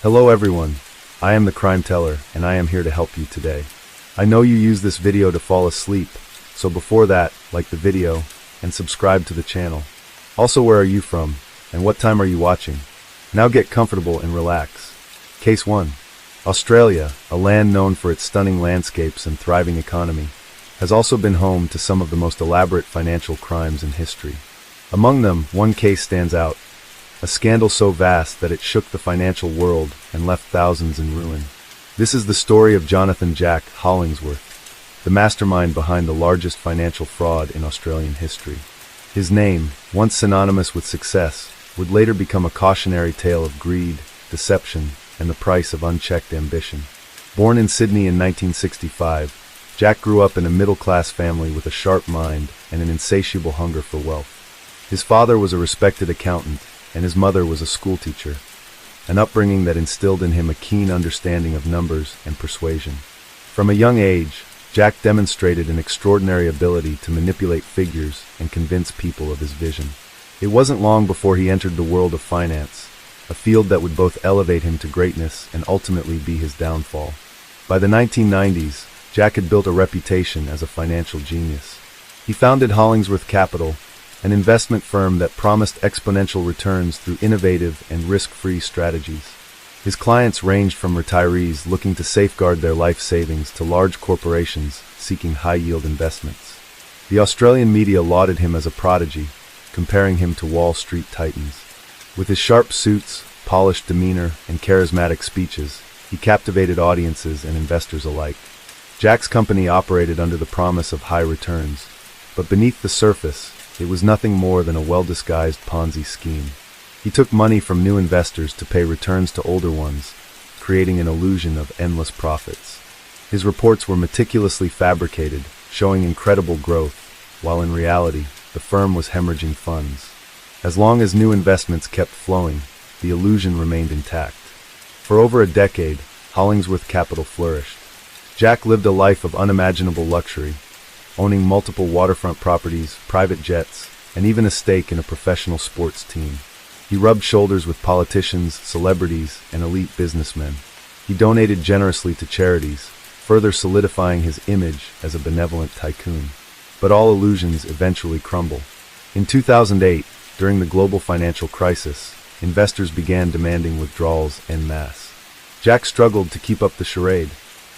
Hello everyone, I am the Crime Teller and I am here to help you today. I know you use this video to fall asleep, so before that, like the video and subscribe to the channel. Also, where are you from and what time are you watching? Now get comfortable and relax. Case 1. Australia, a land known for its stunning landscapes and thriving economy, has also been home to some of the most elaborate financial crimes in history. Among them, one case stands out, a scandal so vast that it shook the financial world and left thousands in ruin. This is the story of Jonathan Jack Hollingsworth, the mastermind behind the largest financial fraud in Australian history. His name, once synonymous with success, would later become a cautionary tale of greed, deception, and the price of unchecked ambition. Born in Sydney in 1965, Jack grew up in a middle-class family with a sharp mind and an insatiable hunger for wealth. His father was a respected accountant, and his mother was a schoolteacher, an upbringing that instilled in him a keen understanding of numbers and persuasion. From a young age, Jack demonstrated an extraordinary ability to manipulate figures and convince people of his vision. It wasn't long before he entered the world of finance, a field that would both elevate him to greatness and ultimately be his downfall. By the 1990s, Jack had built a reputation as a financial genius. He founded Hollingsworth Capital, an investment firm that promised exponential returns through innovative and risk-free strategies. His clients ranged from retirees looking to safeguard their life savings to large corporations seeking high-yield investments. The Australian media lauded him as a prodigy, comparing him to Wall Street titans. With his sharp suits, polished demeanor, and charismatic speeches, he captivated audiences and investors alike. Jack's company operated under the promise of high returns, but beneath the surface, it was nothing more than a well-disguised Ponzi scheme. He took money from new investors to pay returns to older ones, creating an illusion of endless profits. His reports were meticulously fabricated, showing incredible growth, while in reality, the firm was hemorrhaging funds. As long as new investments kept flowing, the illusion remained intact. For over a decade, Hollingsworth Capital flourished. Jack lived a life of unimaginable luxury, owning multiple waterfront properties, private jets, and even a stake in a professional sports team. He rubbed shoulders with politicians, celebrities, and elite businessmen. He donated generously to charities, further solidifying his image as a benevolent tycoon. But all illusions eventually crumble. In 2008, during the global financial crisis, investors began demanding withdrawals en masse. Jack struggled to keep up the charade.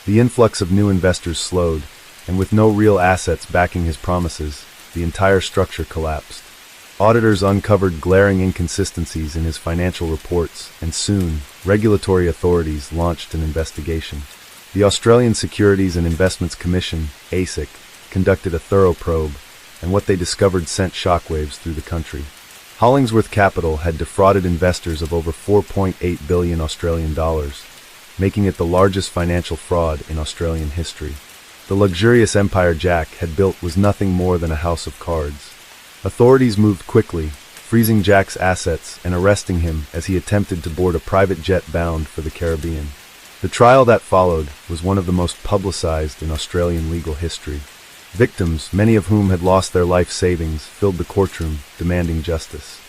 The influx of new investors slowed, and with no real assets backing his promises, the entire structure collapsed. Auditors uncovered glaring inconsistencies in his financial reports, and soon, regulatory authorities launched an investigation. The Australian Securities and Investments Commission, ASIC, conducted a thorough probe, and what they discovered sent shockwaves through the country. Hollingsworth Capital had defrauded investors of over 4.8 billion Australian dollars, making it the largest financial fraud in Australian history. The luxurious empire Jack had built was nothing more than a house of cards. Authorities moved quickly, freezing Jack's assets and arresting him as he attempted to board a private jet bound for the Caribbean. The trial that followed was one of the most publicized in Australian legal history. Victims, many of whom had lost their life savings, filled the courtroom, demanding justice.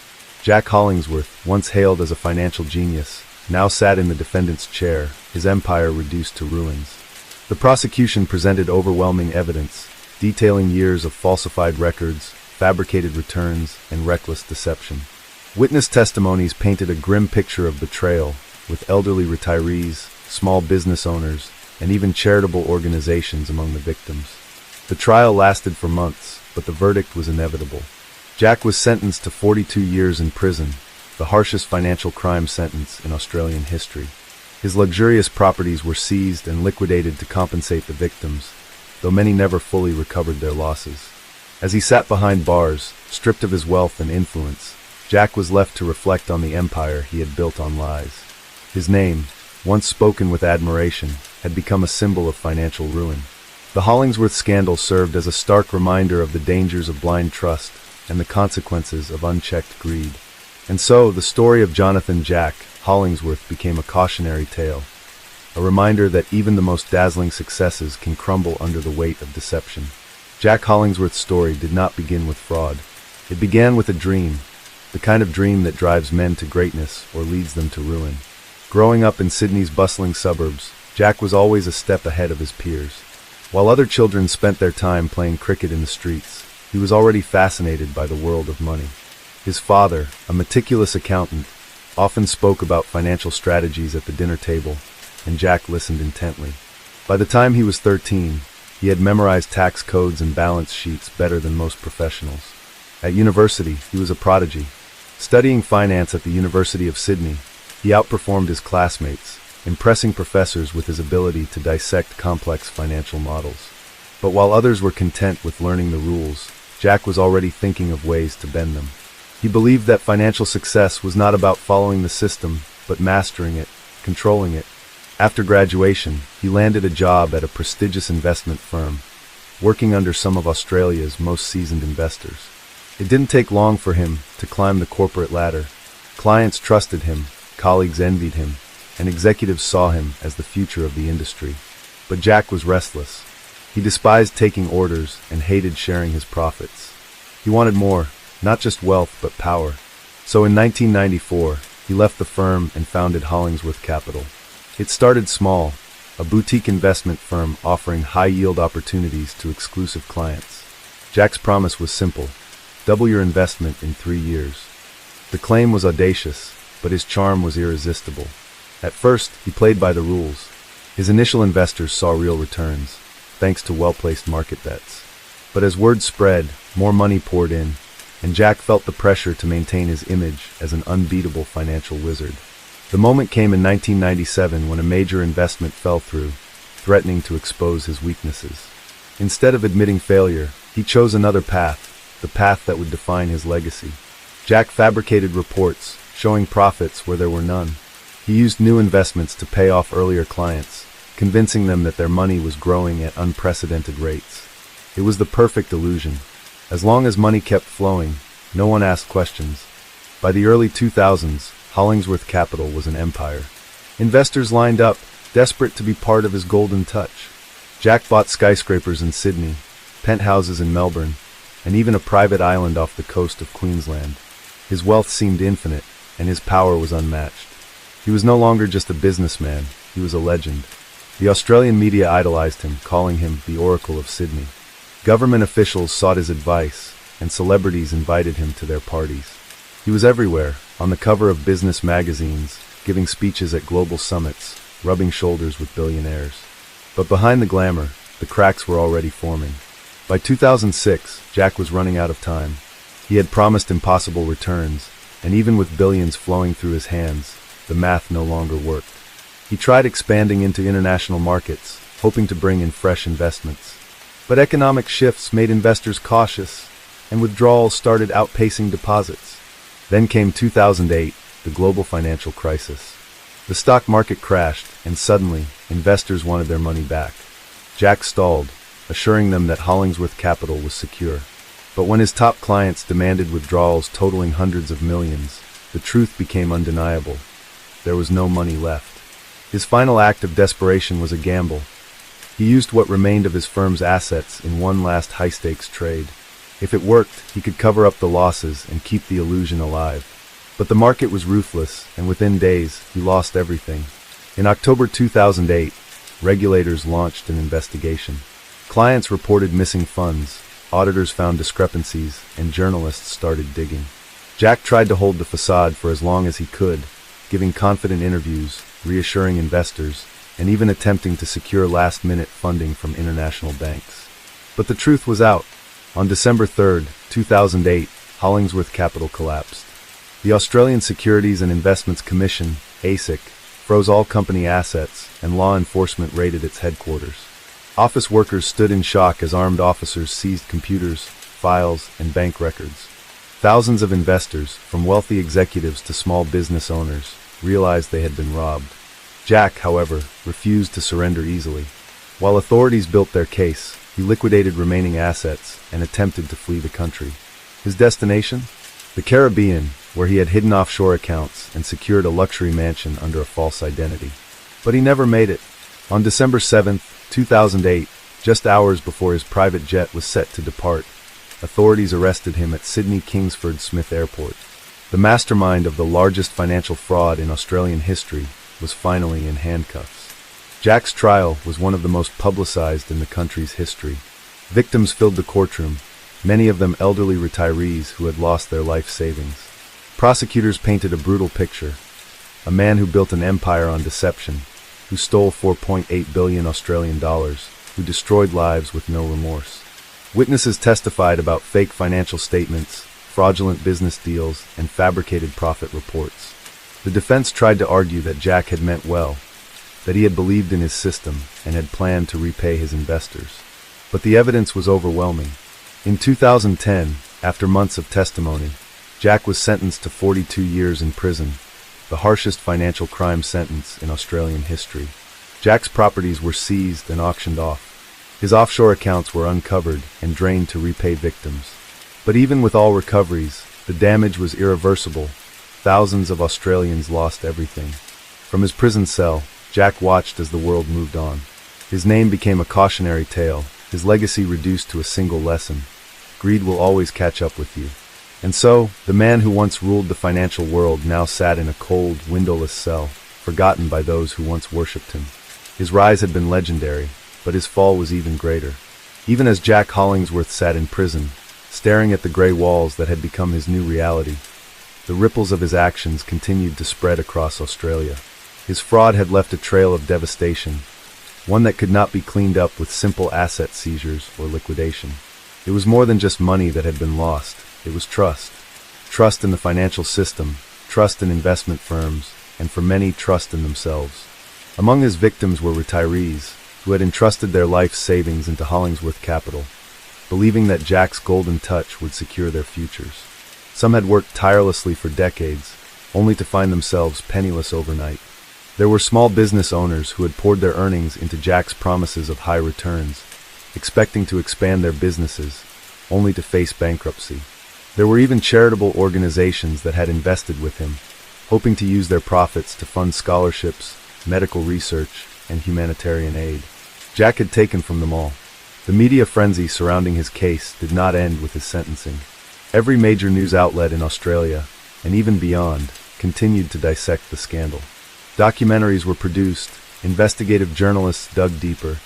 Jack Hollingsworth, once hailed as a financial genius, now sat in the defendant's chair, his empire reduced to ruins. The prosecution presented overwhelming evidence, detailing years of falsified records, fabricated returns, and reckless deception. Witness testimonies painted a grim picture of betrayal, with elderly retirees, small business owners, and even charitable organizations among the victims. The trial lasted for months, but the verdict was inevitable. Jack was sentenced to 42 years in prison, the harshest financial crime sentence in Australian history. His luxurious properties were seized and liquidated to compensate the victims, though many never fully recovered their losses. As he sat behind bars, stripped of his wealth and influence, Jack was left to reflect on the empire he had built on lies. His name, once spoken with admiration, had become a symbol of financial ruin. The Hollingsworth scandal served as a stark reminder of the dangers of blind trust and the consequences of unchecked greed. And so, the story of Jonathan Jack Hollingsworth became a cautionary tale, a reminder that even the most dazzling successes can crumble under the weight of deception. Jack Hollingsworth's story did not begin with fraud. It began with a dream, the kind of dream that drives men to greatness or leads them to ruin. Growing up in Sydney's bustling suburbs, Jack was always a step ahead of his peers. While other children spent their time playing cricket in the streets, he was already fascinated by the world of money. His father, a meticulous accountant, often spoke about financial strategies at the dinner table, and Jack listened intently. By the time he was 13, he had memorized tax codes and balance sheets better than most professionals. At university, he was a prodigy. Studying finance at the University of Sydney, he outperformed his classmates, impressing professors with his ability to dissect complex financial models. But while others were content with learning the rules, Jack was already thinking of ways to bend them. He believed that financial success was not about following the system, but mastering it, controlling it. After graduation, he landed a job at a prestigious investment firm, working under some of Australia's most seasoned investors. It didn't take long for him to climb the corporate ladder. Clients trusted him, colleagues envied him, and executives saw him as the future of the industry. But Jack was restless. He despised taking orders and hated sharing his profits. He wanted more, not just wealth but power. So in 1994, he left the firm and founded Hollingsworth Capital. It started small, a boutique investment firm offering high-yield opportunities to exclusive clients. Jack's promise was simple: double your investment in 3 years. The claim was audacious, but his charm was irresistible. At first, he played by the rules. His initial investors saw real returns, thanks to well-placed market bets. But as word spread, more money poured in, and Jack felt the pressure to maintain his image as an unbeatable financial wizard. The moment came in 1997 when a major investment fell through, threatening to expose his weaknesses. Instead of admitting failure, he chose another path, the path that would define his legacy. Jack fabricated reports, showing profits where there were none. He used new investments to pay off earlier clients, convincing them that their money was growing at unprecedented rates. It was the perfect illusion. As long as money kept flowing, no one asked questions. By the early 2000s, Hollingsworth Capital was an empire. Investors lined up, desperate to be part of his golden touch. Jack bought skyscrapers in Sydney, penthouses in Melbourne, and even a private island off the coast of Queensland. His wealth seemed infinite, and his power was unmatched. He was no longer just a businessman, he was a legend. The Australian media idolized him, calling him the Oracle of Sydney. Government officials sought his advice, and celebrities invited him to their parties. He was everywhere, on the cover of business magazines, giving speeches at global summits, rubbing shoulders with billionaires. But behind the glamour, the cracks were already forming. By 2006, Jack was running out of time. He had promised impossible returns, and even with billions flowing through his hands, the math no longer worked. He tried expanding into international markets, hoping to bring in fresh investments. But economic shifts made investors cautious, and withdrawals started outpacing deposits. Then came 2008, the global financial crisis. The stock market crashed, and suddenly, investors wanted their money back. Jack stalled, assuring them that Hollingsworth Capital was secure. But when his top clients demanded withdrawals totaling hundreds of millions, the truth became undeniable. There was no money left. His final act of desperation was a gamble. He used what remained of his firm's assets in one last high-stakes trade. If it worked, he could cover up the losses and keep the illusion alive. But the market was ruthless, and within days, he lost everything. In October 2008, regulators launched an investigation. Clients reported missing funds, auditors found discrepancies, and journalists started digging. Jack tried to hold the facade for as long as he could, giving confident interviews, reassuring investors, and even attempting to secure last-minute funding from international banks. But the truth was out. On December 3, 2008, Hollingsworth Capital collapsed. The Australian Securities and Investments Commission, ASIC, froze all company assets, and law enforcement raided its headquarters. Office workers stood in shock as armed officers seized computers, files, and bank records. Thousands of investors, from wealthy executives to small business owners, realized they had been robbed. Jack, however, refused to surrender easily. While authorities built their case, he liquidated remaining assets and attempted to flee the country. His destination? The Caribbean, where he had hidden offshore accounts and secured a luxury mansion under a false identity. But he never made it. On December 7, 2008, just hours before his private jet was set to depart, authorities arrested him at Sydney Kingsford Smith Airport. The mastermind of the largest financial fraud in Australian history, was finally in handcuffs. Jack's trial was one of the most publicized in the country's history. Victims filled the courtroom, many of them elderly retirees who had lost their life savings. Prosecutors painted a brutal picture. A man who built an empire on deception, who stole 4.8 billion Australian dollars, who destroyed lives with no remorse. Witnesses testified about fake financial statements, fraudulent business deals, and fabricated profit reports. The defense tried to argue that Jack had meant well, that he had believed in his system and had planned to repay his investors. But the evidence was overwhelming. In 2010, after months of testimony, Jack was sentenced to 42 years in prison, the harshest financial crime sentence in Australian history. Jack's properties were seized and auctioned off. His offshore accounts were uncovered and drained to repay victims. But even with all recoveries, the damage was irreversible. Thousands of Australians lost everything. From his prison cell, Jack watched as the world moved on. His name became a cautionary tale, his legacy reduced to a single lesson: greed will always catch up with you. And so, the man who once ruled the financial world now sat in a cold, windowless cell, forgotten by those who once worshipped him. His rise had been legendary, but his fall was even greater. Even as Jack Hollingsworth sat in prison, staring at the gray walls that had become his new reality, the ripples of his actions continued to spread across Australia. His fraud had left a trail of devastation, one that could not be cleaned up with simple asset seizures or liquidation. It was more than just money that had been lost. It was trust. Trust in the financial system, trust in investment firms, and for many, trust in themselves. Among his victims were retirees who had entrusted their life savings into Hollingsworth Capital, believing that Jack's golden touch would secure their futures. Some had worked tirelessly for decades, only to find themselves penniless overnight. There were small business owners who had poured their earnings into Jack's promises of high returns, expecting to expand their businesses, only to face bankruptcy. There were even charitable organizations that had invested with him, hoping to use their profits to fund scholarships, medical research, and humanitarian aid. Jack had taken from them all. The media frenzy surrounding his case did not end with his sentencing. Every major news outlet in Australia, and even beyond, continued to dissect the scandal. Documentaries were produced, investigative journalists dug deeper,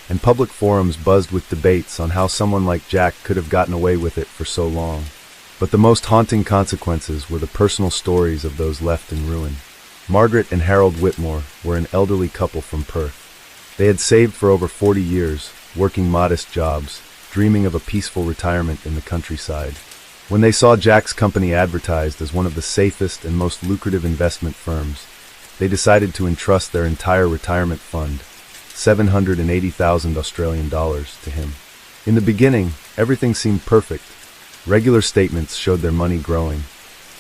and public forums buzzed with debates on how someone like Jack could have gotten away with it for so long. But the most haunting consequences were the personal stories of those left in ruin. Margaret and Harold Whitmore were an elderly couple from Perth. They had saved for over 40 years, working modest jobs, dreaming of a peaceful retirement in the countryside. When they saw Jack's company advertised as one of the safest and most lucrative investment firms, they decided to entrust their entire retirement fund, 780,000 Australian dollars, to him. In the beginning, everything seemed perfect. Regular statements showed their money growing,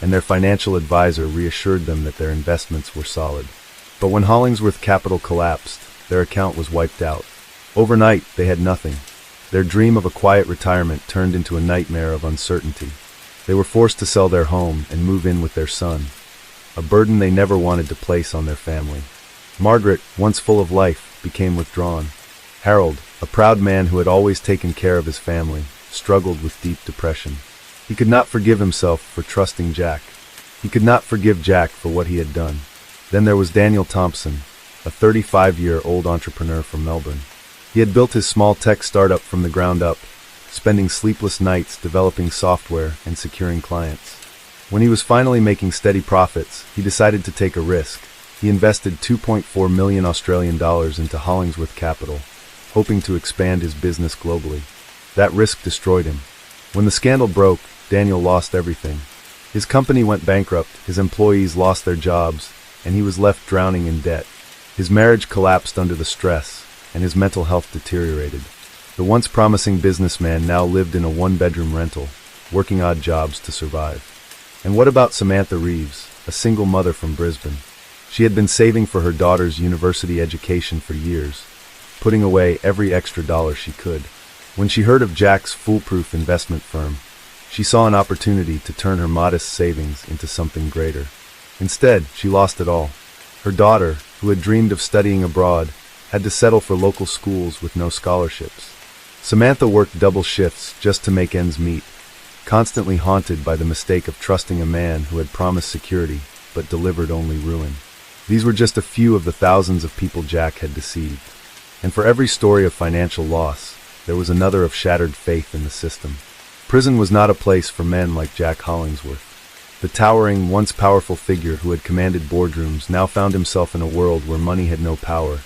and their financial advisor reassured them that their investments were solid. But when Hollingsworth Capital collapsed, their account was wiped out. Overnight, they had nothing. Their dream of a quiet retirement turned into a nightmare of uncertainty. They were forced to sell their home and move in with their son, a burden they never wanted to place on their family. Margaret, once full of life, became withdrawn. Harold, a proud man who had always taken care of his family, struggled with deep depression. He could not forgive himself for trusting Jack. He could not forgive Jack for what he had done. Then there was Daniel Thompson, a 35-year-old entrepreneur from Melbourne. He had built his small tech startup from the ground up, spending sleepless nights developing software and securing clients. When he was finally making steady profits, he decided to take a risk. He invested 2.4 million Australian dollars into Hollingsworth Capital, hoping to expand his business globally. That risk destroyed him. When the scandal broke, Daniel lost everything. His company went bankrupt, his employees lost their jobs, and he was left drowning in debt. His marriage collapsed under the stress, and his mental health deteriorated. The once promising businessman now lived in a one-bedroom rental, working odd jobs to survive. And what about Samantha Reeves, a single mother from Brisbane? She had been saving for her daughter's university education for years, putting away every extra dollar she could. When she heard of Jack's foolproof investment firm, she saw an opportunity to turn her modest savings into something greater. Instead, she lost it all. Her daughter, who had dreamed of studying abroad, had to settle for local schools with no scholarships. Samantha worked double shifts just to make ends meet, constantly haunted by the mistake of trusting a man who had promised security but delivered only ruin. These were just a few of the thousands of people Jack had deceived. And for every story of financial loss, there was another of shattered faith in the system. Prison was not a place for men like Jack Hollingsworth. The towering, once powerful figure who had commanded boardrooms now found himself in a world where money had no power,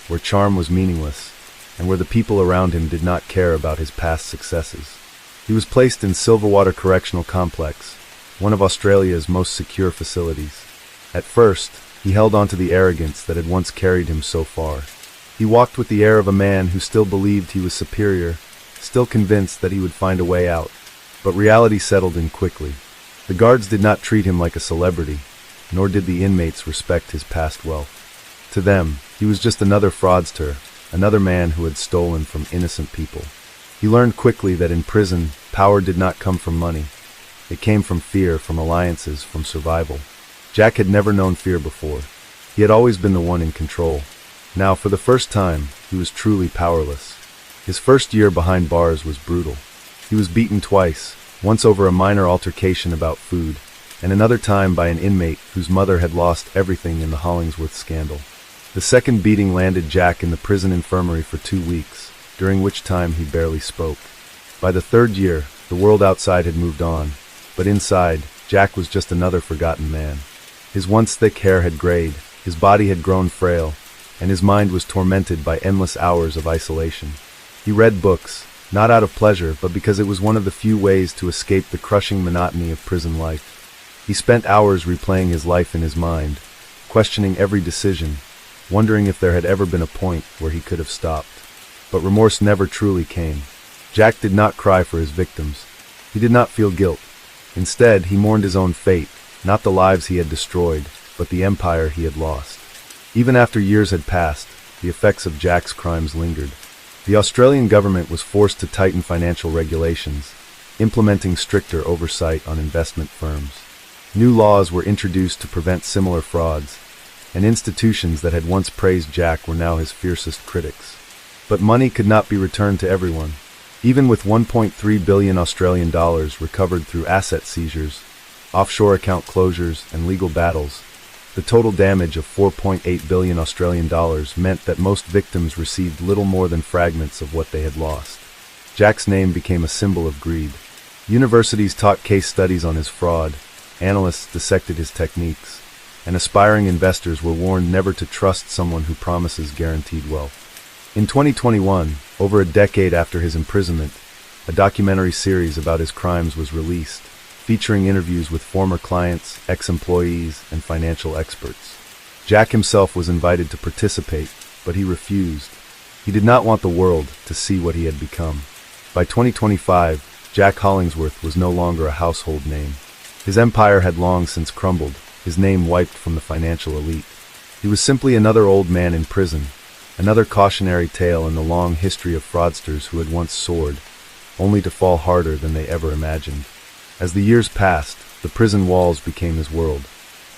where charm was meaningless, and where the people around him did not care about his past successes. He was placed in Silverwater Correctional Complex, one of Australia's most secure facilities. At first, he held on to the arrogance that had once carried him so far. He walked with the air of a man who still believed he was superior, still convinced that he would find a way out. But reality settled in quickly. The guards did not treat him like a celebrity, nor did the inmates respect his past wealth. To them, he was just another fraudster, another man who had stolen from innocent people. He learned quickly that in prison, power did not come from money. It came from fear, from alliances, from survival. Jack had never known fear before. He had always been the one in control. Now, for the first time, he was truly powerless. His first year behind bars was brutal. He was beaten twice, once over a minor altercation about food, and another time by an inmate whose mother had lost everything in the Hollingsworth scandal. The second beating landed Jack in the prison infirmary for 2 weeks, during which time he barely spoke. By the third year, the world outside had moved on, but inside, Jack was just another forgotten man. His once thick hair had grayed, his body had grown frail, and his mind was tormented by endless hours of isolation. He read books, not out of pleasure, but because it was one of the few ways to escape the crushing monotony of prison life. He spent hours replaying his life in his mind, questioning every decision, wondering if there had ever been a point where he could have stopped. But remorse never truly came. Jack did not cry for his victims. He did not feel guilt. Instead, he mourned his own fate, not the lives he had destroyed, but the empire he had lost. Even after years had passed, the effects of Jack's crimes lingered. The Australian government was forced to tighten financial regulations, implementing stricter oversight on investment firms. New laws were introduced to prevent similar frauds, and institutions that had once praised Jack were now his fiercest critics. But money could not be returned to everyone. Even with 1.3 billion Australian dollars recovered through asset seizures, offshore account closures, and legal battles, the total damage of 4.8 billion Australian dollars meant that most victims received little more than fragments of what they had lost. Jack's name became a symbol of greed. Universities taught case studies on his fraud, analysts dissected his techniques, and aspiring investors were warned never to trust someone who promises guaranteed wealth. In 2021, over a decade after his imprisonment, a documentary series about his crimes was released, featuring interviews with former clients, ex-employees, and financial experts. Jack himself was invited to participate, but he refused. He did not want the world to see what he had become. By 2025, Jack Hollingsworth was no longer a household name. His empire had long since crumbled, his name wiped from the financial elite. He was simply another old man in prison, another cautionary tale in the long history of fraudsters who had once soared, only to fall harder than they ever imagined. As the years passed, the prison walls became his world.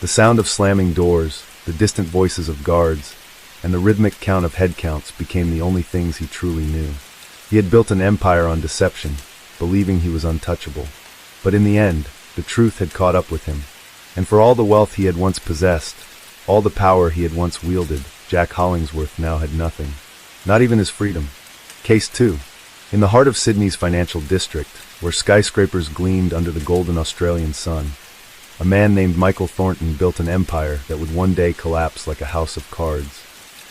The sound of slamming doors, the distant voices of guards, and the rhythmic count of head counts became the only things he truly knew. He had built an empire on deception, believing he was untouchable. But in the end, the truth had caught up with him. And for all the wealth he had once possessed, all the power he had once wielded, Jack Hollingsworth now had nothing. Not even his freedom. Case 2. In the heart of Sydney's financial district, where skyscrapers gleamed under the golden Australian sun, a man named Michael Thornton built an empire that would one day collapse like a house of cards.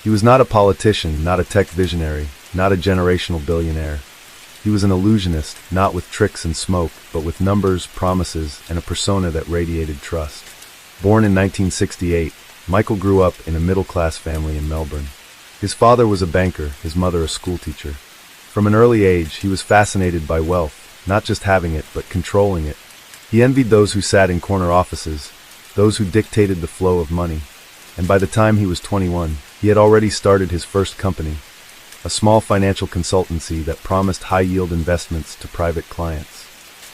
He was not a politician, not a tech visionary, not a generational billionaire. He was an illusionist, not with tricks and smoke, but with numbers, promises, and a persona that radiated trust. Born in 1968, Michael grew up in a middle-class family in Melbourne. His father was a banker, his mother a schoolteacher. From an early age, he was fascinated by wealth, not just having it, but controlling it. He envied those who sat in corner offices, those who dictated the flow of money. And by the time he was 21, he had already started his first company, a small financial consultancy that promised high-yield investments to private clients.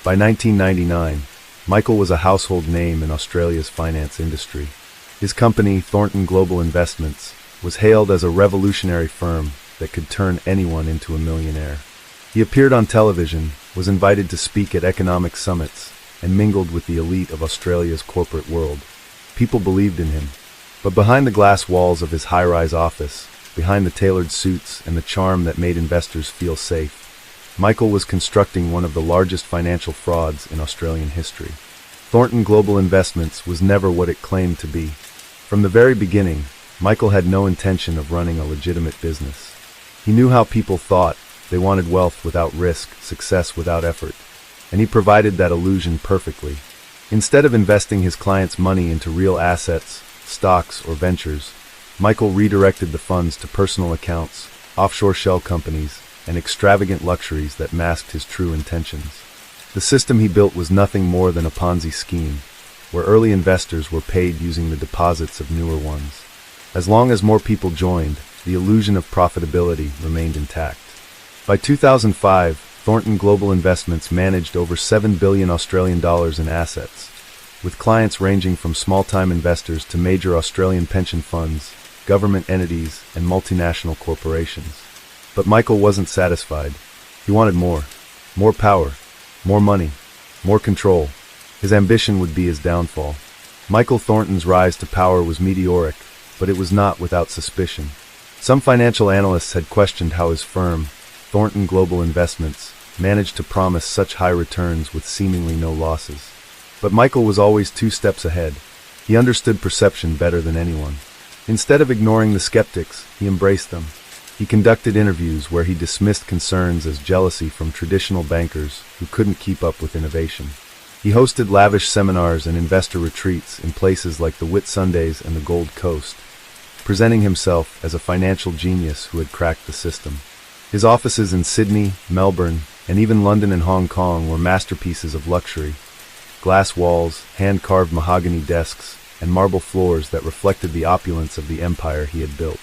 By 1999, Michael was a household name in Australia's finance industry. His company, Thornton Global Investments, was hailed as a revolutionary firm that could turn anyone into a millionaire. He appeared on television, was invited to speak at economic summits, and mingled with the elite of Australia's corporate world. People believed in him. But behind the glass walls of his high-rise office, behind the tailored suits and the charm that made investors feel safe, Michael was constructing one of the largest financial frauds in Australian history. Thornton Global Investments was never what it claimed to be. From the very beginning, Michael had no intention of running a legitimate business. He knew how people thought. They wanted wealth without risk, success without effort, and he provided that illusion perfectly. Instead of investing his clients' money into real assets, stocks, or ventures, Michael redirected the funds to personal accounts, offshore shell companies, and extravagant luxuries that masked his true intentions. The system he built was nothing more than a Ponzi scheme, where early investors were paid using the deposits of newer ones. As long as more people joined, the illusion of profitability remained intact. By 2005, Thornton Global Investments managed over $7 billion Australian dollars in assets, with clients ranging from small-time investors to major Australian pension funds, government entities, and multinational corporations. But Michael wasn't satisfied. He wanted more. More power. More money. More control. His ambition would be his downfall. Michael Thornton's rise to power was meteoric, but it was not without suspicion. Some financial analysts had questioned how his firm, Thornton Global Investments, managed to promise such high returns with seemingly no losses. But Michael was always 2 steps ahead. He understood perception better than anyone. Instead of ignoring the skeptics, he embraced them. He conducted interviews where he dismissed concerns as jealousy from traditional bankers who couldn't keep up with innovation. He hosted lavish seminars and investor retreats in places like the Whitsundays and the Gold Coast, presenting himself as a financial genius who had cracked the system. His offices in Sydney, Melbourne, and even London and Hong Kong were masterpieces of luxury. Glass walls, hand-carved mahogany desks, and marble floors that reflected the opulence of the empire he had built.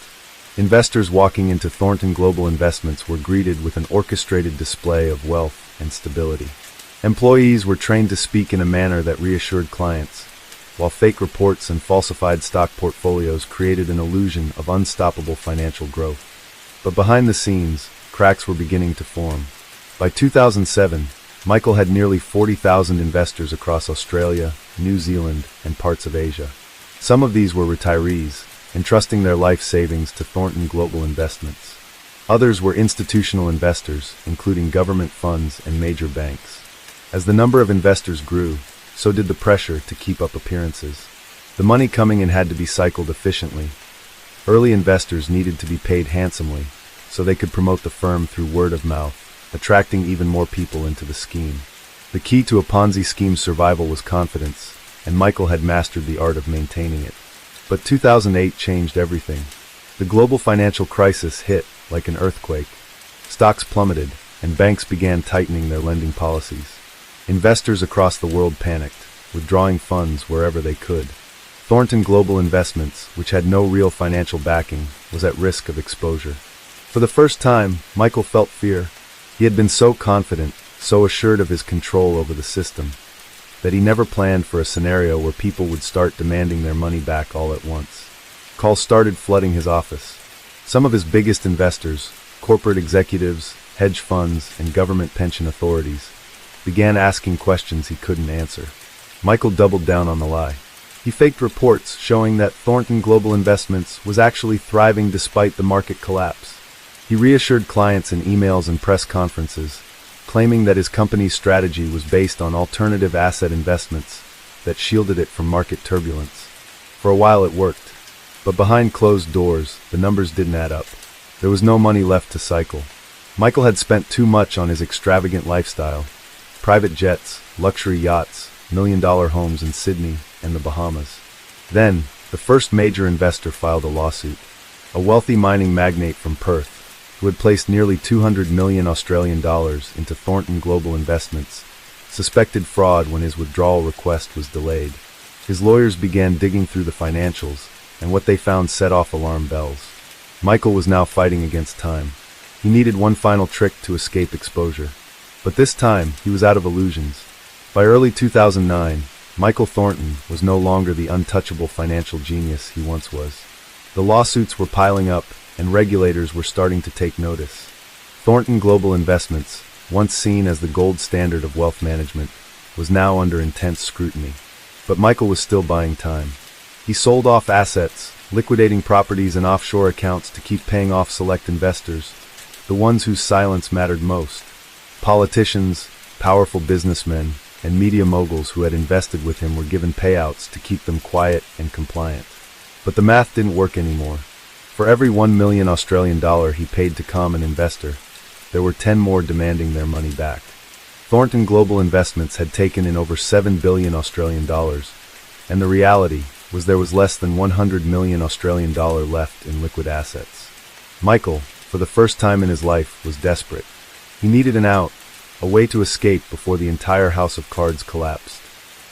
Investors walking into Thornton Global Investments were greeted with an orchestrated display of wealth and stability. Employees were trained to speak in a manner that reassured clients, while fake reports and falsified stock portfolios created an illusion of unstoppable financial growth. But behind the scenes, cracks were beginning to form. By 2007, Michael had nearly 40,000 investors across Australia, New Zealand, and parts of Asia. Some of these were retirees, entrusting their life savings to Thornton Global Investments. Others were institutional investors, including government funds and major banks. As the number of investors grew, so did the pressure to keep up appearances. The money coming in had to be cycled efficiently. Early investors needed to be paid handsomely, so they could promote the firm through word of mouth, attracting even more people into the scheme. The key to a Ponzi scheme's survival was confidence, and Michael had mastered the art of maintaining it. But 2008 changed everything. The global financial crisis hit like an earthquake. Stocks plummeted, and banks began tightening their lending policies. Investors across the world panicked, withdrawing funds wherever they could. Thornton Global Investments, which had no real financial backing, was at risk of exposure. For the first time, Michael felt fear. He had been so confident, so assured of his control over the system, that he never planned for a scenario where people would start demanding their money back all at once. Calls started flooding his office. Some of his biggest investors, corporate executives, hedge funds, and government pension authorities, began asking questions he couldn't answer. Michael doubled down on the lie. He faked reports showing that Thornton Global Investments was actually thriving despite the market collapse. He reassured clients in emails and press conferences, claiming that his company's strategy was based on alternative asset investments that shielded it from market turbulence. For a while it worked, but behind closed doors, the numbers didn't add up. There was no money left to cycle. Michael had spent too much on his extravagant lifestyle. Private jets, luxury yachts, million-dollar homes in Sydney and the Bahamas. Then, the first major investor filed a lawsuit. A wealthy mining magnate from Perth, who had placed nearly 200 million Australian dollars into Thornton Global Investments, suspected fraud when his withdrawal request was delayed. His lawyers began digging through the financials, and what they found set off alarm bells. Michael was now fighting against time. He needed one final trick to escape exposure. But this time, he was out of illusions. By early 2009, Michael Thornton was no longer the untouchable financial genius he once was. The lawsuits were piling up, and regulators were starting to take notice. Thornton Global Investments, once seen as the gold standard of wealth management, was now under intense scrutiny. But Michael was still buying time. He sold off assets, liquidating properties and offshore accounts to keep paying off select investors, the ones whose silence mattered most. Politicians, powerful businessmen, and media moguls who had invested with him were given payouts to keep them quiet and compliant. But the math didn't work anymore. For every 1 million Australian dollar he paid to common investor, there were 10 more demanding their money back. Thornton Global Investments had taken in over 7 billion Australian dollars, and the reality was there was less than 100 million Australian dollar left in liquid assets. Michael, for the first time in his life, was desperate. He needed an out, a way to escape before the entire house of cards collapsed.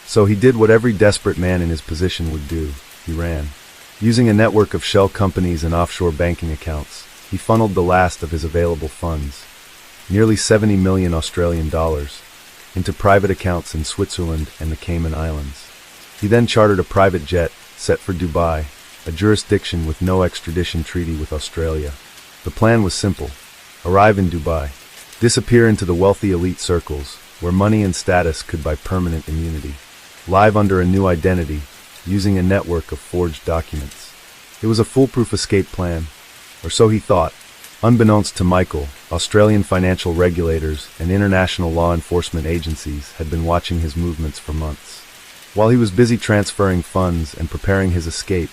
So he did what every desperate man in his position would do. He ran. Using a network of shell companies and offshore banking accounts, he funneled the last of his available funds, nearly 70 million Australian dollars, into private accounts in Switzerland and the Cayman Islands. He then chartered a private jet set for Dubai, a jurisdiction with no extradition treaty with Australia. The plan was simple: arrive in Dubai, disappear into the wealthy elite circles, where money and status could buy permanent immunity, live under a new identity, using a network of forged documents. It was a foolproof escape plan, or so he thought. Unbeknownst to Michael, Australian financial regulators and international law enforcement agencies had been watching his movements for months. While he was busy transferring funds and preparing his escape,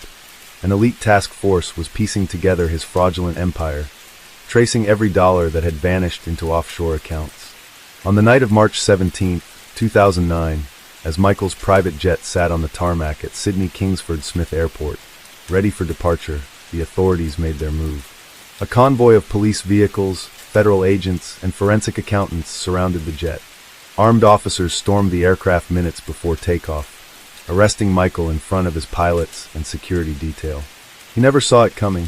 an elite task force was piecing together his fraudulent empire, tracing every dollar that had vanished into offshore accounts. On the night of March 17, 2009, as Michael's private jet sat on the tarmac at Sydney Kingsford Smith Airport, ready for departure, the authorities made their move. A convoy of police vehicles, federal agents, and forensic accountants surrounded the jet. Armed officers stormed the aircraft minutes before takeoff, arresting Michael in front of his pilots and security detail. He never saw it coming.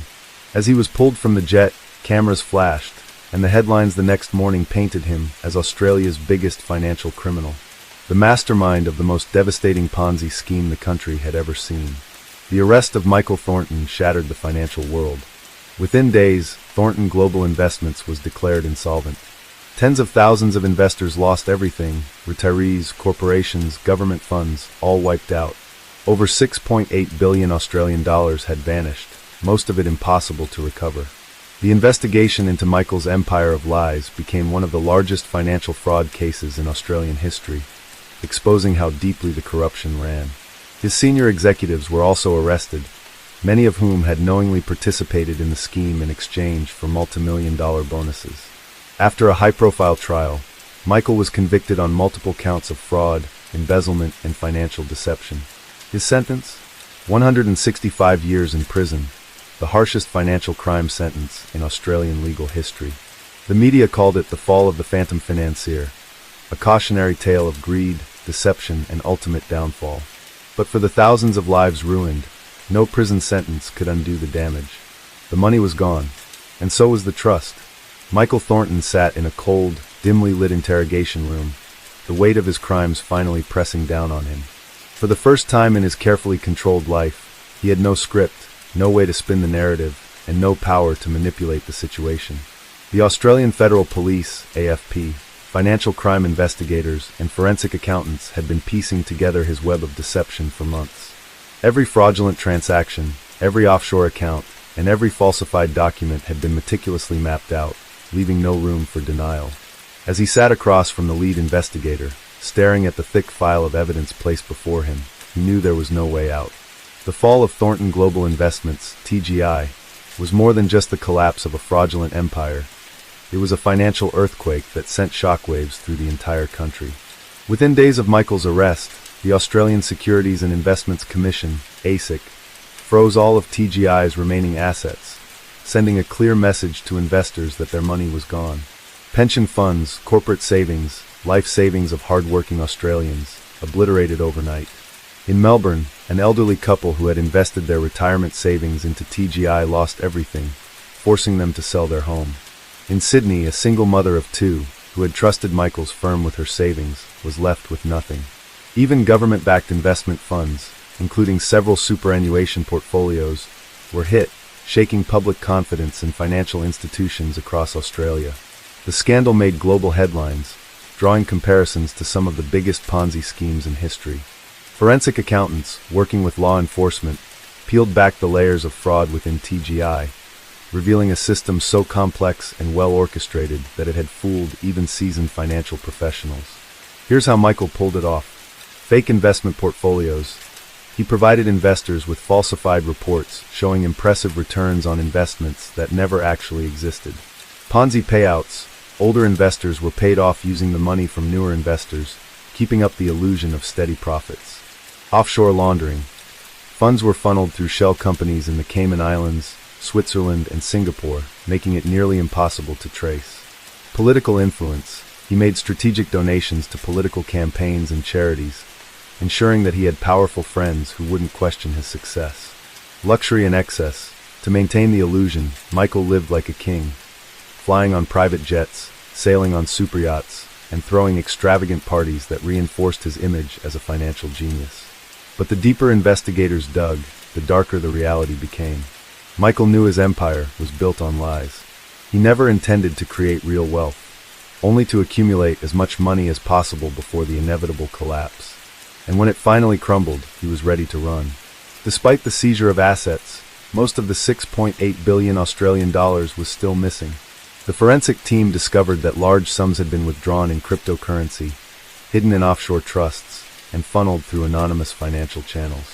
As he was pulled from the jet, cameras flashed, and the headlines the next morning painted him as Australia's biggest financial criminal, the mastermind of the most devastating Ponzi scheme the country had ever seen. The arrest of Michael Thornton shattered the financial world. Within days, Thornton Global Investments was declared insolvent. Tens of thousands of investors lost everything: retirees, corporations, government funds, all wiped out. Over 6.8 billion Australian dollars had vanished, most of it impossible to recover. The investigation into Michael's empire of lies became one of the largest financial fraud cases in Australian history, exposing how deeply the corruption ran. His senior executives were also arrested, many of whom had knowingly participated in the scheme in exchange for multi-million-dollar bonuses. After a high-profile trial, Michael was convicted on multiple counts of fraud, embezzlement, and financial deception. His sentence? 165 years in prison, the harshest financial crime sentence in Australian legal history. The media called it the fall of the phantom financier, a cautionary tale of greed, deception, and ultimate downfall. But for the thousands of lives ruined, no prison sentence could undo the damage. The money was gone, and so was the trust. Michael Thornton sat in a cold, dimly lit interrogation room, the weight of his crimes finally pressing down on him. For the first time in his carefully controlled life, he had no script, no way to spin the narrative, and no power to manipulate the situation. The Australian Federal Police, AFP, financial crime investigators, and forensic accountants had been piecing together his web of deception for months. Every fraudulent transaction, every offshore account, and every falsified document had been meticulously mapped out, leaving no room for denial. As he sat across from the lead investigator, staring at the thick file of evidence placed before him, he knew there was no way out. The fall of Thornton Global Investments, TGI, was more than just the collapse of a fraudulent empire. It was a financial earthquake that sent shockwaves through the entire country. Within days of Michael's arrest, the Australian Securities and Investments Commission, ASIC, froze all of TGI's remaining assets, sending a clear message to investors that their money was gone. Pension funds, corporate savings, life savings of hard-working Australians, obliterated overnight. In Melbourne, an elderly couple who had invested their retirement savings into TGI lost everything, forcing them to sell their home. In Sydney, a single mother of two, who had trusted Michael's firm with her savings, was left with nothing. Even government-backed investment funds, including several superannuation portfolios, were hit, shaking public confidence in financial institutions across Australia. The scandal made global headlines, drawing comparisons to some of the biggest Ponzi schemes in history. Forensic accountants, working with law enforcement, peeled back the layers of fraud within TGI, revealing a system so complex and well-orchestrated that it had fooled even seasoned financial professionals. Here's how Michael pulled it off. Fake investment portfolios. He provided investors with falsified reports showing impressive returns on investments that never actually existed. Ponzi payouts. Older investors were paid off using the money from newer investors, keeping up the illusion of steady profits. Offshore laundering. Funds were funneled through shell companies in the Cayman Islands, Switzerland, and Singapore, making it nearly impossible to trace. Political influence. He made strategic donations to political campaigns and charities, ensuring that he had powerful friends who wouldn't question his success. Luxury and excess. To maintain the illusion, Michael lived like a king, flying on private jets, sailing on super yachts, and throwing extravagant parties that reinforced his image as a financial genius. But the deeper investigators dug, the darker the reality became. Michael knew his empire was built on lies. He never intended to create real wealth, only to accumulate as much money as possible before the inevitable collapse. And when it finally crumbled, he was ready to run. Despite the seizure of assets, most of the 6.8 billion Australian dollars was still missing. The forensic team discovered that large sums had been withdrawn in cryptocurrency, hidden in offshore trusts, and funneled through anonymous financial channels.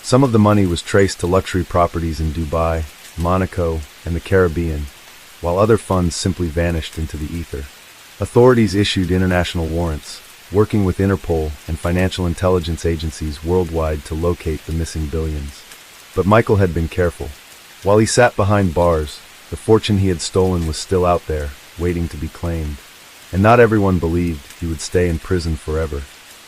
Some of the money was traced to luxury properties in Dubai, Monaco, and the Caribbean, while other funds simply vanished into the ether. Authorities issued international warrants, working with Interpol and financial intelligence agencies worldwide to locate the missing billions. But Michael had been careful. While he sat behind bars, the fortune he had stolen was still out there, waiting to be claimed. And not everyone believed he would stay in prison forever.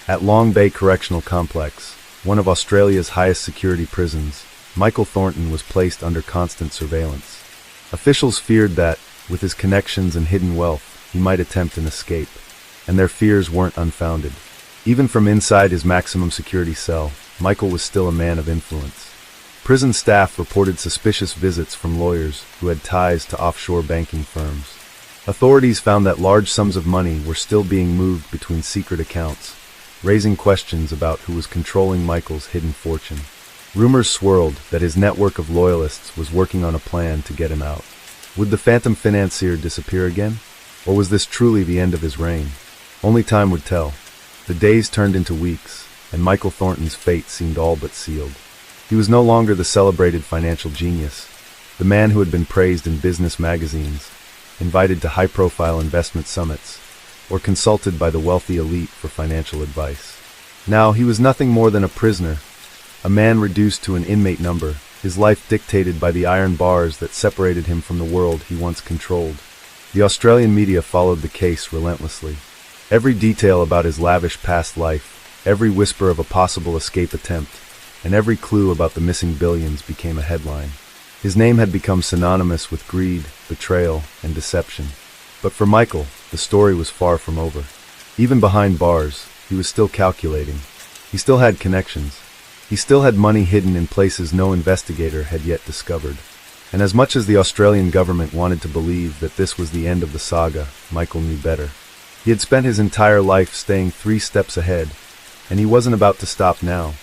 At Long Bay Correctional Complex, one of Australia's highest security prisons, Michael Thornton was placed under constant surveillance. Officials feared that, with his connections and hidden wealth, he might attempt an escape. And their fears weren't unfounded. Even from inside his maximum security cell, Michael was still a man of influence. Prison staff reported suspicious visits from lawyers who had ties to offshore banking firms. Authorities found that large sums of money were still being moved between secret accounts, raising questions about who was controlling Michael's hidden fortune. Rumors swirled that his network of loyalists was working on a plan to get him out. Would the phantom financier disappear again? Or was this truly the end of his reign? Only time would tell. The days turned into weeks, and Michael Thornton's fate seemed all but sealed. He was no longer the celebrated financial genius, the man who had been praised in business magazines, invited to high-profile investment summits, or consulted by the wealthy elite for financial advice. Now he was nothing more than a prisoner, a man reduced to an inmate number, his life dictated by the iron bars that separated him from the world he once controlled. The Australian media followed the case relentlessly. Every detail about his lavish past life, every whisper of a possible escape attempt, and every clue about the missing billions became a headline. His name had become synonymous with greed, betrayal, and deception. But for Michael, the story was far from over. Even behind bars, he was still calculating. He still had connections. He still had money hidden in places no investigator had yet discovered. And as much as the Australian government wanted to believe that this was the end of the saga, Michael knew better. He had spent his entire life staying 3 steps ahead, and he wasn't about to stop now.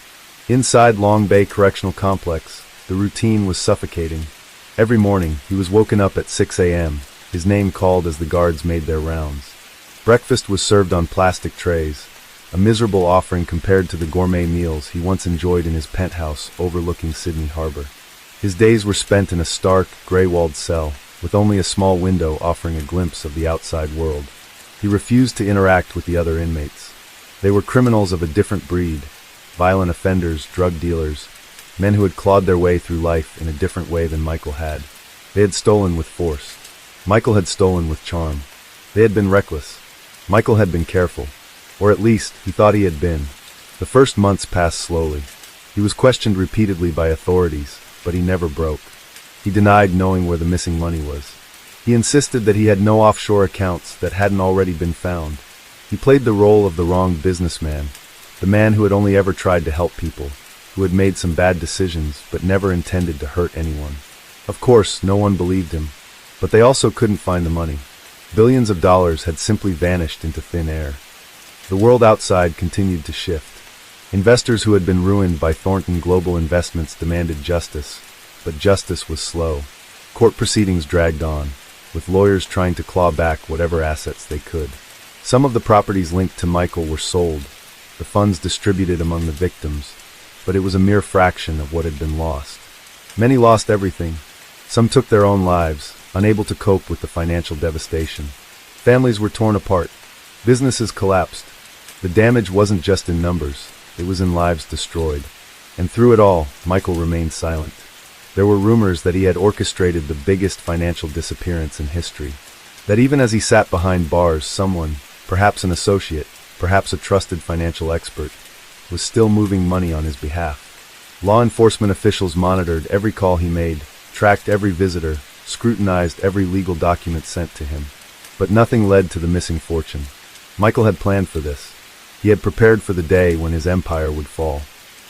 Inside Long Bay Correctional Complex, the routine was suffocating. Every morning, he was woken up at 6 a.m., his name called as the guards made their rounds. Breakfast was served on plastic trays, a miserable offering compared to the gourmet meals he once enjoyed in his penthouse overlooking Sydney Harbor. His days were spent in a stark, gray-walled cell, with only a small window offering a glimpse of the outside world. He refused to interact with the other inmates. They were criminals of a different breed, violent offenders, drug dealers, men who had clawed their way through life in a different way than Michael had. They had stolen with force. Michael had stolen with charm. They had been reckless. Michael had been careful. Or at least, he thought he had been. The first months passed slowly. He was questioned repeatedly by authorities, but he never broke. He denied knowing where the missing money was. He insisted that he had no offshore accounts that hadn't already been found. He played the role of the wrong businessman, the man who had only ever tried to help people, who had made some bad decisions but never intended to hurt anyone. Of course, no one believed him, but they also couldn't find the money. Billions of dollars had simply vanished into thin air. The world outside continued to shift. Investors who had been ruined by Thornton Global Investments demanded justice, but justice was slow. Court proceedings dragged on, with lawyers trying to claw back whatever assets they could. Some of the properties linked to Michael were sold, the funds distributed among the victims, but it was a mere fraction of what had been lost. Many lost everything. Some took their own lives, unable to cope with the financial devastation. Families were torn apart. Businesses collapsed. The damage wasn't just in numbers, it was in lives destroyed. And through it all, Michael remained silent. There were rumors that he had orchestrated the biggest financial disappearance in history. That even as he sat behind bars, someone, perhaps an associate, perhaps a trusted financial expert, was still moving money on his behalf. Law enforcement officials monitored every call he made, tracked every visitor, scrutinized every legal document sent to him. But nothing led to the missing fortune. Michael had planned for this. He had prepared for the day when his empire would fall.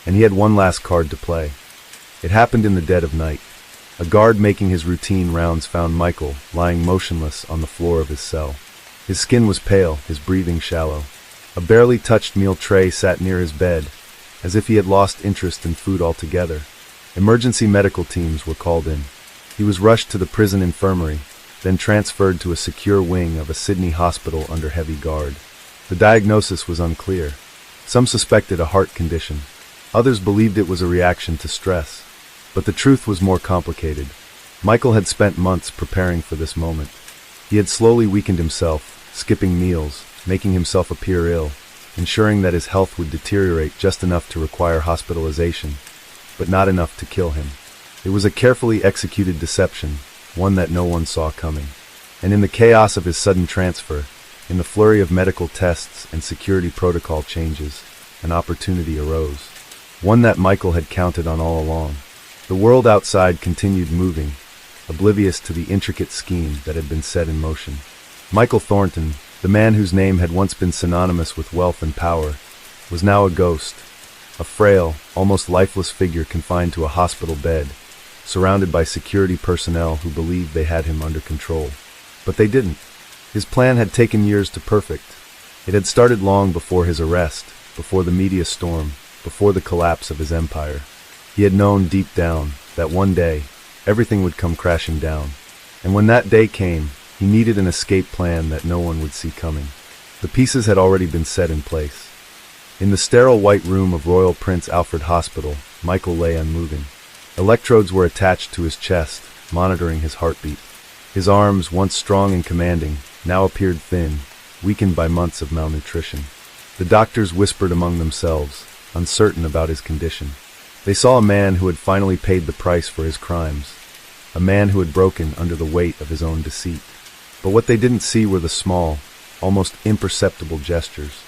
And he had one last card to play. It happened in the dead of night. A guard making his routine rounds found Michael lying motionless on the floor of his cell. His skin was pale, his breathing shallow. A barely touched meal tray sat near his bed, as if he had lost interest in food altogether. Emergency medical teams were called in. He was rushed to the prison infirmary, then transferred to a secure wing of a Sydney hospital under heavy guard. The diagnosis was unclear. Some suspected a heart condition. Others believed it was a reaction to stress. But the truth was more complicated. Michael had spent months preparing for this moment. He had slowly weakened himself, skipping meals, making himself appear ill, ensuring that his health would deteriorate just enough to require hospitalization, but not enough to kill him. It was a carefully executed deception, one that no one saw coming. And in the chaos of his sudden transfer, in the flurry of medical tests and security protocol changes, an opportunity arose. One that Michael had counted on all along. The world outside continued moving, oblivious to the intricate scheme that had been set in motion. Michael Thornton, the man whose name had once been synonymous with wealth and power, was now a ghost, a frail, almost lifeless figure confined to a hospital bed, surrounded by security personnel who believed they had him under control. But they didn't. His plan had taken years to perfect. It had started long before his arrest, before the media storm, before the collapse of his empire. He had known deep down that one day, everything would come crashing down. And when that day came, he needed an escape plan that no one would see coming. The pieces had already been set in place. In the sterile white room of Royal Prince Alfred Hospital, Michael lay unmoving. Electrodes were attached to his chest, monitoring his heartbeat. His arms, once strong and commanding, now appeared thin, weakened by months of malnutrition. The doctors whispered among themselves, uncertain about his condition. They saw a man who had finally paid the price for his crimes, a man who had broken under the weight of his own deceit. But what they didn't see were the small, almost imperceptible gestures,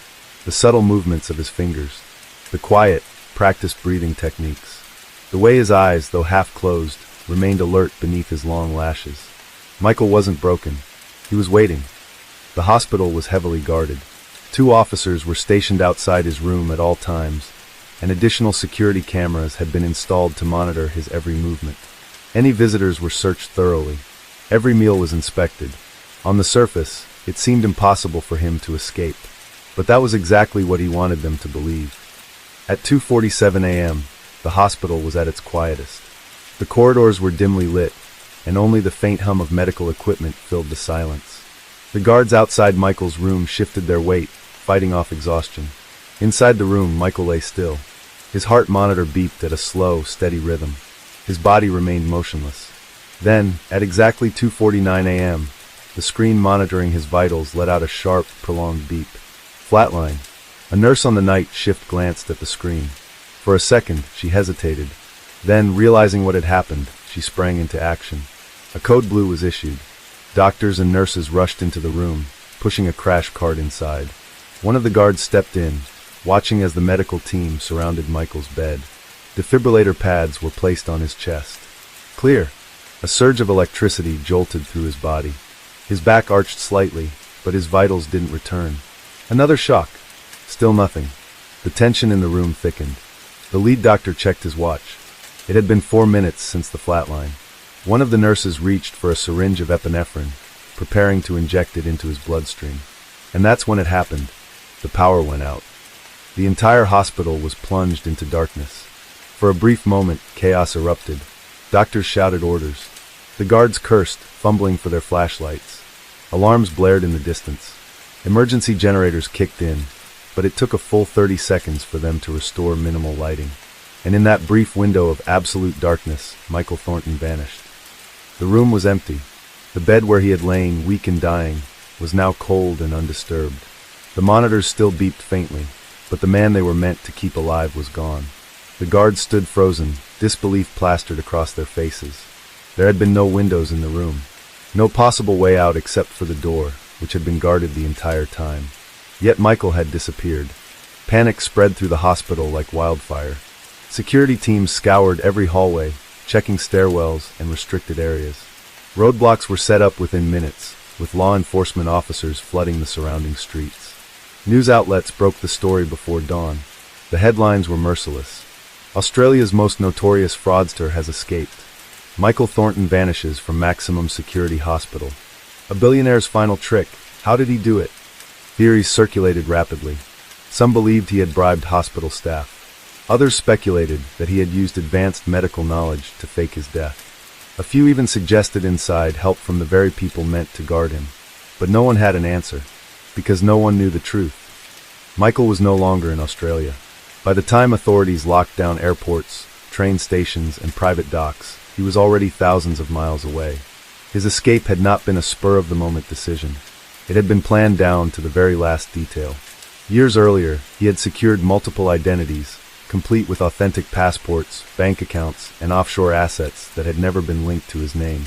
the subtle movements of his fingers, the quiet, practiced breathing techniques, the way his eyes, though half closed, remained alert beneath his long lashes. Michael wasn't broken. He was waiting. The hospital was heavily guarded. 2 officers were stationed outside his room at all times, and additional security cameras had been installed to monitor his every movement. Any visitors were searched thoroughly. Every meal was inspected. On the surface, it seemed impossible for him to escape, but that was exactly what he wanted them to believe. At 2:47 a.m., the hospital was at its quietest. The corridors were dimly lit, and only the faint hum of medical equipment filled the silence. The guards outside Michael's room shifted their weight, fighting off exhaustion. Inside the room, Michael lay still. His heart monitor beeped at a slow, steady rhythm. His body remained motionless. Then, at exactly 2:49 a.m., the screen monitoring his vitals let out a sharp, prolonged beep. Flatline. A nurse on the night shift glanced at the screen. For a second, she hesitated. Then, realizing what had happened, she sprang into action. A code blue was issued. Doctors and nurses rushed into the room, pushing a crash cart inside. One of the guards stepped in, watching as the medical team surrounded Michael's bed. Defibrillator pads were placed on his chest. Clear. A surge of electricity jolted through his body. His back arched slightly, but his vitals didn't return. Another shock. Still nothing. The tension in the room thickened. The lead doctor checked his watch. It had been 4 minutes since the flatline. One of the nurses reached for a syringe of epinephrine, preparing to inject it into his bloodstream. And that's when it happened. The power went out. The entire hospital was plunged into darkness. For a brief moment, chaos erupted. Doctors shouted orders. The guards cursed, fumbling for their flashlights. Alarms blared in the distance. Emergency generators kicked in, but it took a full 30 seconds for them to restore minimal lighting. And in that brief window of absolute darkness, Michael Thornton vanished. The room was empty. The bed where he had lain, weak and dying, was now cold and undisturbed. The monitors still beeped faintly, but the man they were meant to keep alive was gone. The guards stood frozen, disbelief plastered across their faces. There had been no windows in the room. No possible way out except for the door, which had been guarded the entire time. Yet Michael had disappeared. Panic spread through the hospital like wildfire. Security teams scoured every hallway, checking stairwells and restricted areas. Roadblocks were set up within minutes, with law enforcement officers flooding the surrounding streets. News outlets broke the story before dawn. The headlines were merciless. Australia's most notorious fraudster has escaped. Michael Thornton vanishes from maximum security hospital. A billionaire's final trick. How did he do it? Theories circulated rapidly. Some believed he had bribed hospital staff. Others speculated that he had used advanced medical knowledge to fake his death. A few even suggested inside help from the very people meant to guard him. But no one had an answer, because no one knew the truth. Michael was no longer in Australia. By the time authorities locked down airports, train stations, and private docks, he was already thousands of miles away. His escape had not been a spur-of-the-moment decision. It had been planned down to the very last detail. Years earlier, he had secured multiple identities, complete with authentic passports, bank accounts, and offshore assets that had never been linked to his name.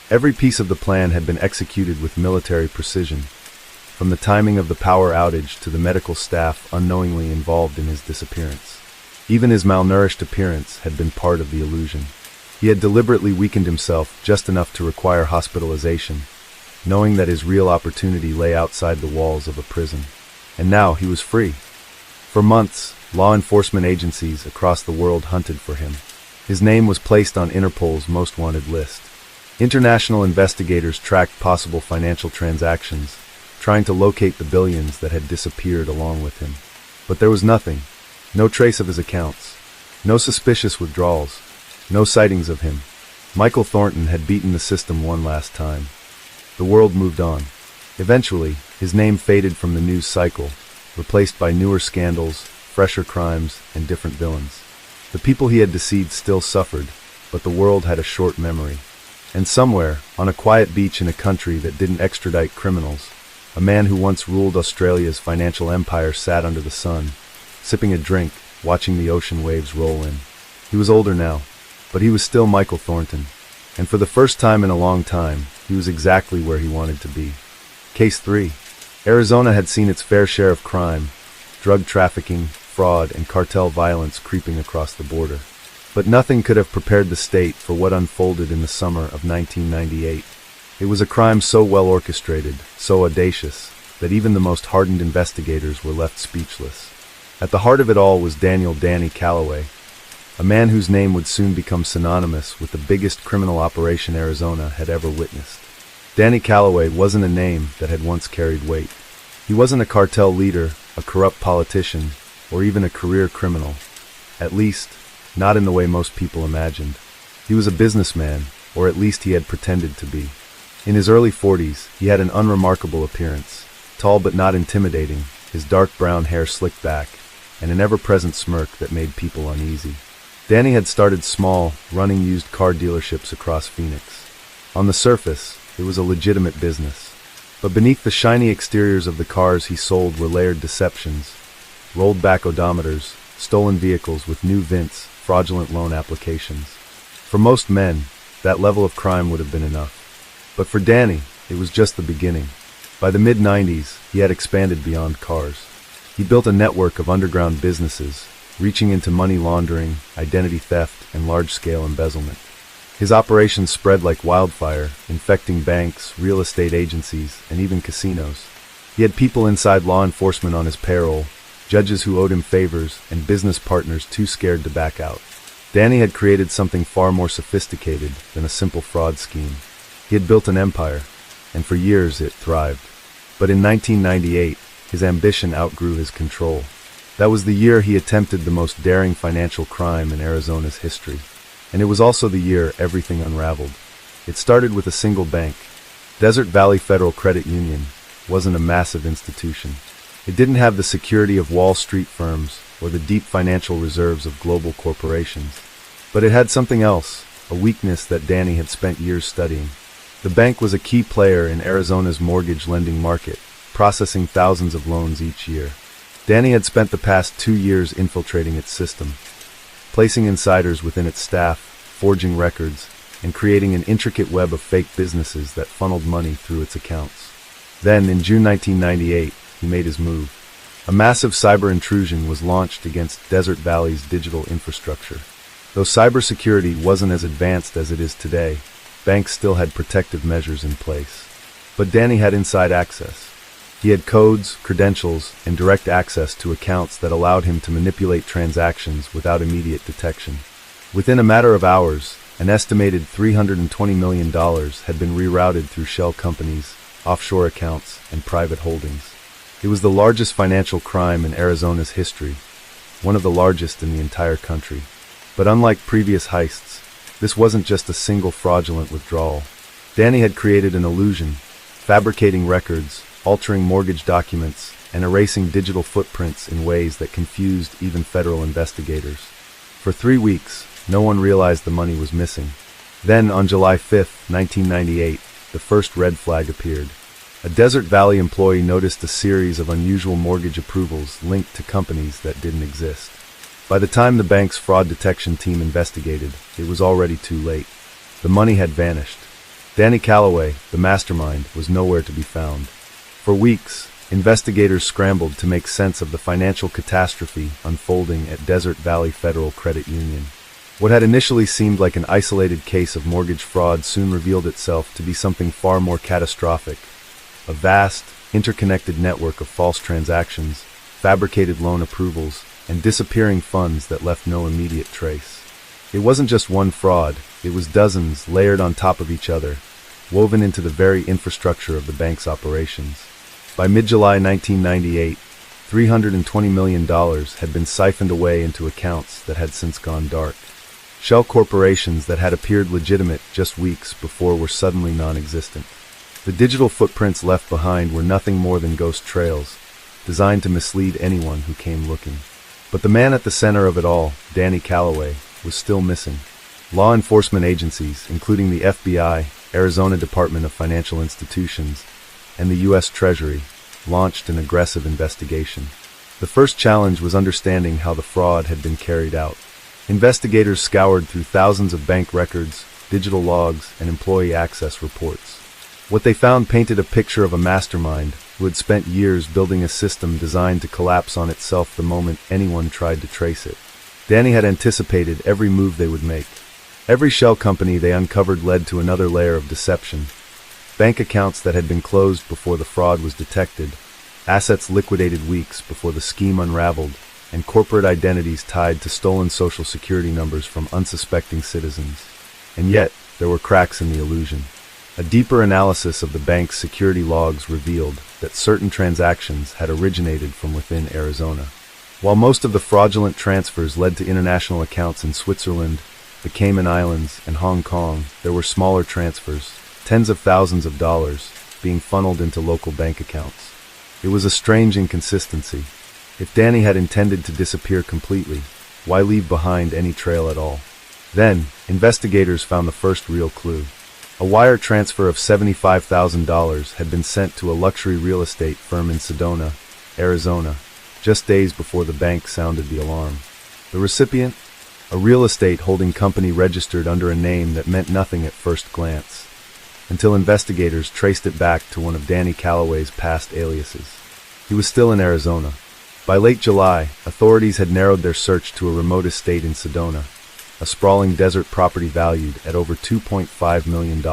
Every piece of the plan had been executed with military precision, from the timing of the power outage to the medical staff unknowingly involved in his disappearance. Even his malnourished appearance had been part of the illusion. He had deliberately weakened himself just enough to require hospitalization, knowing that his real opportunity lay outside the walls of a prison. And now he was free. For months, law enforcement agencies across the world hunted for him. His name was placed on Interpol's most wanted list. International investigators tracked possible financial transactions, trying to locate the billions that had disappeared along with him. But there was nothing. No trace of his accounts. No suspicious withdrawals. No sightings of him. Michael Thornton had beaten the system one last time. The world moved on. Eventually, his name faded from the news cycle, replaced by newer scandals, fresher crimes, and different villains. The people he had deceived still suffered, but the world had a short memory. And somewhere, on a quiet beach in a country that didn't extradite criminals, a man who once ruled Australia's financial empire sat under the sun, sipping a drink, watching the ocean waves roll in. He was older now, but he was still Michael Thornton, and for the first time in a long time, he was exactly where he wanted to be. Case 3. Arizona had seen its fair share of crime, drug trafficking, fraud, and cartel violence creeping across the border. But nothing could have prepared the state for what unfolded in the summer of 1998. It was a crime so well orchestrated, so audacious, that even the most hardened investigators were left speechless. At the heart of it all was Danny Calloway, a man whose name would soon become synonymous with the biggest criminal operation Arizona had ever witnessed. Danny Calloway wasn't a name that had once carried weight. He wasn't a cartel leader, a corrupt politician, or even a career criminal. At least, not in the way most people imagined. He was a businessman, or at least he had pretended to be. In his early 40s, he had an unremarkable appearance, tall but not intimidating, his dark brown hair slicked back, and an ever-present smirk that made people uneasy. Danny had started small, running used car dealerships across Phoenix. On the surface, it was a legitimate business. But beneath the shiny exteriors of the cars he sold were layered deceptions, rolled-back odometers, stolen vehicles with new VINs, fraudulent loan applications. For most men, that level of crime would have been enough. But for Danny, it was just the beginning. By the mid-90s, he had expanded beyond cars. He built a network of underground businesses, reaching into money laundering, identity theft, and large-scale embezzlement. His operations spread like wildfire, infecting banks, real estate agencies, and even casinos. He had people inside law enforcement on his payroll, judges who owed him favors, and business partners too scared to back out. Danny had created something far more sophisticated than a simple fraud scheme. He had built an empire, and for years it thrived. But in 1998, his ambition outgrew his control. That was the year he attempted the most daring financial crime in Arizona's history. And it was also the year everything unraveled. It started with a single bank. Desert Valley Federal Credit Union wasn't a massive institution. It didn't have the security of Wall Street firms or the deep financial reserves of global corporations. But it had something else, a weakness that Danny had spent years studying. The bank was a key player in Arizona's mortgage lending market, processing thousands of loans each year. Danny had spent the past 2 years infiltrating its system, placing insiders within its staff, forging records, and creating an intricate web of fake businesses that funneled money through its accounts. Then, in June 1998, he made his move. A massive cyber intrusion was launched against Desert Valley's digital infrastructure. Though cybersecurity wasn't as advanced as it is today, banks still had protective measures in place. But Danny had inside access. He had codes, credentials, and direct access to accounts that allowed him to manipulate transactions without immediate detection. Within a matter of hours, an estimated $320 million had been rerouted through shell companies, offshore accounts, and private holdings. It was the largest financial crime in Arizona's history, one of the largest in the entire country. But unlike previous heists, this wasn't just a single fraudulent withdrawal. Danny had created an illusion, fabricating records, altering mortgage documents, and erasing digital footprints in ways that confused even federal investigators. For 3 weeks, no one realized the money was missing. Then, on July 5, 1998, the first red flag appeared. A Desert Valley employee noticed a series of unusual mortgage approvals linked to companies that didn't exist. By the time the bank's fraud detection team investigated, it was already too late. The money had vanished. Danny Calloway, the mastermind, was nowhere to be found. For weeks, investigators scrambled to make sense of the financial catastrophe unfolding at Desert Valley Federal Credit Union. What had initially seemed like an isolated case of mortgage fraud soon revealed itself to be something far more catastrophic. A vast, interconnected network of false transactions, fabricated loan approvals, and disappearing funds that left no immediate trace. It wasn't just one fraud, it was dozens layered on top of each other, woven into the very infrastructure of the bank's operations. By mid-July 1998, $320 million had been siphoned away into accounts that had since gone dark. Shell corporations that had appeared legitimate just weeks before were suddenly non-existent. The digital footprints left behind were nothing more than ghost trails, designed to mislead anyone who came looking. But the man at the center of it all, Danny Calloway, was still missing. Law enforcement agencies, including the FBI, Arizona Department of Financial Institutions, and the U.S. Treasury, launched an aggressive investigation. The first challenge was understanding how the fraud had been carried out. Investigators scoured through thousands of bank records, digital logs, and employee access reports. What they found painted a picture of a mastermind who had spent years building a system designed to collapse on itself the moment anyone tried to trace it. Danny had anticipated every move they would make. Every shell company they uncovered led to another layer of deception. Bank accounts that had been closed before the fraud was detected, assets liquidated weeks before the scheme unraveled, and corporate identities tied to stolen social security numbers from unsuspecting citizens. And yet, there were cracks in the illusion. A deeper analysis of the bank's security logs revealed that certain transactions had originated from within Arizona. While most of the fraudulent transfers led to international accounts in Switzerland, the Cayman Islands, and Hong Kong, there were smaller transfers, tens of thousands of dollars, being funneled into local bank accounts. It was a strange inconsistency. If Danny had intended to disappear completely, why leave behind any trail at all? Then, investigators found the first real clue. A wire transfer of $75,000 had been sent to a luxury real estate firm in Sedona, Arizona, just days before the bank sounded the alarm. The recipient? A real estate holding company registered under a name that meant nothing at first glance, until investigators traced it back to one of Danny Calloway's past aliases. He was still in Arizona. By late July, authorities had narrowed their search to a remote estate in Sedona, a sprawling desert property valued at over $2.5 million,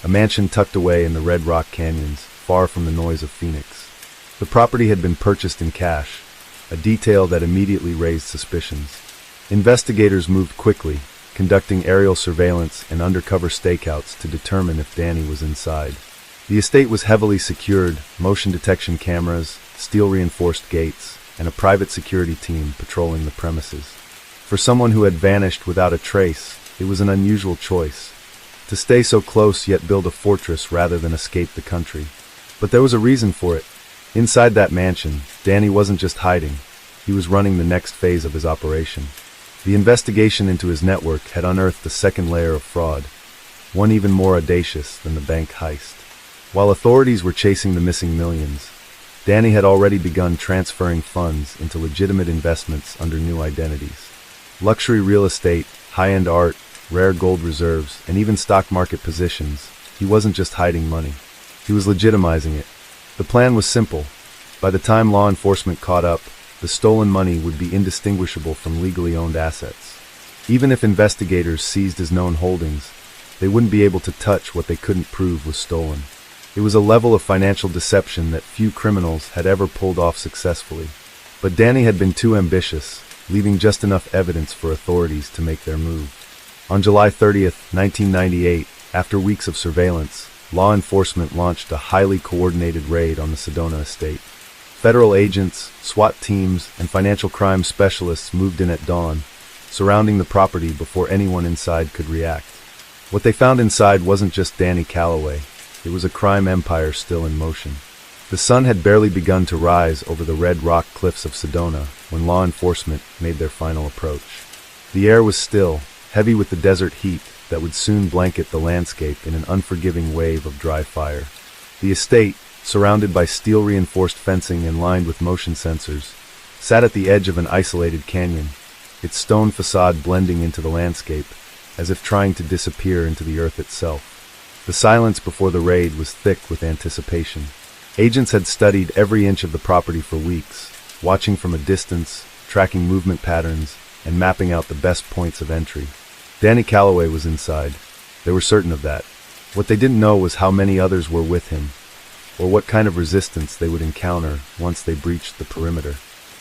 a mansion tucked away in the Red Rock Canyons, far from the noise of Phoenix. The property had been purchased in cash, a detail that immediately raised suspicions. Investigators moved quickly, conducting aerial surveillance and undercover stakeouts to determine if Danny was inside. The estate was heavily secured, motion detection cameras, steel-reinforced gates, and a private security team patrolling the premises. For someone who had vanished without a trace, it was an unusual choice. To stay so close yet build a fortress rather than escape the country. But there was a reason for it. Inside that mansion, Danny wasn't just hiding. He was running the next phase of his operation. The investigation into his network had unearthed a second layer of fraud, one even more audacious than the bank heist. While authorities were chasing the missing millions, Danny had already begun transferring funds into legitimate investments under new identities. Luxury real estate, high-end art, rare gold reserves, and even stock market positions. He wasn't just hiding money. He was legitimizing it. The plan was simple. By the time law enforcement caught up, the stolen money would be indistinguishable from legally owned assets. Even if investigators seized his known holdings, they wouldn't be able to touch what they couldn't prove was stolen. It was a level of financial deception that few criminals had ever pulled off successfully. But Danny had been too ambitious, leaving just enough evidence for authorities to make their move. On July 30th, 1998, after weeks of surveillance, law enforcement launched a highly coordinated raid on the Sedona estate. Federal agents, SWAT teams, and financial crime specialists moved in at dawn, surrounding the property before anyone inside could react. What they found inside wasn't just Danny Calloway. It was a crime empire still in motion. The sun had barely begun to rise over the red rock cliffs of Sedona when law enforcement made their final approach. The air was still, heavy with the desert heat that would soon blanket the landscape in an unforgiving wave of dry fire. The estate, surrounded by steel-reinforced fencing and lined with motion sensors, sat at the edge of an isolated canyon, its stone facade blending into the landscape, as if trying to disappear into the earth itself. The silence before the raid was thick with anticipation. Agents had studied every inch of the property for weeks, watching from a distance, tracking movement patterns, and mapping out the best points of entry. Danny Calloway was inside. They were certain of that. What they didn't know was how many others were with him, or what kind of resistance they would encounter once they breached the perimeter.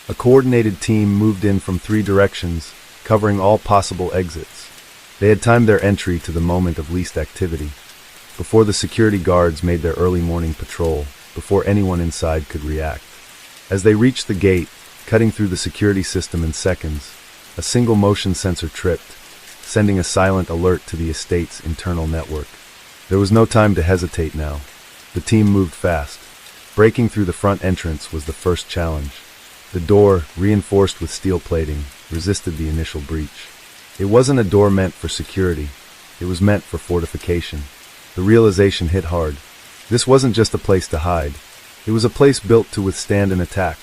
A coordinated team moved in from 3 directions, covering all possible exits. They had timed their entry to the moment of least activity, before the security guards made their early morning patrol, before anyone inside could react. As they reached the gate, cutting through the security system in seconds, a single motion sensor tripped, sending a silent alert to the estate's internal network. There was no time to hesitate now. The team moved fast. Breaking through the front entrance was the first challenge. The door, reinforced with steel plating, resisted the initial breach. It wasn't a door meant for security. It was meant for fortification. The realization hit hard. This wasn't just a place to hide. It was a place built to withstand an attack.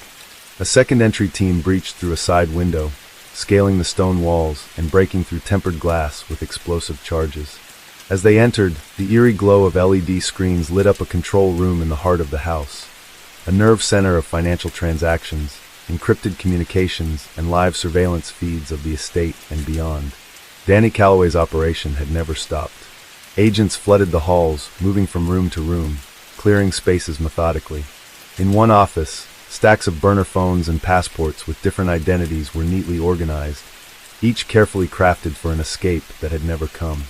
A second entry team breached through a side window, scaling the stone walls and breaking through tempered glass with explosive charges. As they entered, the eerie glow of LED screens lit up a control room in the heart of the house, a nerve center of financial transactions, encrypted communications, and live surveillance feeds of the estate and beyond. Danny Calloway's operation had never stopped. Agents flooded the halls, moving from room to room, clearing spaces methodically. In one office, stacks of burner phones and passports with different identities were neatly organized, each carefully crafted for an escape that had never come.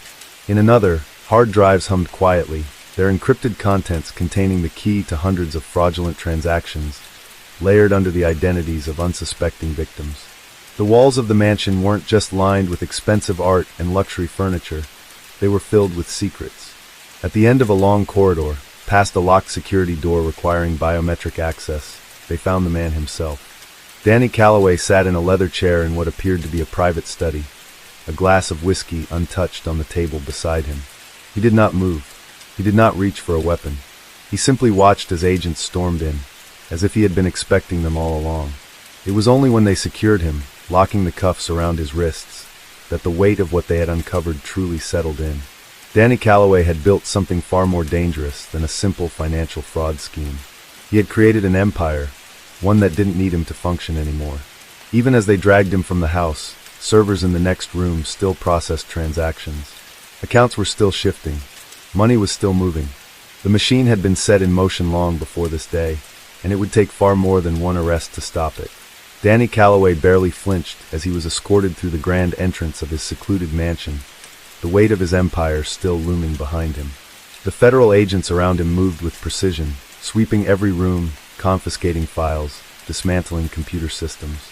In another, hard drives hummed quietly, their encrypted contents containing the key to hundreds of fraudulent transactions, layered under the identities of unsuspecting victims. The walls of the mansion weren't just lined with expensive art and luxury furniture, they were filled with secrets. At the end of a long corridor, past a locked security door requiring biometric access, they found the man himself. Danny Calloway sat in a leather chair in what appeared to be a private study, a glass of whiskey untouched on the table beside him. He did not move. He did not reach for a weapon. He simply watched as agents stormed in, as if he had been expecting them all along. It was only when they secured him, locking the cuffs around his wrists, that the weight of what they had uncovered truly settled in. Danny Calloway had built something far more dangerous than a simple financial fraud scheme. He had created an empire, one that didn't need him to function anymore. Even as they dragged him from the house, servers in the next room still processed transactions. Accounts were still shifting. Money was still moving. The machine had been set in motion long before this day, and it would take far more than one arrest to stop it. Danny Calloway barely flinched as he was escorted through the grand entrance of his secluded mansion, the weight of his empire still looming behind him. The federal agents around him moved with precision, sweeping every room, confiscating files, dismantling computer systems.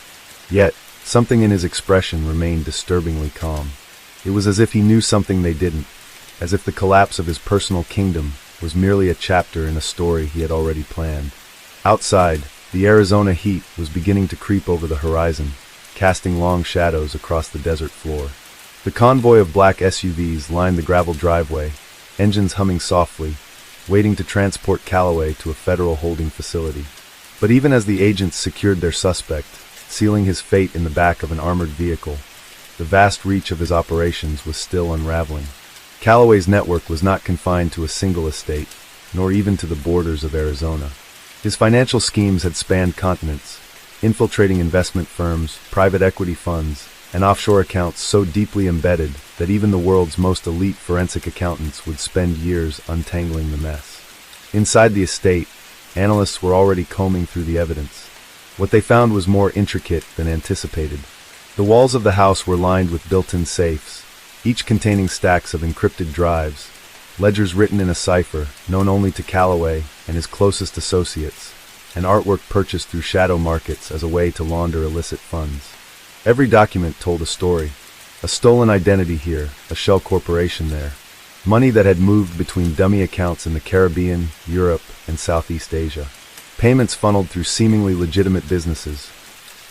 Yet, something in his expression remained disturbingly calm. It was as if he knew something they didn't, as if the collapse of his personal kingdom was merely a chapter in a story he had already planned. Outside, the Arizona heat was beginning to creep over the horizon, casting long shadows across the desert floor. The convoy of black SUVs lined the gravel driveway, engines humming softly, waiting to transport Calloway to a federal holding facility. But even as the agents secured their suspect, sealing his fate in the back of an armored vehicle, the vast reach of his operations was still unraveling. Calloway's network was not confined to a single estate, nor even to the borders of Arizona. His financial schemes had spanned continents, infiltrating investment firms, private equity funds, and offshore accounts so deeply embedded that even the world's most elite forensic accountants would spend years untangling the mess. Inside the estate, analysts were already combing through the evidence. What they found was more intricate than anticipated. The walls of the house were lined with built-in safes, each containing stacks of encrypted drives, ledgers written in a cipher known only to Calloway and his closest associates, and artwork purchased through shadow markets as a way to launder illicit funds. Every document told a story. A stolen identity here, a shell corporation there. Money that had moved between dummy accounts in the Caribbean, Europe, and Southeast Asia. Payments funneled through seemingly legitimate businesses.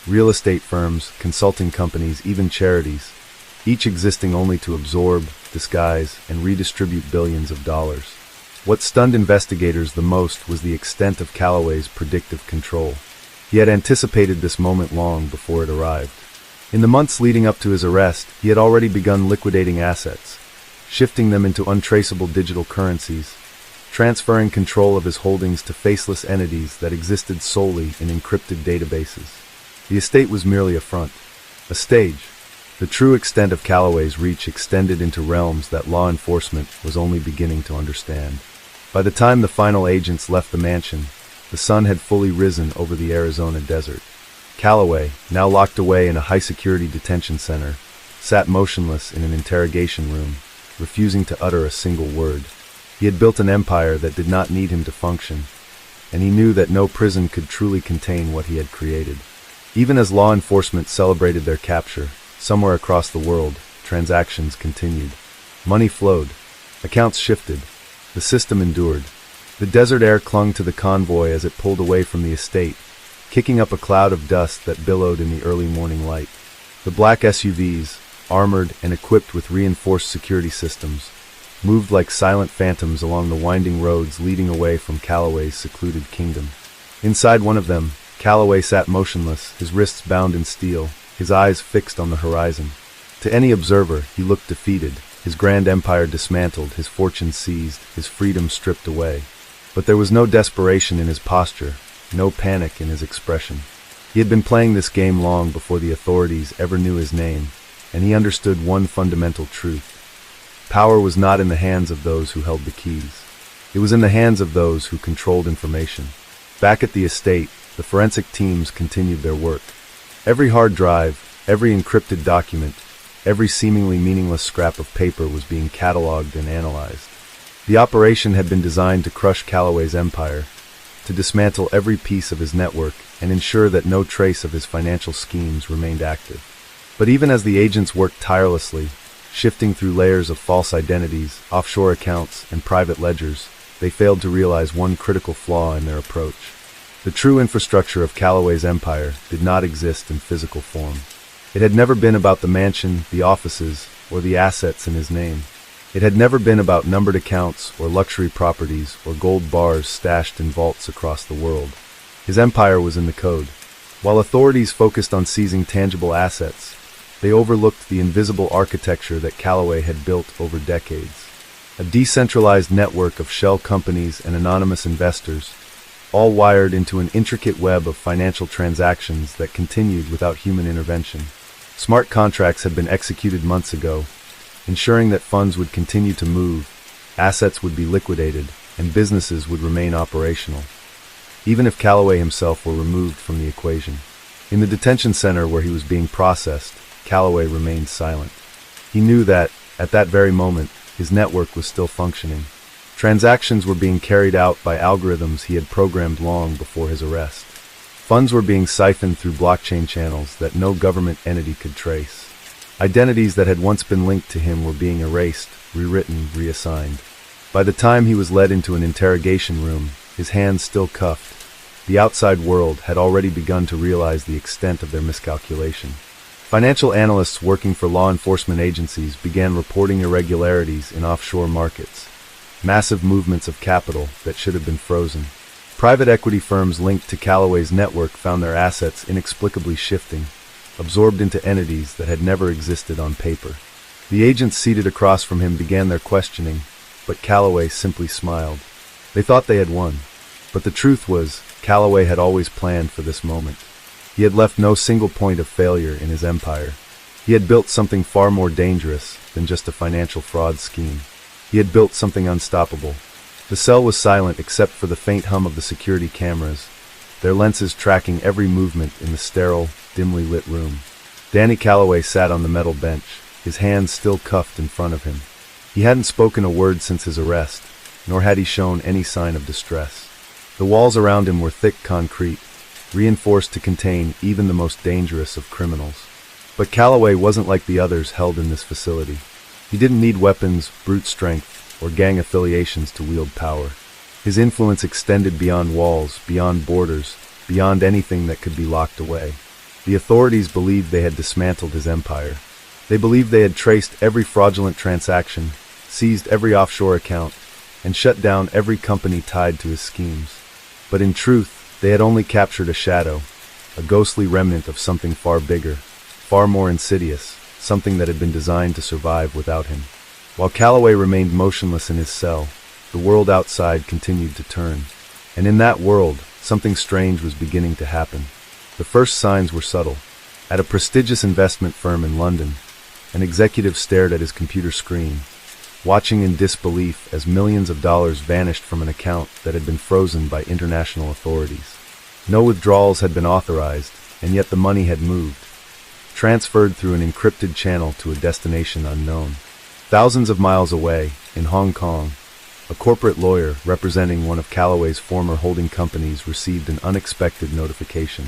Real estate firms, consulting companies, even charities, each existing only to absorb, disguise, and redistribute billions of dollars. What stunned investigators the most was the extent of Calloway's predictive control. He had anticipated this moment long before it arrived. In the months leading up to his arrest, he had already begun liquidating assets, shifting them into untraceable digital currencies, transferring control of his holdings to faceless entities that existed solely in encrypted databases. The estate was merely a front, a stage. The true extent of Calloway's reach extended into realms that law enforcement was only beginning to understand. By the time the final agents left the mansion, the sun had fully risen over the Arizona desert. Calloway, now locked away in a high-security detention center, sat motionless in an interrogation room, refusing to utter a single word. He had built an empire that did not need him to function, and he knew that no prison could truly contain what he had created. Even as law enforcement celebrated their capture, somewhere across the world, transactions continued. Money flowed. Accounts shifted. The system endured. The desert air clung to the convoy as it pulled away from the estate, kicking up a cloud of dust that billowed in the early morning light. The black SUVs, armored and equipped with reinforced security systems, moved like silent phantoms along the winding roads leading away from Calloway's secluded kingdom. Inside one of them, Calloway sat motionless, his wrists bound in steel, his eyes fixed on the horizon. To any observer, he looked defeated, his grand empire dismantled, his fortune seized, his freedom stripped away. But there was no desperation in his posture, no panic in his expression. He had been playing this game long before the authorities ever knew his name, and he understood one fundamental truth. Power was not in the hands of those who held the keys. It was in the hands of those who controlled information. Back at the estate, the forensic teams continued their work. Every hard drive, every encrypted document, every seemingly meaningless scrap of paper was being cataloged and analyzed. The operation had been designed to crush Calloway's empire, to dismantle every piece of his network and ensure that no trace of his financial schemes remained active. But even as the agents worked tirelessly, shifting through layers of false identities, offshore accounts, and private ledgers, they failed to realize one critical flaw in their approach. The true infrastructure of Calloway's empire did not exist in physical form. It had never been about the mansion, the offices, or the assets in his name. It had never been about numbered accounts or luxury properties or gold bars stashed in vaults across the world. His empire was in the code. While authorities focused on seizing tangible assets, they overlooked the invisible architecture that Calloway had built over decades. A decentralized network of shell companies and anonymous investors, all wired into an intricate web of financial transactions that continued without human intervention. Smart contracts had been executed months ago, ensuring that funds would continue to move, assets would be liquidated, and businesses would remain operational, even if Calloway himself were removed from the equation. In the detention center where he was being processed, Calloway remained silent. He knew that, at that very moment, his network was still functioning. Transactions were being carried out by algorithms he had programmed long before his arrest. Funds were being siphoned through blockchain channels that no government entity could trace. Identities that had once been linked to him were being erased, rewritten, reassigned. By the time he was led into an interrogation room, his hands still cuffed, the outside world had already begun to realize the extent of their miscalculation. Financial analysts working for law enforcement agencies began reporting irregularities in offshore markets, massive movements of capital that should have been frozen. Private equity firms linked to Callaway's network found their assets inexplicably shifting, absorbed into entities that had never existed on paper. The agents seated across from him began their questioning, but Callaway simply smiled. They thought they had won. But the truth was, Callaway had always planned for this moment. He had left no single point of failure in his empire. He had built something far more dangerous than just a financial fraud scheme. He had built something unstoppable. The cell was silent except for the faint hum of the security cameras, their lenses tracking every movement in the sterile, dimly lit room. Danny Callaway sat on the metal bench, his hands still cuffed in front of him. He hadn't spoken a word since his arrest, nor had he shown any sign of distress. The walls around him were thick concrete, reinforced to contain even the most dangerous of criminals. But Callaway wasn't like the others held in this facility. He didn't need weapons, brute strength, or gang affiliations to wield power. His influence extended beyond walls, beyond borders, beyond anything that could be locked away. The authorities believed they had dismantled his empire. They believed they had traced every fraudulent transaction, seized every offshore account, and shut down every company tied to his schemes. But in truth, they had only captured a shadow, a ghostly remnant of something far bigger, far more insidious, something that had been designed to survive without him. While Callaway remained motionless in his cell, the world outside continued to turn. And in that world, something strange was beginning to happen. The first signs were subtle. At a prestigious investment firm in London, an executive stared at his computer screen, watching in disbelief as millions of dollars vanished from an account that had been frozen by international authorities. No withdrawals had been authorized, and yet the money had moved, transferred through an encrypted channel to a destination unknown. Thousands of miles away, in Hong Kong, a corporate lawyer representing one of Callaway's former holding companies received an unexpected notification.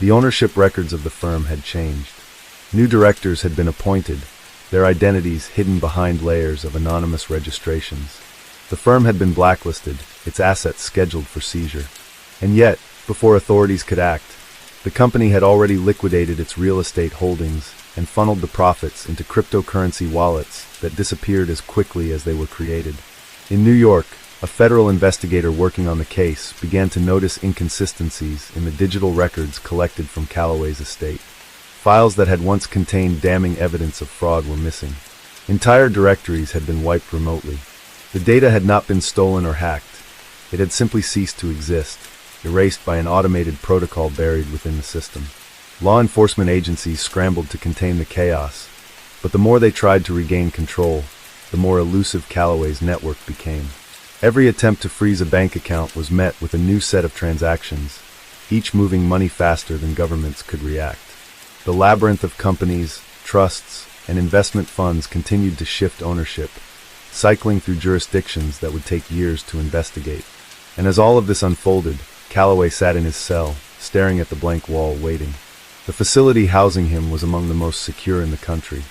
The ownership records of the firm had changed. New directors had been appointed, their identities hidden behind layers of anonymous registrations. The firm had been blacklisted, its assets scheduled for seizure. And yet, before authorities could act, the company had already liquidated its real estate holdings and funneled the profits into cryptocurrency wallets that disappeared as quickly as they were created. In New York, a federal investigator working on the case began to notice inconsistencies in the digital records collected from Callaway's estate. Files that had once contained damning evidence of fraud were missing. Entire directories had been wiped remotely. The data had not been stolen or hacked. It had simply ceased to exist, erased by an automated protocol buried within the system. Law enforcement agencies scrambled to contain the chaos, but the more they tried to regain control, the more elusive Callaway's network became. Every attempt to freeze a bank account was met with a new set of transactions, each moving money faster than governments could react. The labyrinth of companies, trusts, and investment funds continued to shift ownership, cycling through jurisdictions that would take years to investigate. And as all of this unfolded, Callaway sat in his cell, staring at the blank wall, waiting. The facility housing him was among the most secure in the country.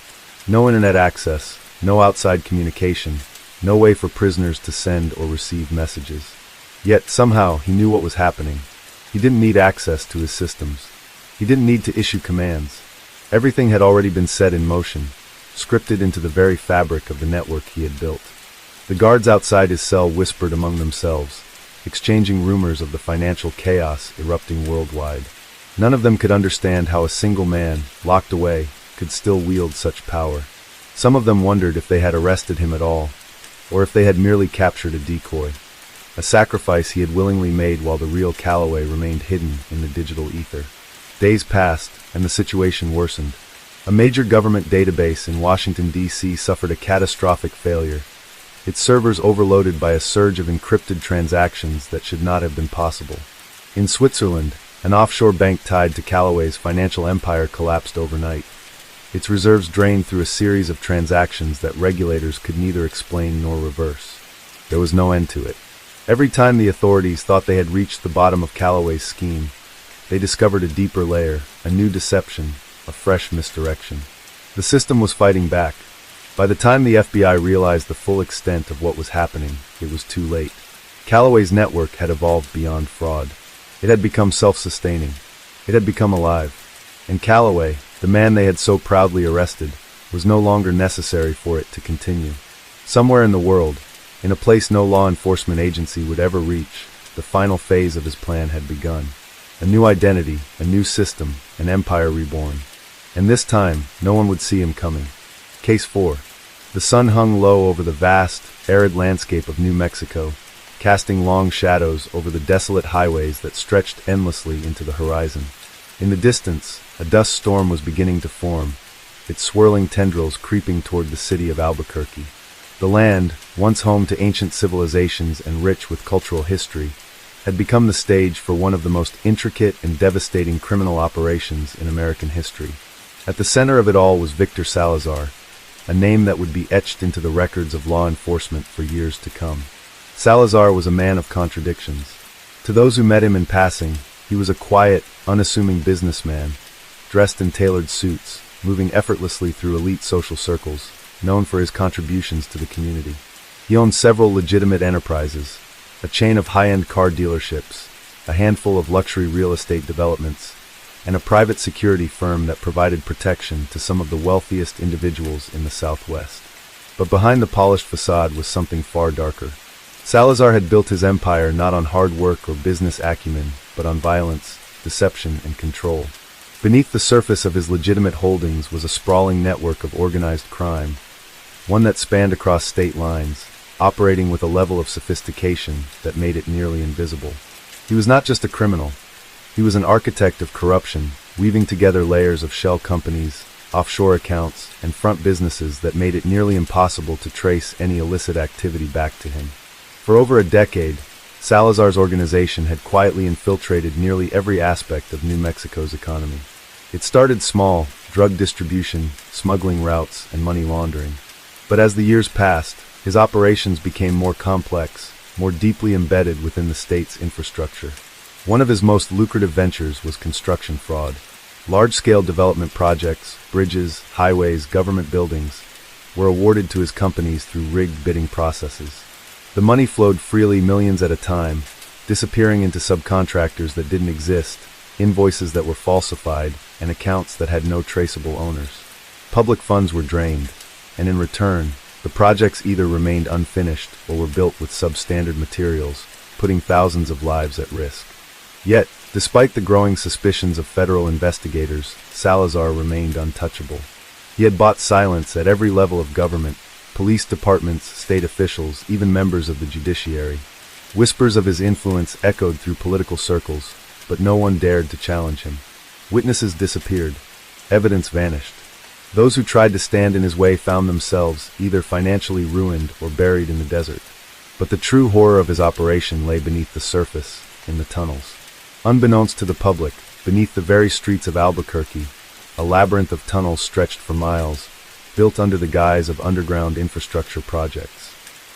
No internet access, no outside communication, no way for prisoners to send or receive messages. Yet, somehow, he knew what was happening. He didn't need access to his systems. He didn't need to issue commands. Everything had already been set in motion, scripted into the very fabric of the network he had built. The guards outside his cell whispered among themselves, exchanging rumors of the financial chaos erupting worldwide. None of them could understand how a single man, locked away, could still wield such power. Some of them wondered if they had arrested him at all, or if they had merely captured a decoy, a sacrifice he had willingly made while the real Callaway remained hidden in the digital ether. Days passed, and the situation worsened. A major government database in Washington, D.C. suffered a catastrophic failure, its servers overloaded by a surge of encrypted transactions that should not have been possible. In Switzerland, an offshore bank tied to Callaway's financial empire collapsed overnight. Its reserves drained through a series of transactions that regulators could neither explain nor reverse. There was no end to it. Every time the authorities thought they had reached the bottom of Callaway's scheme, they discovered a deeper layer, a new deception, a fresh misdirection. The system was fighting back. By the time the FBI realized the full extent of what was happening, it was too late. Calloway's network had evolved beyond fraud. It had become self-sustaining. It had become alive. And Calloway, the man they had so proudly arrested, was no longer necessary for it to continue. Somewhere in the world, in a place no law enforcement agency would ever reach, the final phase of his plan had begun. A new identity, a new system, an empire reborn. And this time, no one would see him coming. Case 4. The sun hung low over the vast, arid landscape of New Mexico, casting long shadows over the desolate highways that stretched endlessly into the horizon. In the distance, a dust storm was beginning to form, its swirling tendrils creeping toward the city of Albuquerque. The land, once home to ancient civilizations and rich with cultural history, had become the stage for one of the most intricate and devastating criminal operations in American history. At the center of it all was Victor Salazar, a name that would be etched into the records of law enforcement for years to come. Salazar was a man of contradictions. To those who met him in passing, he was a quiet, unassuming businessman, dressed in tailored suits, moving effortlessly through elite social circles, known for his contributions to the community. He owned several legitimate enterprises, a chain of high-end car dealerships, a handful of luxury real estate developments, and a private security firm that provided protection to some of the wealthiest individuals in the Southwest. But behind the polished facade was something far darker. Salazar had built his empire not on hard work or business acumen, but on violence, deception, and control. Beneath the surface of his legitimate holdings was a sprawling network of organized crime, one that spanned across state lines, operating with a level of sophistication that made it nearly invisible. He was not just a criminal. He was an architect of corruption, weaving together layers of shell companies, offshore accounts, and front businesses that made it nearly impossible to trace any illicit activity back to him. For over a decade, Salazar's organization had quietly infiltrated nearly every aspect of New Mexico's economy. It started small, drug distribution, smuggling routes, and money laundering. But as the years passed, his operations became more complex, more deeply embedded within the state's infrastructure. One of his most lucrative ventures was construction fraud. Large-scale development projects, bridges, highways, government buildings, were awarded to his companies through rigged bidding processes. The money flowed freely, millions at a time, disappearing into subcontractors that didn't exist, invoices that were falsified, and accounts that had no traceable owners. Public funds were drained, and in return, the projects either remained unfinished or were built with substandard materials, putting thousands of lives at risk. Yet, despite the growing suspicions of federal investigators, Salazar remained untouchable. He had bought silence at every level of government, police departments, state officials, even members of the judiciary. Whispers of his influence echoed through political circles, but no one dared to challenge him. Witnesses disappeared. Evidence vanished. Those who tried to stand in his way found themselves either financially ruined or buried in the desert. But the true horror of his operation lay beneath the surface, in the tunnels. Unbeknownst to the public, beneath the very streets of Albuquerque, a labyrinth of tunnels stretched for miles, built under the guise of underground infrastructure projects.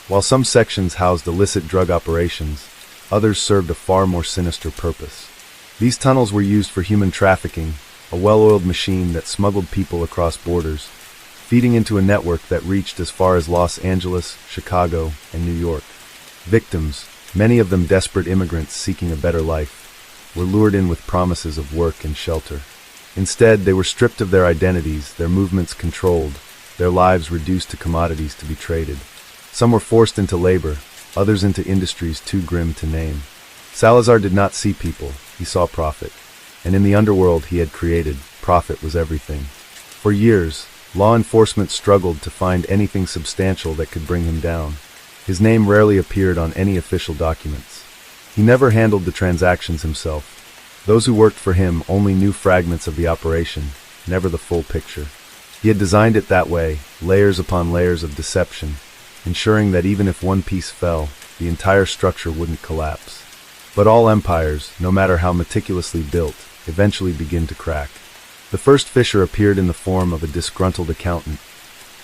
While some sections housed illicit drug operations, others served a far more sinister purpose. These tunnels were used for human trafficking, a well-oiled machine that smuggled people across borders, feeding into a network that reached as far as Los Angeles, Chicago, and New York. Victims, many of them desperate immigrants seeking a better life, were lured in with promises of work and shelter. Instead, they were stripped of their identities, their movements controlled, their lives reduced to commodities to be traded. Some were forced into labor, others into industries too grim to name. Salazar did not see people, he saw profit. And in the underworld he had created, profit was everything. For years, law enforcement struggled to find anything substantial that could bring him down. His name rarely appeared on any official documents. He never handled the transactions himself. Those who worked for him only knew fragments of the operation, never the full picture. He had designed it that way, layers upon layers of deception, ensuring that even if one piece fell, the entire structure wouldn't collapse. But all empires, no matter how meticulously built, eventually begin to crack. The first fissure appeared in the form of a disgruntled accountant,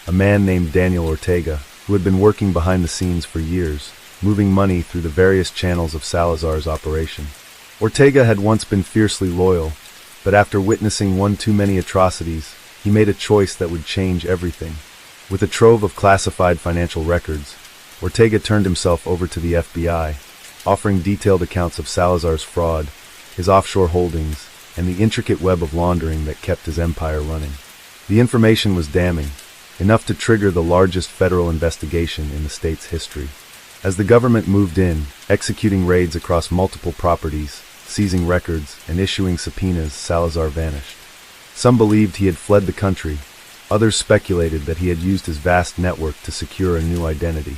a man named Daniel Ortega, who had been working behind the scenes for years, moving money through the various channels of Salazar's operation. Ortega had once been fiercely loyal, but after witnessing one too many atrocities, he made a choice that would change everything. With a trove of classified financial records, Ortega turned himself over to the FBI, offering detailed accounts of Salazar's fraud, his offshore holdings, and the intricate web of laundering that kept his empire running. The information was damning, enough to trigger the largest federal investigation in the state's history. As the government moved in, executing raids across multiple properties, seizing records, and issuing subpoenas, Salazar vanished. Some believed he had fled the country. Others speculated that he had used his vast network to secure a new identity.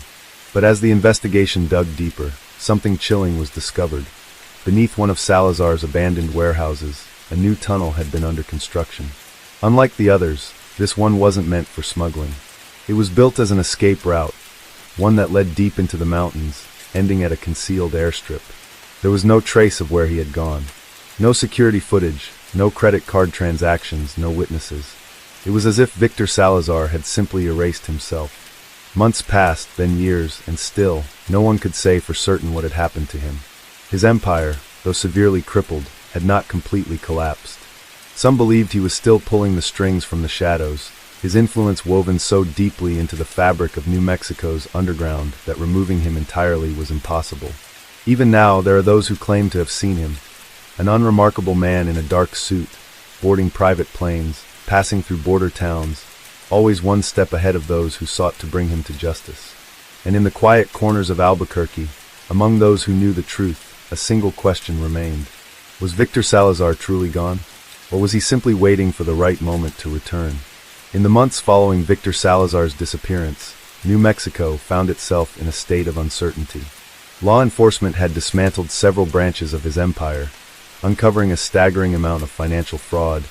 But as the investigation dug deeper, something chilling was discovered. Beneath one of Salazar's abandoned warehouses, a new tunnel had been under construction. Unlike the others, this one wasn't meant for smuggling. It was built as an escape route, one that led deep into the mountains, ending at a concealed airstrip. There was no trace of where he had gone. No security footage, no credit card transactions, no witnesses. It was as if Victor Salazar had simply erased himself. Months passed, then years, and still, no one could say for certain what had happened to him. His empire, though severely crippled, had not completely collapsed. Some believed he was still pulling the strings from the shadows, his influence woven so deeply into the fabric of New Mexico's underground that removing him entirely was impossible. Even now, there are those who claim to have seen him, an unremarkable man in a dark suit, boarding private planes, passing through border towns, always one step ahead of those who sought to bring him to justice. And in the quiet corners of Albuquerque, among those who knew the truth, a single question remained. Was Victor Salazar truly gone? Or was he simply waiting for the right moment to return? In the months following Victor Salazar's disappearance, New Mexico found itself in a state of uncertainty. Law enforcement had dismantled several branches of his empire, uncovering a staggering amount of financial fraud,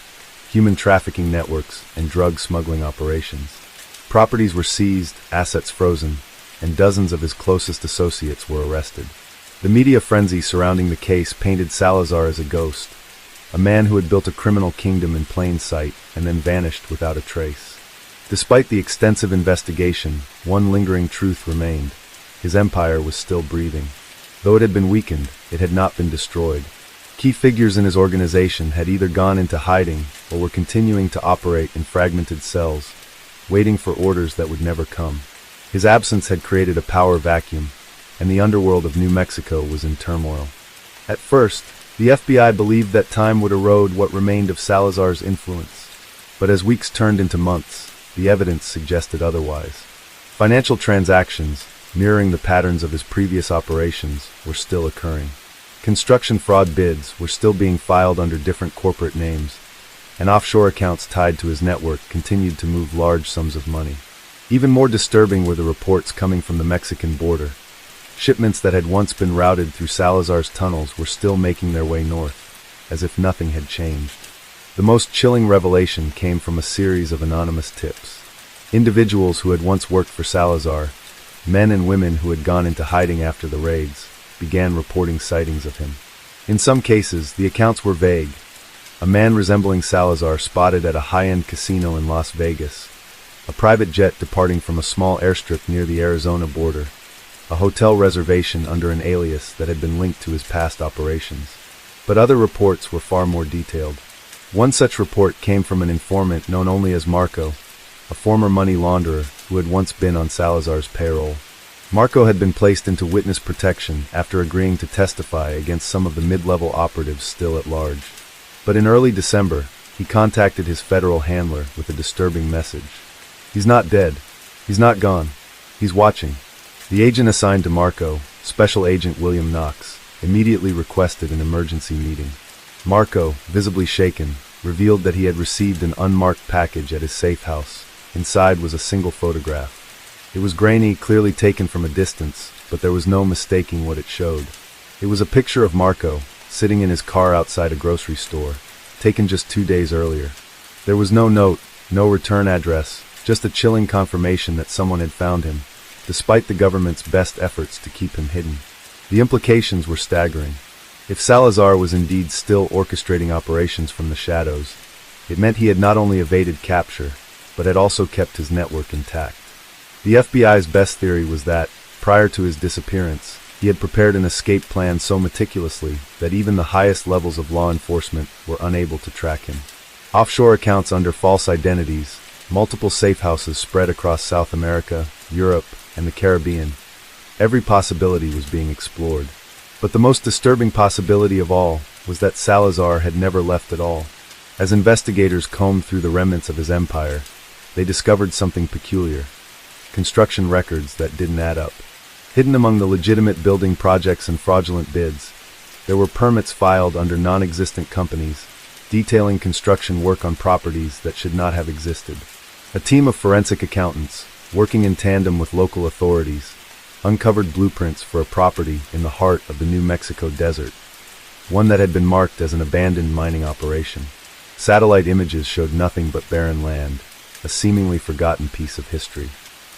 human trafficking networks, and drug smuggling operations. Properties were seized, assets frozen, and dozens of his closest associates were arrested. The media frenzy surrounding the case painted Salazar as a ghost, a man who had built a criminal kingdom in plain sight and then vanished without a trace. Despite the extensive investigation, one lingering truth remained. His empire was still breathing. Though it had been weakened, it had not been destroyed. Key figures in his organization had either gone into hiding or were continuing to operate in fragmented cells, waiting for orders that would never come. His absence had created a power vacuum, and the underworld of New Mexico was in turmoil. At first, the FBI believed that time would erode what remained of Salazar's influence. But as weeks turned into months, the evidence suggested otherwise. Financial transactions, mirroring the patterns of his previous operations, were still occurring. Construction fraud bids were still being filed under different corporate names, and offshore accounts tied to his network continued to move large sums of money. Even more disturbing were the reports coming from the Mexican border. Shipments that had once been routed through Salazar's tunnels were still making their way north, as if nothing had changed. The most chilling revelation came from a series of anonymous tips. Individuals who had once worked for Salazar, men and women who had gone into hiding after the raids, began reporting sightings of him. In some cases, the accounts were vague. A man resembling Salazar spotted at a high-end casino in Las Vegas, a private jet departing from a small airstrip near the Arizona border, a hotel reservation under an alias that had been linked to his past operations. But other reports were far more detailed. One such report came from an informant known only as Marco, a former money launderer who had once been on Salazar's payroll. Marco had been placed into witness protection after agreeing to testify against some of the mid-level operatives still at large. But in early December, he contacted his federal handler with a disturbing message. "He's not dead. He's not gone. He's watching." The agent assigned to Marco, Special Agent William Knox, immediately requested an emergency meeting. Marco, visibly shaken, revealed that he had received an unmarked package at his safe house. Inside was a single photograph. It was grainy, clearly taken from a distance, but there was no mistaking what it showed. It was a picture of Marco, sitting in his car outside a grocery store, taken just 2 days earlier. There was no note, no return address, just a chilling confirmation that someone had found him, despite the government's best efforts to keep him hidden. The implications were staggering. If Salazar was indeed still orchestrating operations from the shadows, it meant he had not only evaded capture, but had also kept his network intact. The FBI's best theory was that, prior to his disappearance, He had prepared an escape plan so meticulously that even the highest levels of law enforcement were unable to track him. Offshore accounts under false identities, multiple safe houses spread across South America, Europe, and the Caribbean. Every possibility was being explored. But the most disturbing possibility of all was that Salazar had never left at all. As investigators combed through the remnants of his empire, they discovered something peculiar: construction records that didn't add up. Hidden among the legitimate building projects and fraudulent bids, there were permits filed under non-existent companies, detailing construction work on properties that should not have existed. A team of forensic accountants, working in tandem with local authorities, uncovered blueprints for a property in the heart of the New Mexico desert, one that had been marked as an abandoned mining operation. Satellite images showed nothing but barren land, a seemingly forgotten piece of history.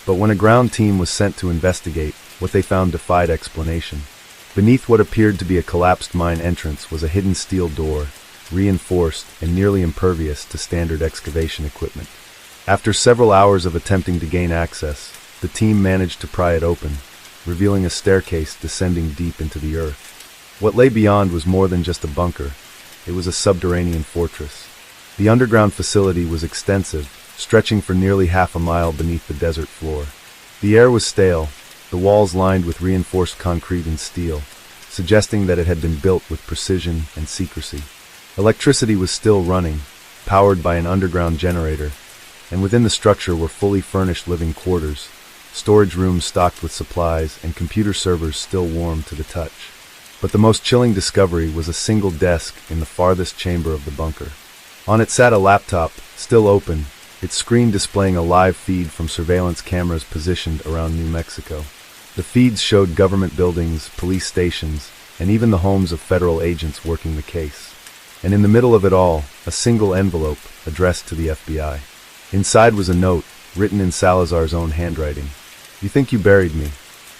But when a ground team was sent to investigate, what they found defied explanation. Beneath what appeared to be a collapsed mine entrance was a hidden steel door, reinforced and nearly impervious to standard excavation equipment. After several hours of attempting to gain access, the team managed to pry it open, revealing a staircase descending deep into the earth. What lay beyond was more than just a bunker. It was a subterranean fortress. The underground facility was extensive, stretching for nearly half a mile beneath the desert floor. The air was stale, the walls lined with reinforced concrete and steel, suggesting that it had been built with precision and secrecy. Electricity was still running, powered by an underground generator, and within the structure were fully furnished living quarters, storage rooms stocked with supplies, and computer servers still warm to the touch. But the most chilling discovery was a single desk in the farthest chamber of the bunker. On it sat a laptop, still open, its screen displaying a live feed from surveillance cameras positioned around New Mexico. The feeds showed government buildings, police stations, and even the homes of federal agents working the case. And in the middle of it all, a single envelope addressed to the FBI. Inside was a note, written in Salazar's own handwriting. "You think you buried me.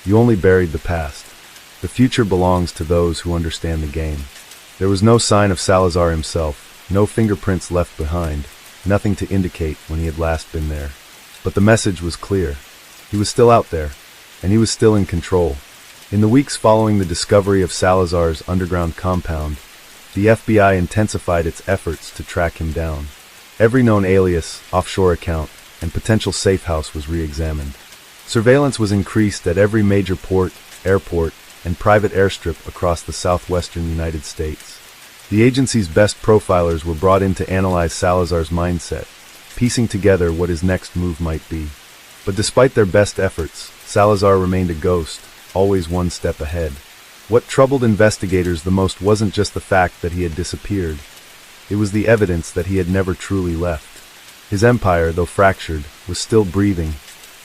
You only buried the past. The future belongs to those who understand the game." There was no sign of Salazar himself, no fingerprints left behind, nothing to indicate when he had last been there. But the message was clear. He was still out there, and he was still in control. In the weeks following the discovery of Salazar's underground compound, the FBI intensified its efforts to track him down. Every known alias, offshore account, and potential safe house was re-examined. Surveillance was increased at every major port, airport, and private airstrip across the southwestern United States. The agency's best profilers were brought in to analyze Salazar's mindset, piecing together what his next move might be. But despite their best efforts, Salazar remained a ghost, always one step ahead. What troubled investigators the most wasn't just the fact that he had disappeared. It was the evidence that he had never truly left. His empire, though fractured, was still breathing,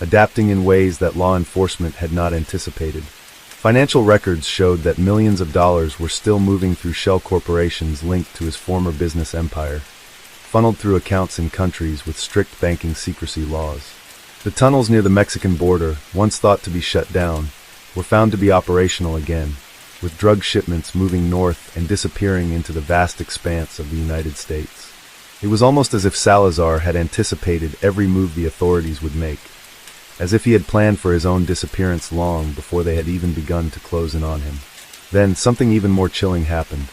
adapting in ways that law enforcement had not anticipated. Financial records showed that millions of dollars were still moving through shell corporations linked to his former business empire, funneled through accounts in countries with strict banking secrecy laws. The tunnels near the Mexican border, once thought to be shut down, were found to be operational again, with drug shipments moving north and disappearing into the vast expanse of the United States. It was almost as if Salazar had anticipated every move the authorities would make, as if he had planned for his own disappearance long before they had even begun to close in on him. Then something even more chilling happened.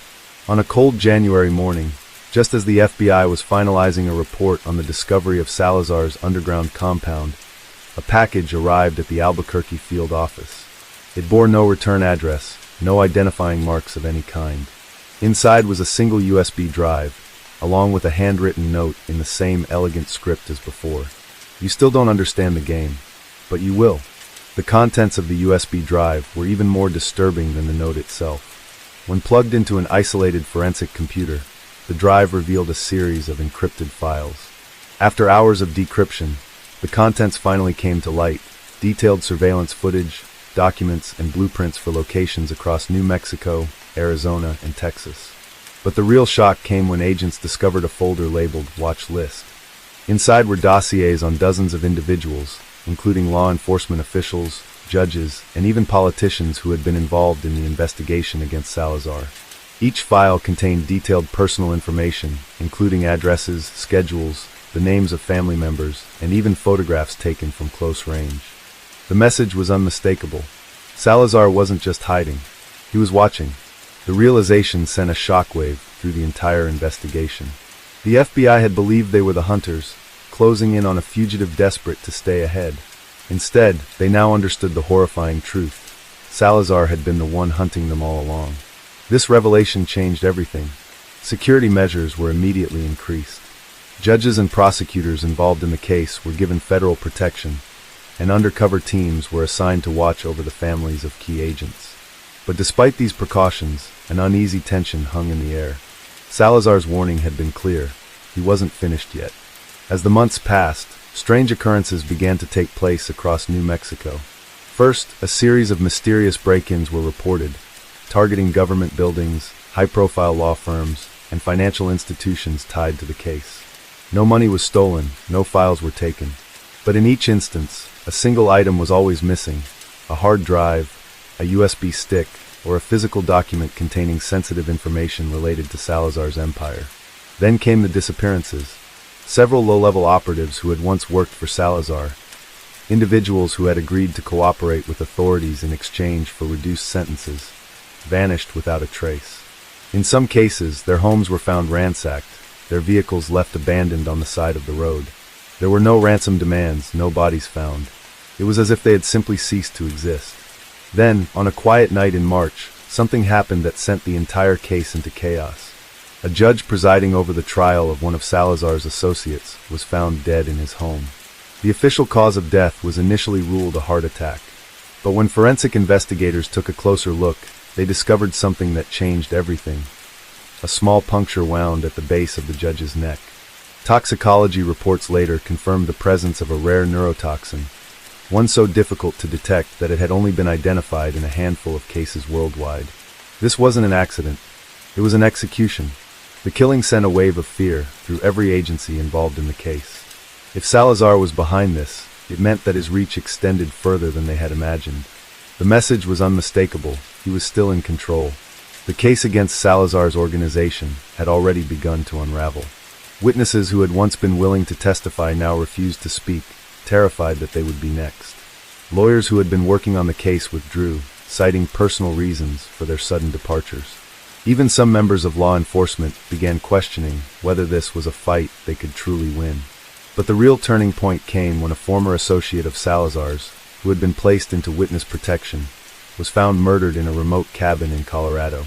On a cold January morning, just as the FBI was finalizing a report on the discovery of Salazar's underground compound, a package arrived at the Albuquerque field office. It bore no return address, no identifying marks of any kind. Inside was a single USB drive, along with a handwritten note in the same elegant script as before. "You still don't understand the game, but you will." The contents of the USB drive were even more disturbing than the note itself. When plugged into an isolated forensic computer, the drive revealed a series of encrypted files. After hours of decryption, the contents finally came to light: detailed surveillance footage, documents, and blueprints for locations across New Mexico, Arizona, and Texas. But the real shock came when agents discovered a folder labeled Watch List. Inside were dossiers on dozens of individuals, including law enforcement officials, judges, and even politicians who had been involved in the investigation against Salazar. Each file contained detailed personal information, including addresses, schedules, the names of family members, and even photographs taken from close range. The message was unmistakable. Salazar wasn't just hiding. He was watching. The realization sent a shockwave through the entire investigation. The FBI had believed they were the hunters, closing in on a fugitive desperate to stay ahead. Instead, they now understood the horrifying truth. Salazar had been the one hunting them all along. This revelation changed everything. Security measures were immediately increased. Judges and prosecutors involved in the case were given federal protection, and undercover teams were assigned to watch over the families of key agents. But despite these precautions, an uneasy tension hung in the air. Salazar's warning had been clear. He wasn't finished yet. As the months passed, strange occurrences began to take place across New Mexico. First, a series of mysterious break-ins were reported, targeting government buildings, high-profile law firms, and financial institutions tied to the case. No money was stolen, no files were taken. But in each instance, a single item was always missing: a hard drive, a USB stick, or a physical document containing sensitive information related to Salazar's empire. Then came the disappearances. Several low-level operatives who had once worked for Salazar, individuals who had agreed to cooperate with authorities in exchange for reduced sentences, vanished without a trace. In some cases, their homes were found ransacked, their vehicles left abandoned on the side of the road. There were no ransom demands, no bodies found. It was as if they had simply ceased to exist. Then, on a quiet night in March, something happened that sent the entire case into chaos. A judge presiding over the trial of one of Salazar's associates was found dead in his home. The official cause of death was initially ruled a heart attack. But when forensic investigators took a closer look, they discovered something that changed everything. A small puncture wound at the base of the judge's neck. Toxicology reports later confirmed the presence of a rare neurotoxin, one so difficult to detect that it had only been identified in a handful of cases worldwide. This wasn't an accident. It was an execution. The killing sent a wave of fear through every agency involved in the case. If Salazar was behind this, it meant that his reach extended further than they had imagined. The message was unmistakable. He was still in control. The case against Salazar's organization had already begun to unravel. Witnesses who had once been willing to testify now refused to speak, terrified that they would be next. Lawyers who had been working on the case withdrew, citing personal reasons for their sudden departures. Even some members of law enforcement began questioning whether this was a fight they could truly win. But the real turning point came when a former associate of Salazar's, who had been placed into witness protection, was found murdered in a remote cabin in Colorado.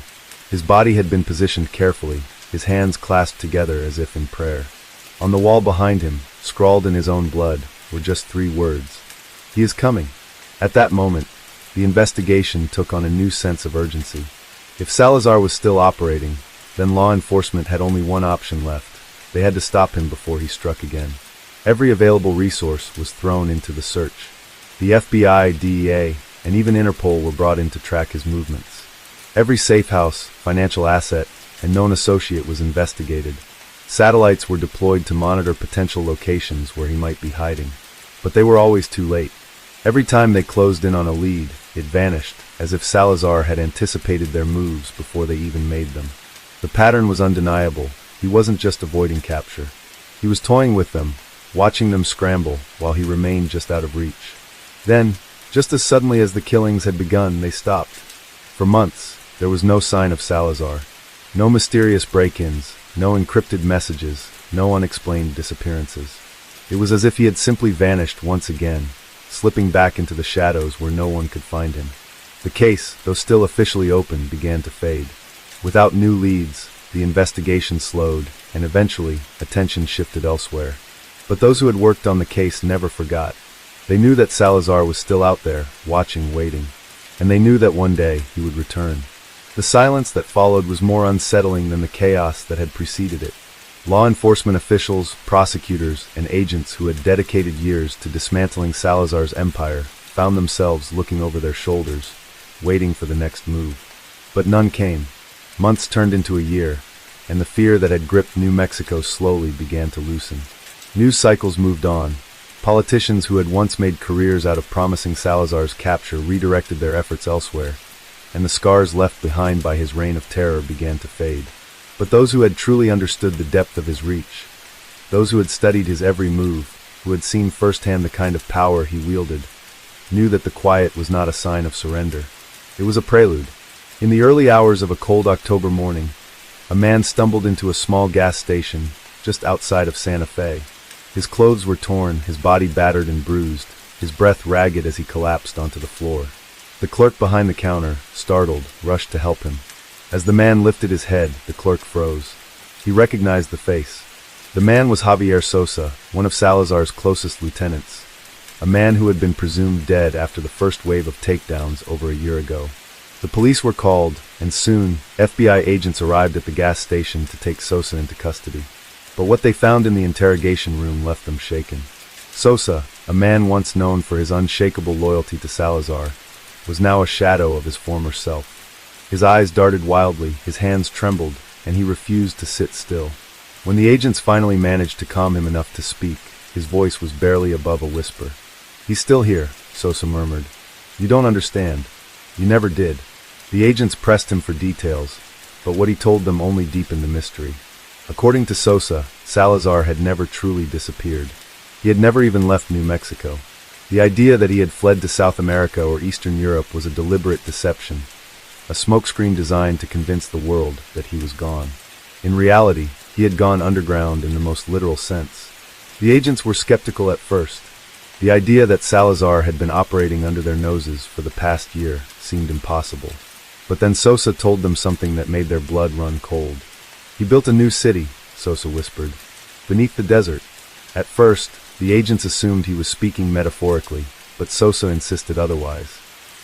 His body had been positioned carefully, his hands clasped together as if in prayer. On the wall behind him, scrawled in his own blood, were just 3 words: "He is coming." At that moment, the investigation took on a new sense of urgency. If Salazar was still operating, then law enforcement had only one option left. They had to stop him before he struck again. Every available resource was thrown into the search. The FBI, DEA, and even Interpol were brought in to track his movements. Every safe house, financial asset, and known associate was investigated. Satellites were deployed to monitor potential locations where he might be hiding. But they were always too late. Every time they closed in on a lead, it vanished, as if Salazar had anticipated their moves before they even made them. The pattern was undeniable. He wasn't just avoiding capture. He was toying with them, watching them scramble while he remained just out of reach. Then, just as suddenly as the killings had begun, they stopped. For months, there was no sign of Salazar. No mysterious break-ins, no encrypted messages, no unexplained disappearances. It was as if he had simply vanished once again, slipping back into the shadows where no one could find him. The case, though still officially open, began to fade. Without new leads, the investigation slowed, and eventually, attention shifted elsewhere. But those who had worked on the case never forgot. They knew that Salazar was still out there, watching, waiting. And they knew that one day he would return. The silence that followed was more unsettling than the chaos that had preceded it. Law enforcement officials, prosecutors, and agents who had dedicated years to dismantling Salazar's empire found themselves looking over their shoulders, waiting for the next move. But none came. Months turned into a year, and the fear that had gripped New Mexico slowly began to loosen. News cycles moved on. Politicians who had once made careers out of promising Salazar's capture redirected their efforts elsewhere, and the scars left behind by his reign of terror began to fade. But those who had truly understood the depth of his reach, those who had studied his every move, who had seen firsthand the kind of power he wielded, knew that the quiet was not a sign of surrender. It was a prelude. In the early hours of a cold October morning, a man stumbled into a small gas station just outside of Santa Fe. His clothes were torn, his body battered and bruised, his breath ragged as he collapsed onto the floor. The clerk behind the counter, startled, rushed to help him. As the man lifted his head, the clerk froze. He recognized the face. The man was Javier Sosa, one of Salazar's closest lieutenants, a man who had been presumed dead after the first wave of takedowns over a year ago. The police were called, and soon, FBI agents arrived at the gas station to take Sosa into custody. But what they found in the interrogation room left them shaken. Sosa, a man once known for his unshakable loyalty to Salazar, was now a shadow of his former self. His eyes darted wildly, his hands trembled, and he refused to sit still. When the agents finally managed to calm him enough to speak, his voice was barely above a whisper. "He's still here," Sosa murmured. "You don't understand. You never did." The agents pressed him for details, but what he told them only deepened the mystery. According to Sosa, Salazar had never truly disappeared. He had never even left New Mexico. The idea that he had fled to South America or Eastern Europe was a deliberate deception, a smokescreen designed to convince the world that he was gone. In reality, he had gone underground in the most literal sense. The agents were skeptical at first. The idea that Salazar had been operating under their noses for the past year seemed impossible. But then Sosa told them something that made their blood run cold. "He built a new city," Sosa whispered, "beneath the desert." At first, the agents assumed he was speaking metaphorically, but Sosa insisted otherwise.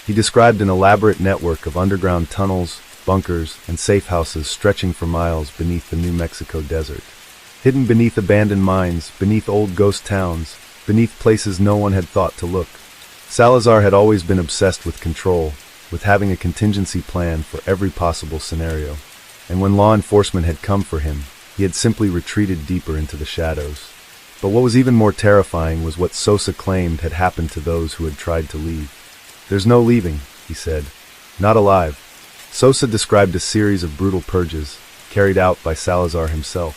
He described an elaborate network of underground tunnels, bunkers, and safe houses stretching for miles beneath the New Mexico desert. Hidden beneath abandoned mines, beneath old ghost towns, beneath places no one had thought to look. Salazar had always been obsessed with control, with having a contingency plan for every possible scenario. And when law enforcement had come for him, he had simply retreated deeper into the shadows. But what was even more terrifying was what Sosa claimed had happened to those who had tried to leave. "There's no leaving," he said. "Not alive." Sosa described a series of brutal purges, carried out by Salazar himself.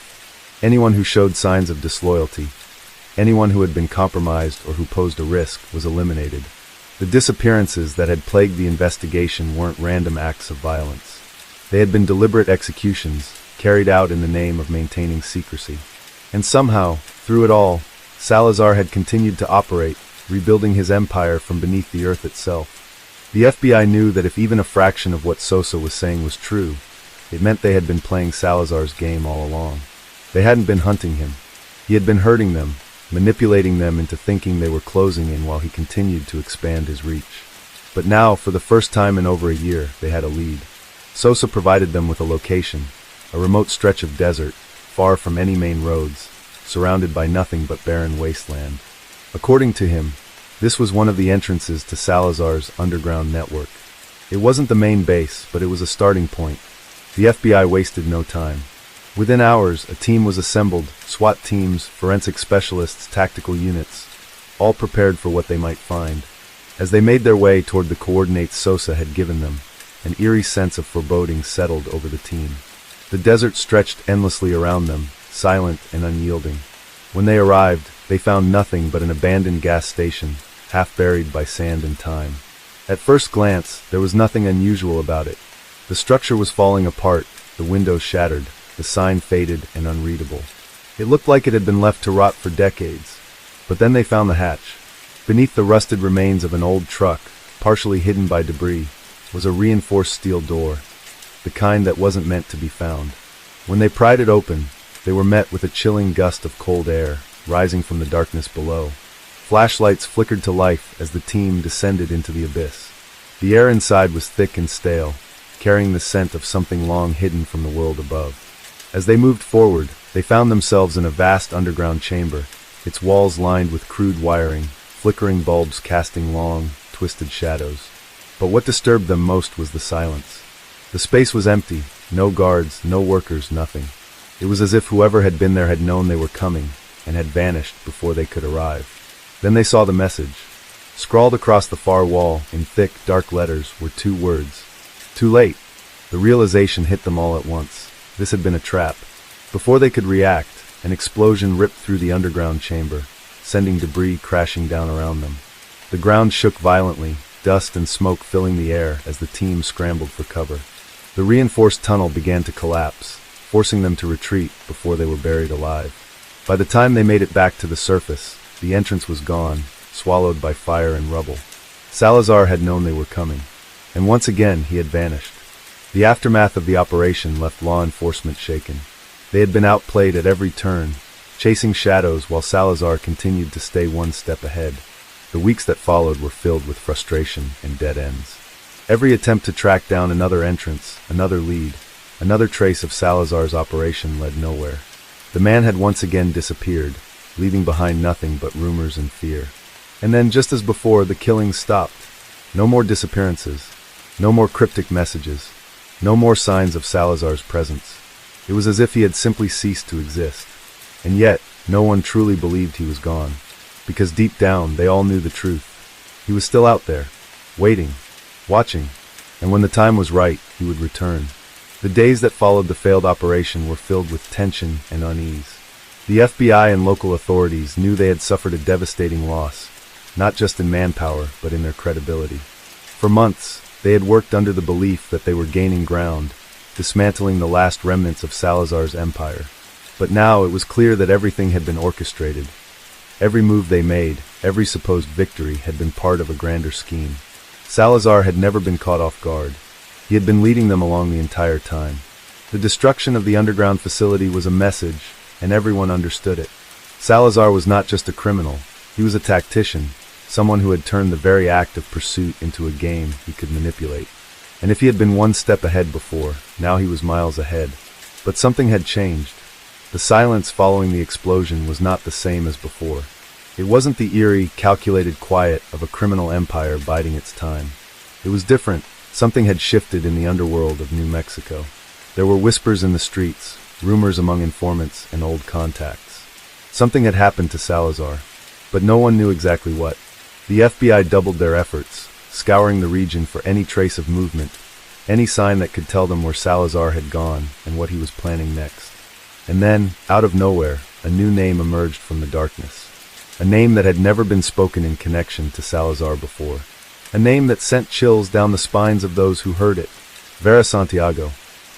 Anyone who showed signs of disloyalty, anyone who had been compromised or who posed a risk, was eliminated. The disappearances that had plagued the investigation weren't random acts of violence. They had been deliberate executions, carried out in the name of maintaining secrecy. And somehow, through it all, Salazar had continued to operate, rebuilding his empire from beneath the earth itself. The FBI knew that if even a fraction of what Sosa was saying was true, it meant they had been playing Salazar's game all along. They hadn't been hunting him. He had been hurting them, manipulating them into thinking they were closing in while he continued to expand his reach. But now, for the first time in over a year, they had a lead. Sosa provided them with a location, a remote stretch of desert, far from any main roads, surrounded by nothing but barren wasteland. According to him, this was one of the entrances to Salazar's underground network. It wasn't the main base, but it was a starting point. The FBI wasted no time. Within hours, a team was assembled, SWAT teams, forensic specialists, tactical units, all prepared for what they might find. As they made their way toward the coordinates Sosa had given them, an eerie sense of foreboding settled over the team. The desert stretched endlessly around them, silent and unyielding. When they arrived, they found nothing but an abandoned gas station, half buried by sand and time. At first glance, there was nothing unusual about it. The structure was falling apart, the windows shattered, the sign faded and unreadable. It looked like it had been left to rot for decades. But then they found the hatch. Beneath the rusted remains of an old truck, partially hidden by debris, was a reinforced steel door, the kind that wasn't meant to be found. When they pried it open, they were met with a chilling gust of cold air, rising from the darkness below. Flashlights flickered to life as the team descended into the abyss. The air inside was thick and stale, carrying the scent of something long hidden from the world above. As they moved forward, they found themselves in a vast underground chamber, its walls lined with crude wiring, flickering bulbs casting long, twisted shadows. But what disturbed them most was the silence. The space was empty, no guards, no workers, nothing. It was as if whoever had been there had known they were coming, and had vanished before they could arrive. Then they saw the message. Scrawled across the far wall, in thick, dark letters, were 2 words. Too late. The realization hit them all at once. This had been a trap. Before they could react, an explosion ripped through the underground chamber, sending debris crashing down around them. The ground shook violently, dust and smoke filling the air as the team scrambled for cover. The reinforced tunnel began to collapse, forcing them to retreat before they were buried alive. By the time they made it back to the surface, the entrance was gone, swallowed by fire and rubble. Salazar had known they were coming, and once again he had vanished. The aftermath of the operation left law enforcement shaken. They had been outplayed at every turn, chasing shadows while Salazar continued to stay one step ahead. The weeks that followed were filled with frustration and dead ends. Every attempt to track down another entrance, another lead, another trace of Salazar's operation led nowhere. The man had once again disappeared, leaving behind nothing but rumors and fear. And then, just as before, the killings stopped. No more disappearances. No more cryptic messages. No more signs of Salazar's presence. It was as if he had simply ceased to exist. And yet, no one truly believed he was gone. Because deep down, they all knew the truth. He was still out there, waiting, watching, and when the time was right, he would return. The days that followed the failed operation were filled with tension and unease. The FBI and local authorities knew they had suffered a devastating loss, not just in manpower, but in their credibility. For months, they had worked under the belief that they were gaining ground, dismantling the last remnants of Salazar's empire. But now it was clear that everything had been orchestrated. Every move they made, every supposed victory, had been part of a grander scheme. Salazar had never been caught off guard. He had been leading them along the entire time. The destruction of the underground facility was a message, and everyone understood it. Salazar was not just a criminal, he was a tactician, someone who had turned the very act of pursuit into a game he could manipulate. And if he had been one step ahead before, now he was miles ahead. But something had changed. The silence following the explosion was not the same as before. It wasn't the eerie, calculated quiet of a criminal empire biding its time. It was different. Something had shifted in the underworld of New Mexico. There were whispers in the streets, rumors among informants and old contacts. Something had happened to Salazar, but no one knew exactly what. The FBI doubled their efforts, scouring the region for any trace of movement, any sign that could tell them where Salazar had gone and what he was planning next. And then, out of nowhere, a new name emerged from the darkness. A name that had never been spoken in connection to Salazar before. A name that sent chills down the spines of those who heard it. Vera Santiago.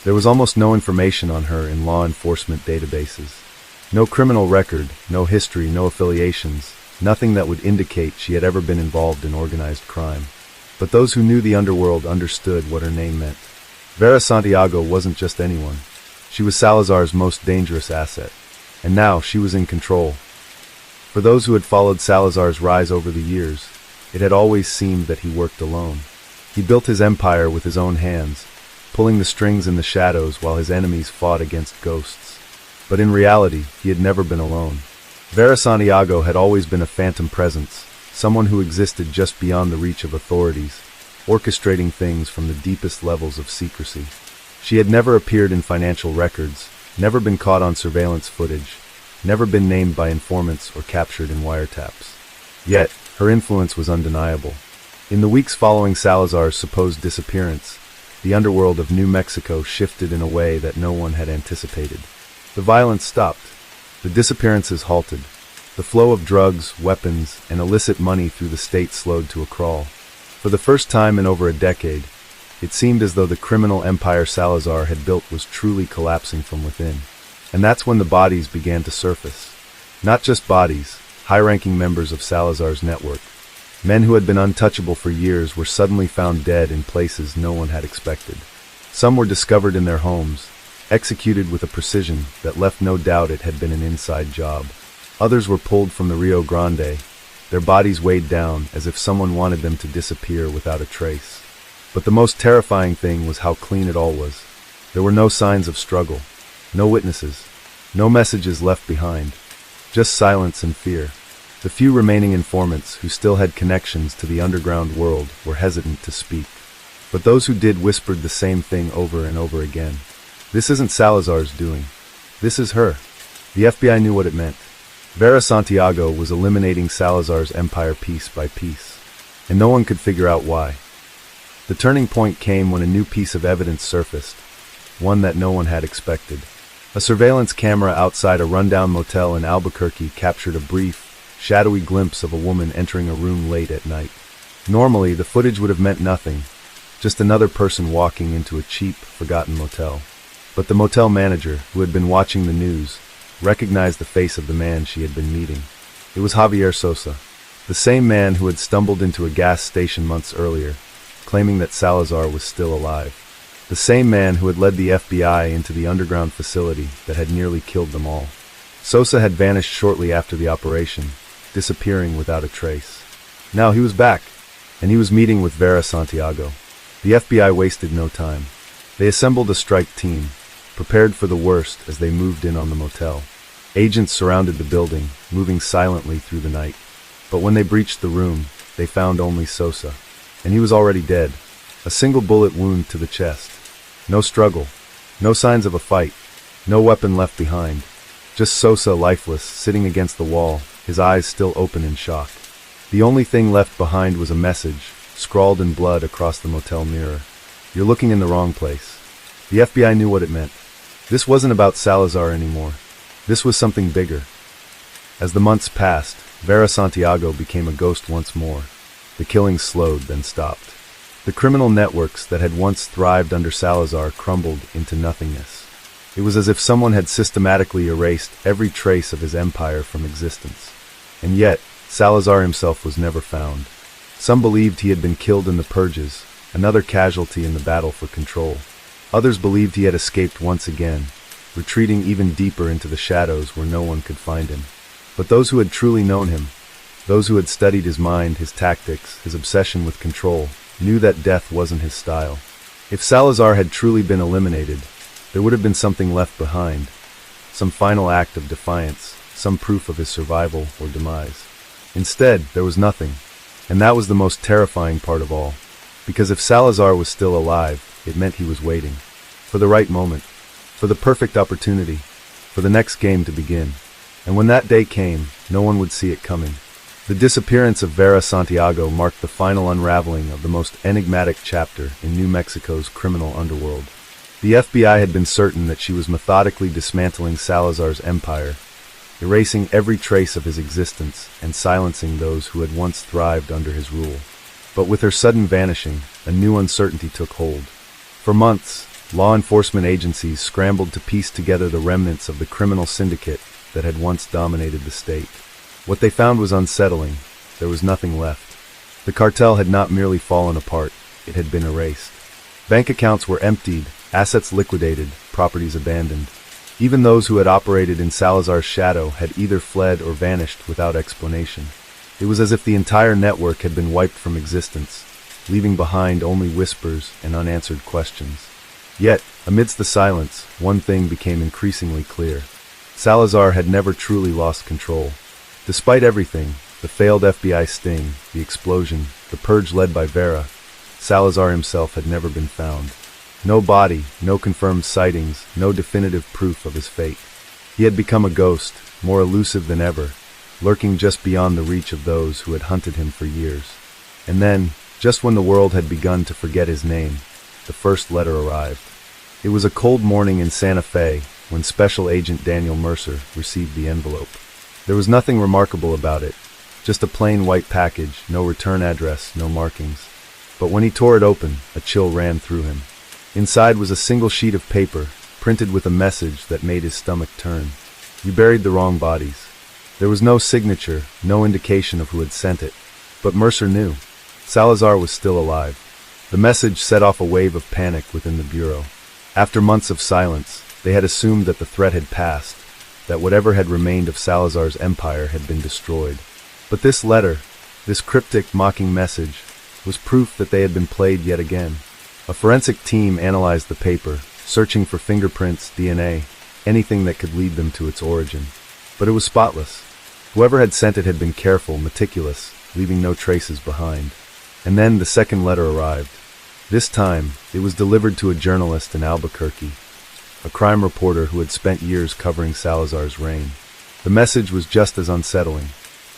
There was almost no information on her in law enforcement databases. No criminal record, no history, no affiliations, nothing that would indicate she had ever been involved in organized crime. But those who knew the underworld understood what her name meant. Vera Santiago wasn't just anyone. She was Salazar's most dangerous asset. And now she was in control. For those who had followed Salazar's rise over the years, it had always seemed that he worked alone. He built his empire with his own hands, pulling the strings in the shadows while his enemies fought against ghosts. But in reality, he had never been alone. Vera Santiago had always been a phantom presence, someone who existed just beyond the reach of authorities, orchestrating things from the deepest levels of secrecy. She had never appeared in financial records, never been caught on surveillance footage, never been named by informants or captured in wiretaps. Yet, her influence was undeniable. In the weeks following Salazar's supposed disappearance, the underworld of New Mexico shifted in a way that no one had anticipated. The violence stopped. The disappearances halted. The flow of drugs, weapons, and illicit money through the state slowed to a crawl. For the first time in over a decade, it seemed as though the criminal empire Salazar had built was truly collapsing from within. And that's when the bodies began to surface. Not just bodies, high-ranking members of Salazar's network. Men who had been untouchable for years were suddenly found dead in places no one had expected. Some were discovered in their homes, executed with a precision that left no doubt it had been an inside job. Others were pulled from the Rio Grande, their bodies weighed down as if someone wanted them to disappear without a trace. But the most terrifying thing was how clean it all was. There were no signs of struggle, no witnesses, no messages left behind, just silence and fear. The few remaining informants who still had connections to the underground world were hesitant to speak. But those who did whispered the same thing over and over again. This isn't Salazar's doing. This is her. The FBI knew what it meant. Vera Santiago was eliminating Salazar's empire piece by piece, and no one could figure out why. The turning point came when a new piece of evidence surfaced, one that no one had expected. A surveillance camera outside a rundown motel in Albuquerque captured a brief, shadowy glimpse of a woman entering a room late at night. Normally, the footage would have meant nothing, just another person walking into a cheap, forgotten motel. But the motel manager, who had been watching the news, recognized the face of the man she had been meeting. It was Javier Sosa, the same man who had stumbled into a gas station months earlier, claiming that Salazar was still alive. The same man who had led the FBI into the underground facility that had nearly killed them all. Sosa had vanished shortly after the operation, disappearing without a trace. Now he was back, and he was meeting with Vera Santiago. The FBI wasted no time. They assembled a strike team, prepared for the worst as they moved in on the motel. Agents surrounded the building, moving silently through the night. But when they breached the room, they found only Sosa. And he was already dead. A single bullet wound to the chest. No struggle. No signs of a fight. No weapon left behind. Just Sosa lifeless, sitting against the wall, his eyes still open in shock. The only thing left behind was a message, scrawled in blood across the motel mirror. "You're looking in the wrong place." The FBI knew what it meant. This wasn't about Salazar anymore. This was something bigger. As the months passed, Vera Santiago became a ghost once more. The killings slowed, then stopped. The criminal networks that had once thrived under Salazar crumbled into nothingness. It was as if someone had systematically erased every trace of his empire from existence. And yet, Salazar himself was never found. Some believed he had been killed in the purges, another casualty in the battle for control. Others believed he had escaped once again, retreating even deeper into the shadows where no one could find him. But those who had truly known him, those who had studied his mind, his tactics, his obsession with control, knew that death wasn't his style. If Salazar had truly been eliminated, there would have been something left behind, some final act of defiance, some proof of his survival or demise. Instead, there was nothing, and that was the most terrifying part of all, because if Salazar was still alive, it meant he was waiting, for the right moment, for the perfect opportunity, for the next game to begin. And when that day came, no one would see it coming. The disappearance of Vera Santiago marked the final unraveling of the most enigmatic chapter in New Mexico's criminal underworld. The FBI had been certain that she was methodically dismantling Salazar's empire, erasing every trace of his existence and silencing those who had once thrived under his rule. But with her sudden vanishing, a new uncertainty took hold. For months, law enforcement agencies scrambled to piece together the remnants of the criminal syndicate that had once dominated the state. What they found was unsettling. There was nothing left. The cartel had not merely fallen apart, it had been erased. Bank accounts were emptied, assets liquidated, properties abandoned. Even those who had operated in Salazar's shadow had either fled or vanished without explanation. It was as if the entire network had been wiped from existence, leaving behind only whispers and unanswered questions. Yet, amidst the silence, one thing became increasingly clear. Salazar had never truly lost control. Despite everything, the failed FBI sting, the explosion, the purge led by Vera, Salazar himself had never been found. No body, no confirmed sightings, no definitive proof of his fate. He had become a ghost, more elusive than ever, lurking just beyond the reach of those who had hunted him for years. And then, just when the world had begun to forget his name, the first letter arrived. It was a cold morning in Santa Fe when Special Agent Daniel Mercer received the envelope. There was nothing remarkable about it, just a plain white package, no return address, no markings. But when he tore it open, a chill ran through him. Inside was a single sheet of paper, printed with a message that made his stomach turn. "You buried the wrong bodies." There was no signature, no indication of who had sent it. But Mercer knew. Salazar was still alive. The message set off a wave of panic within the Bureau. After months of silence, they had assumed that the threat had passed, that whatever had remained of Salazar's empire had been destroyed. But this letter, this cryptic, mocking message, was proof that they had been played yet again. A forensic team analyzed the paper, searching for fingerprints, DNA, anything that could lead them to its origin. But it was spotless. Whoever had sent it had been careful, meticulous, leaving no traces behind. And then the second letter arrived. This time, it was delivered to a journalist in Albuquerque, a crime reporter who had spent years covering Salazar's reign. The message was just as unsettling.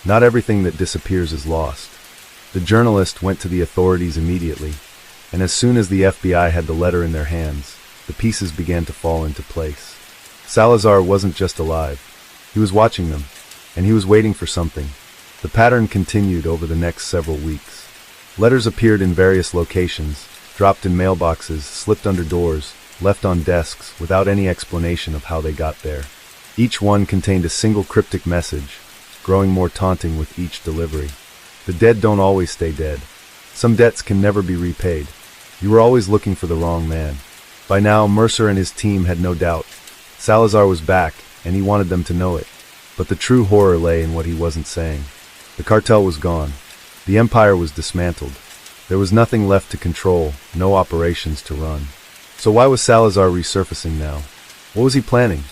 Not everything that disappears is lost. The journalist went to the authorities immediately, and as soon as the FBI had the letter in their hands, the pieces began to fall into place. Salazar wasn't just alive. He was watching them, and he was waiting for something, The pattern continued over the next several weeks. Letters appeared in various locations, dropped in mailboxes, slipped under doors, left on desks without any explanation of how they got there. Each one contained a single cryptic message, growing more taunting with each delivery. The dead don't always stay dead. Some debts can never be repaid. You were always looking for the wrong man. By now, Mercer and his team had no doubt. Salazar was back, and he wanted them to know it. But the true horror lay in what he wasn't saying. The cartel was gone. The empire was dismantled. There was nothing left to control, no operations to run. So why was Salazar resurfacing now? What was he planning?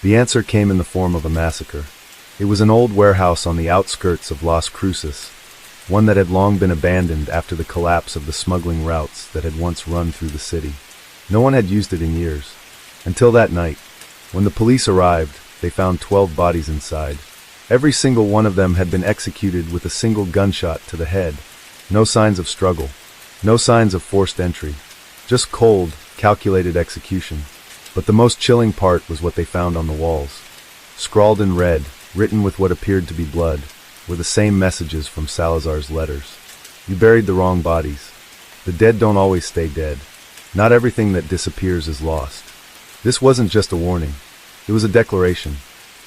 The answer came in the form of a massacre. It was an old warehouse on the outskirts of Las Cruces, one that had long been abandoned after the collapse of the smuggling routes that had once run through the city. No one had used it in years. Until that night. When the police arrived, they found 12 bodies inside. Every single one of them had been executed with a single gunshot to the head. No signs of struggle. No signs of forced entry. Just cold, calculated execution. But the most chilling part was what they found on the walls. Scrawled in red, written with what appeared to be blood, were the same messages from Salazar's letters. You buried the wrong bodies. The dead don't always stay dead. Not everything that disappears is lost. This wasn't just a warning. It was a declaration.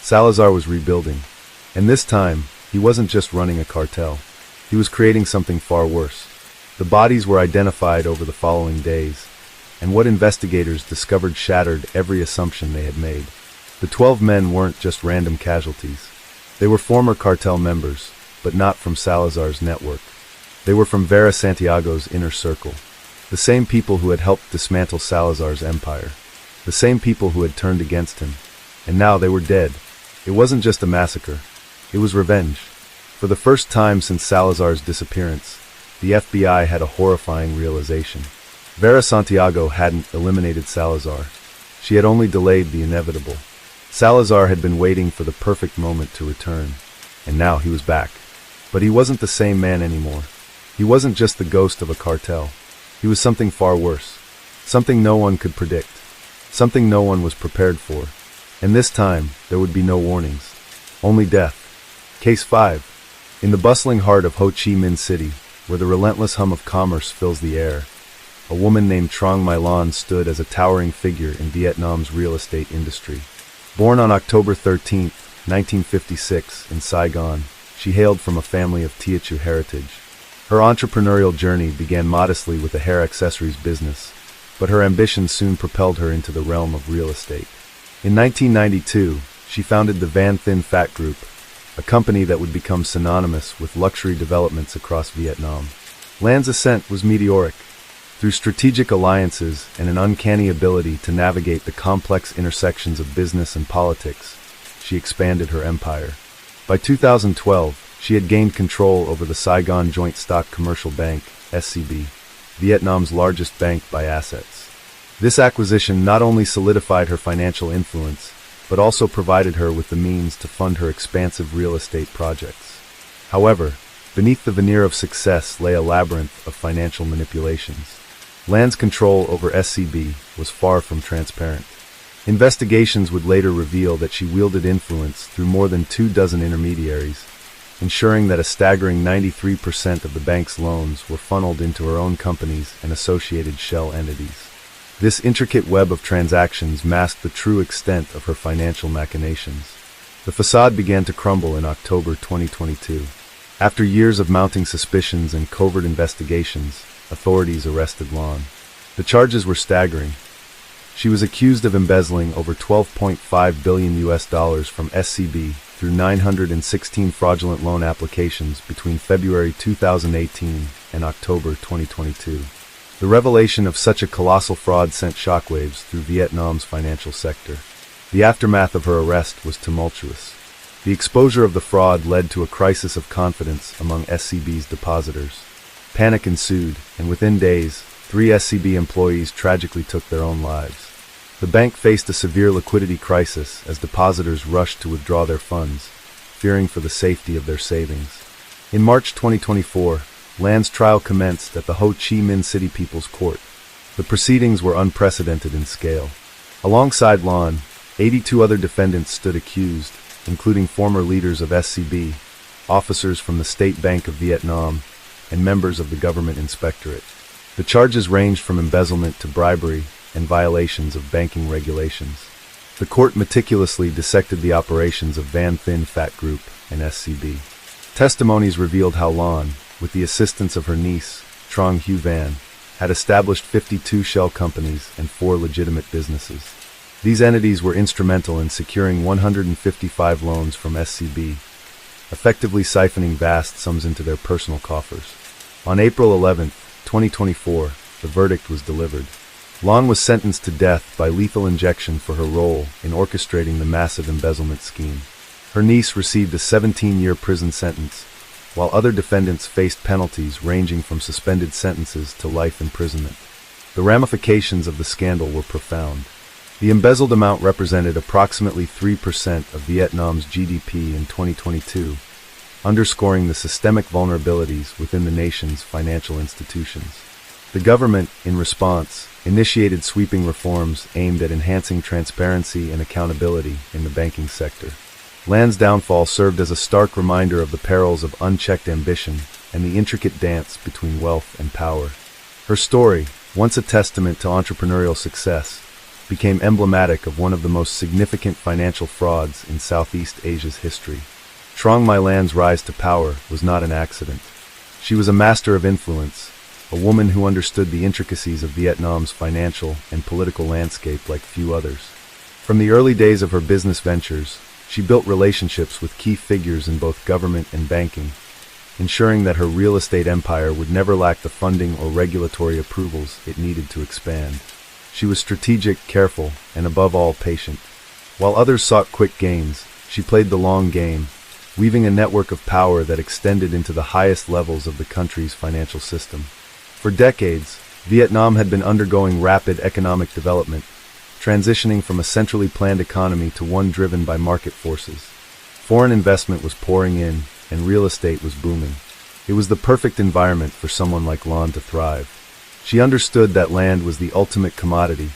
Salazar was rebuilding. And this time, he wasn't just running a cartel. He was creating something far worse. The bodies were identified over the following days, and what investigators discovered shattered every assumption they had made. The 12 men weren't just random casualties. They were former cartel members, but not from Salazar's network. They were from Vera Santiago's inner circle. The same people who had helped dismantle Salazar's empire. The same people who had turned against him. And now they were dead. It wasn't just a massacre. It was revenge. For the first time since Salazar's disappearance, the FBI had a horrifying realization. Vera Santiago hadn't eliminated Salazar. She had only delayed the inevitable. Salazar had been waiting for the perfect moment to return, and now he was back. But he wasn't the same man anymore. He wasn't just the ghost of a cartel. He was something far worse. Something no one could predict. Something no one was prepared for. And this time, there would be no warnings. Only death. Case 5. In the bustling heart of Ho Chi Minh City, where the relentless hum of commerce fills the air, a woman named Trong My Lan stood as a towering figure in Vietnam's real estate industry. Born on October 13, 1956, in Saigon, she hailed from a family of Teochew heritage. Her entrepreneurial journey began modestly with a hair accessories business, but her ambition soon propelled her into the realm of real estate. In 1992, she founded the Van Thinh Phat Group, a company that would become synonymous with luxury developments across Vietnam. Lan's ascent was meteoric. Through strategic alliances and an uncanny ability to navigate the complex intersections of business and politics, she expanded her empire. By 2012, she had gained control over the Saigon Joint Stock Commercial Bank, SCB, Vietnam's largest bank by assets. This acquisition not only solidified her financial influence, but also provided her with the means to fund her expansive real estate projects. However, beneath the veneer of success lay a labyrinth of financial manipulations. Lan's control over SCB was far from transparent. Investigations would later reveal that she wielded influence through more than 24 intermediaries, ensuring that a staggering 93% of the bank's loans were funneled into her own companies and associated shell entities. This intricate web of transactions masked the true extent of her financial machinations. The facade began to crumble in October 2022. After years of mounting suspicions and covert investigations, authorities arrested Lan. The charges were staggering. She was accused of embezzling over $12.5 billion from SCB through 916 fraudulent loan applications between February 2018 and October 2022. The revelation of such a colossal fraud sent shockwaves through Vietnam's financial sector. The aftermath of her arrest was tumultuous. The exposure of the fraud led to a crisis of confidence among SCB's depositors. Panic ensued, and within days, 3 SCB employees tragically took their own lives. The bank faced a severe liquidity crisis as depositors rushed to withdraw their funds, fearing for the safety of their savings. In March 2024, Lan's trial commenced at the Ho Chi Minh City People's Court. The proceedings were unprecedented in scale. Alongside Lan, 82 other defendants stood accused, including former leaders of SCB, officers from the State Bank of Vietnam, and members of the government inspectorate. The charges ranged from embezzlement to bribery and violations of banking regulations. The court meticulously dissected the operations of Van Thin Phat Group and SCB. Testimonies revealed how Lan, with the assistance of her niece, Trong Hu Van, had established 52 shell companies and 4 legitimate businesses. These entities were instrumental in securing 155 loans from SCB, effectively siphoning vast sums into their personal coffers. On April 11, 2024, the verdict was delivered. Lan was sentenced to death by lethal injection for her role in orchestrating the massive embezzlement scheme. Her niece received a 17-year prison sentence, while other defendants faced penalties ranging from suspended sentences to life imprisonment. The ramifications of the scandal were profound. The embezzled amount represented approximately 3% of Vietnam's GDP in 2022, underscoring the systemic vulnerabilities within the nation's financial institutions. The government, in response, initiated sweeping reforms aimed at enhancing transparency and accountability in the banking sector. Lan's downfall served as a stark reminder of the perils of unchecked ambition and the intricate dance between wealth and power. Her story, once a testament to entrepreneurial success, became emblematic of one of the most significant financial frauds in Southeast Asia's history. Trong My Lan's rise to power was not an accident. She was a master of influence, a woman who understood the intricacies of Vietnam's financial and political landscape like few others. From the early days of her business ventures, she built relationships with key figures in both government and banking, ensuring that her real estate empire would never lack the funding or regulatory approvals it needed to expand. She was strategic, careful, and above all patient. While others sought quick gains, she played the long game, weaving a network of power that extended into the highest levels of the country's financial system. For decades, Vietnam had been undergoing rapid economic development, transitioning from a centrally planned economy to one driven by market forces. Foreign investment was pouring in, and real estate was booming. It was the perfect environment for someone like Lan to thrive. She understood that land was the ultimate commodity,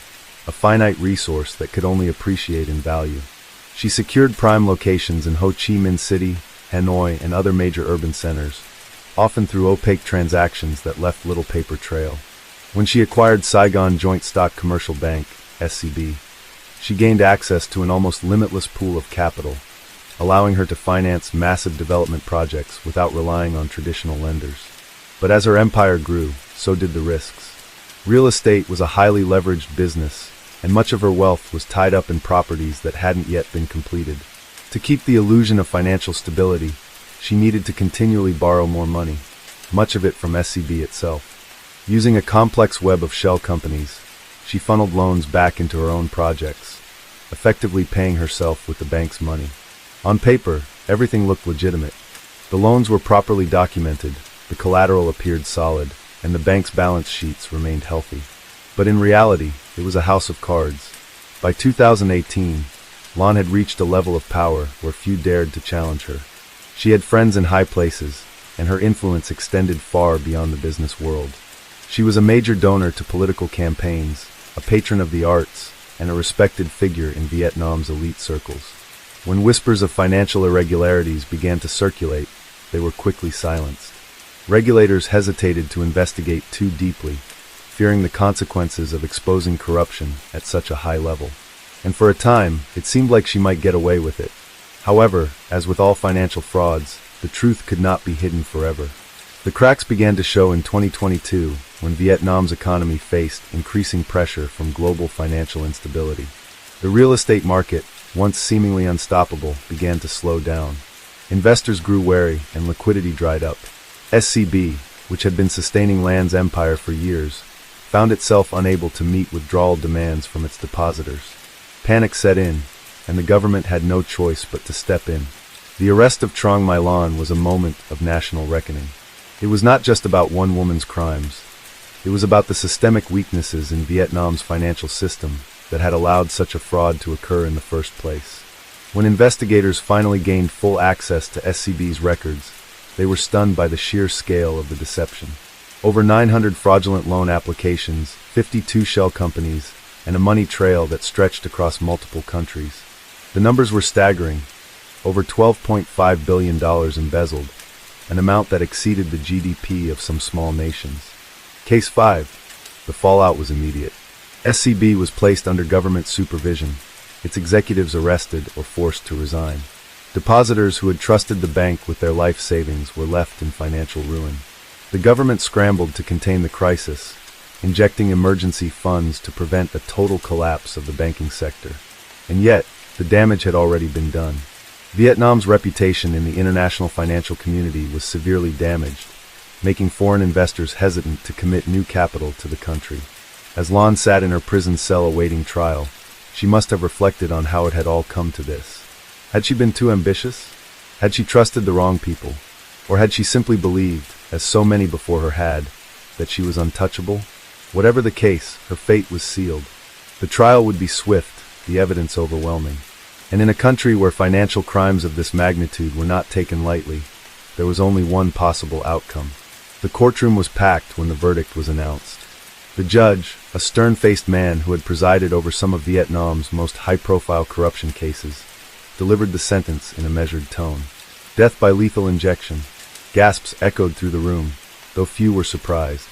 a finite resource that could only appreciate in value. She secured prime locations in Ho Chi Minh City, Hanoi, and other major urban centers, often through opaque transactions that left little paper trail. When she acquired Saigon Joint Stock Commercial Bank, SCB, she gained access to an almost limitless pool of capital, allowing her to finance massive development projects without relying on traditional lenders. But as her empire grew, so did the risks. Real estate was a highly leveraged business, and much of her wealth was tied up in properties that hadn't yet been completed. To keep the illusion of financial stability, she needed to continually borrow more money, much of it from SCB itself. Using a complex web of shell companies, she funneled loans back into her own projects, effectively paying herself with the bank's money. On paper, everything looked legitimate. The loans were properly documented, the collateral appeared solid, and the bank's balance sheets remained healthy. But in reality, it was a house of cards. By 2018, Lan had reached a level of power where few dared to challenge her. She had friends in high places, and her influence extended far beyond the business world. She was a major donor to political campaigns, a patron of the arts, and a respected figure in Vietnam's elite circles. When whispers of financial irregularities began to circulate, they were quickly silenced. Regulators hesitated to investigate too deeply, fearing the consequences of exposing corruption at such a high level. And for a time, it seemed like she might get away with it. However, as with all financial frauds, the truth could not be hidden forever. The cracks began to show in 2022 when Vietnam's economy faced increasing pressure from global financial instability. The real estate market, once seemingly unstoppable, began to slow down. Investors grew wary and liquidity dried up. SCB, which had been sustaining Lan's empire for years, found itself unable to meet withdrawal demands from its depositors. Panic set in, and the government had no choice but to step in. The arrest of Trong My Lan was a moment of national reckoning. It was not just about one woman's crimes. It was about the systemic weaknesses in Vietnam's financial system that had allowed such a fraud to occur in the first place. When investigators finally gained full access to SCB's records, they were stunned by the sheer scale of the deception. Over 900 fraudulent loan applications, 52 shell companies, and a money trail that stretched across multiple countries. The numbers were staggering, over $12.5 billion embezzled, an amount that exceeded the GDP of some small nations. Case 5. The fallout was immediate. SCB was placed under government supervision, its executives arrested or forced to resign. Depositors who had trusted the bank with their life savings were left in financial ruin. The government scrambled to contain the crisis, injecting emergency funds to prevent a total collapse of the banking sector. And yet, the damage had already been done. Vietnam's reputation in the international financial community was severely damaged, making foreign investors hesitant to commit new capital to the country. As Lan sat in her prison cell awaiting trial, she must have reflected on how it had all come to this. Had she been too ambitious? Had she trusted the wrong people? Or had she simply believed, as so many before her had, that she was untouchable? Whatever the case, her fate was sealed. The trial would be swift, the evidence overwhelming. And in a country where financial crimes of this magnitude were not taken lightly, there was only one possible outcome. The courtroom was packed when the verdict was announced. The judge, a stern-faced man who had presided over some of Vietnam's most high-profile corruption cases, delivered the sentence in a measured tone. Death by lethal injection. Gasps echoed through the room, though few were surprised.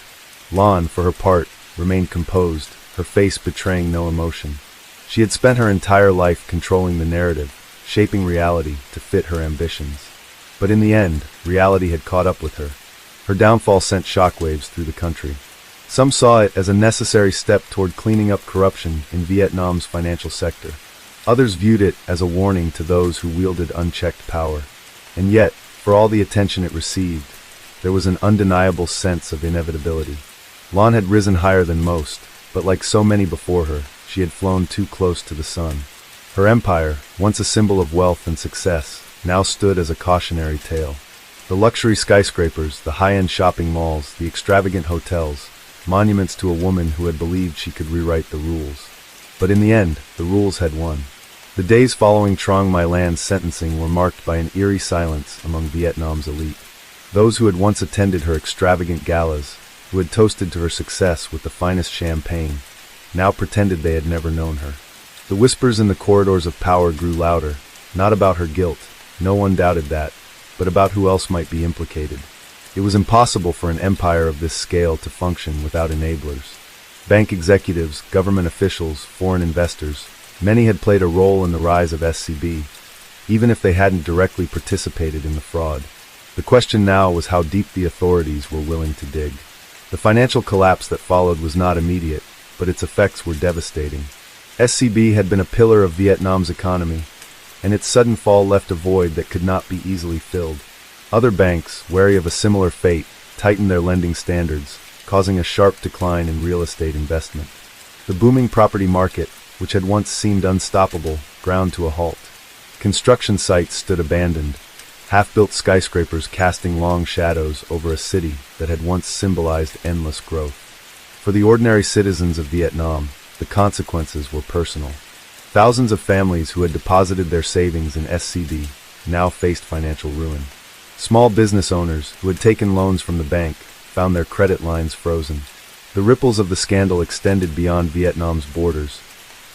Lan, for her part, remained composed, her face betraying no emotion. She had spent her entire life controlling the narrative, shaping reality to fit her ambitions. But in the end, reality had caught up with her. Her downfall sent shockwaves through the country. Some saw it as a necessary step toward cleaning up corruption in Vietnam's financial sector. Others viewed it as a warning to those who wielded unchecked power. And yet, for all the attention it received, there was an undeniable sense of inevitability. Lan had risen higher than most, but like so many before her, she had flown too close to the sun. Her empire, once a symbol of wealth and success, now stood as a cautionary tale. The luxury skyscrapers, the high-end shopping malls, the extravagant hotels, monuments to a woman who had believed she could rewrite the rules. But in the end, the rules had won. The days following Trong My Lan's sentencing were marked by an eerie silence among Vietnam's elite. Those who had once attended her extravagant galas, who had toasted to her success with the finest champagne, now pretended they had never known her. The whispers in the corridors of power grew louder, not about her guilt, no one doubted that, but about who else might be implicated. It was impossible for an empire of this scale to function without enablers. Bank executives, government officials, foreign investors, many had played a role in the rise of SCB, even if they hadn't directly participated in the fraud. The question now was how deep the authorities were willing to dig. The financial collapse that followed was not immediate, but its effects were devastating. SCB had been a pillar of Vietnam's economy, and its sudden fall left a void that could not be easily filled. Other banks, wary of a similar fate, tightened their lending standards, causing a sharp decline in real estate investment. The booming property market, which had once seemed unstoppable, ground to a halt. Construction sites stood abandoned, half-built skyscrapers casting long shadows over a city that had once symbolized endless growth. For the ordinary citizens of Vietnam, the consequences were personal. Thousands of families who had deposited their savings in SCB now faced financial ruin. Small business owners who had taken loans from the bank found their credit lines frozen. The ripples of the scandal extended beyond Vietnam's borders,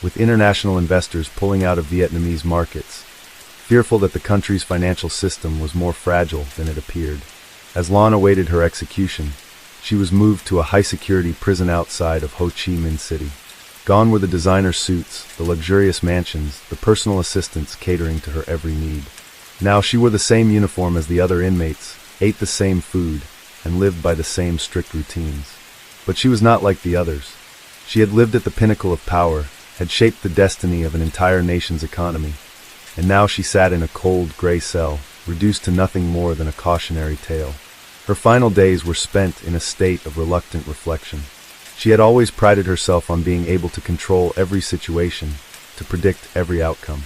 with international investors pulling out of Vietnamese markets, fearful that the country's financial system was more fragile than it appeared. As Lan awaited her execution, she was moved to a high-security prison outside of Ho Chi Minh City. Gone were the designer suits, the luxurious mansions, the personal assistants catering to her every need. Now she wore the same uniform as the other inmates, ate the same food, and lived by the same strict routines. But she was not like the others. She had lived at the pinnacle of power, had shaped the destiny of an entire nation's economy, and now she sat in a cold, gray cell, reduced to nothing more than a cautionary tale. Her final days were spent in a state of reluctant reflection. She had always prided herself on being able to control every situation, to predict every outcome.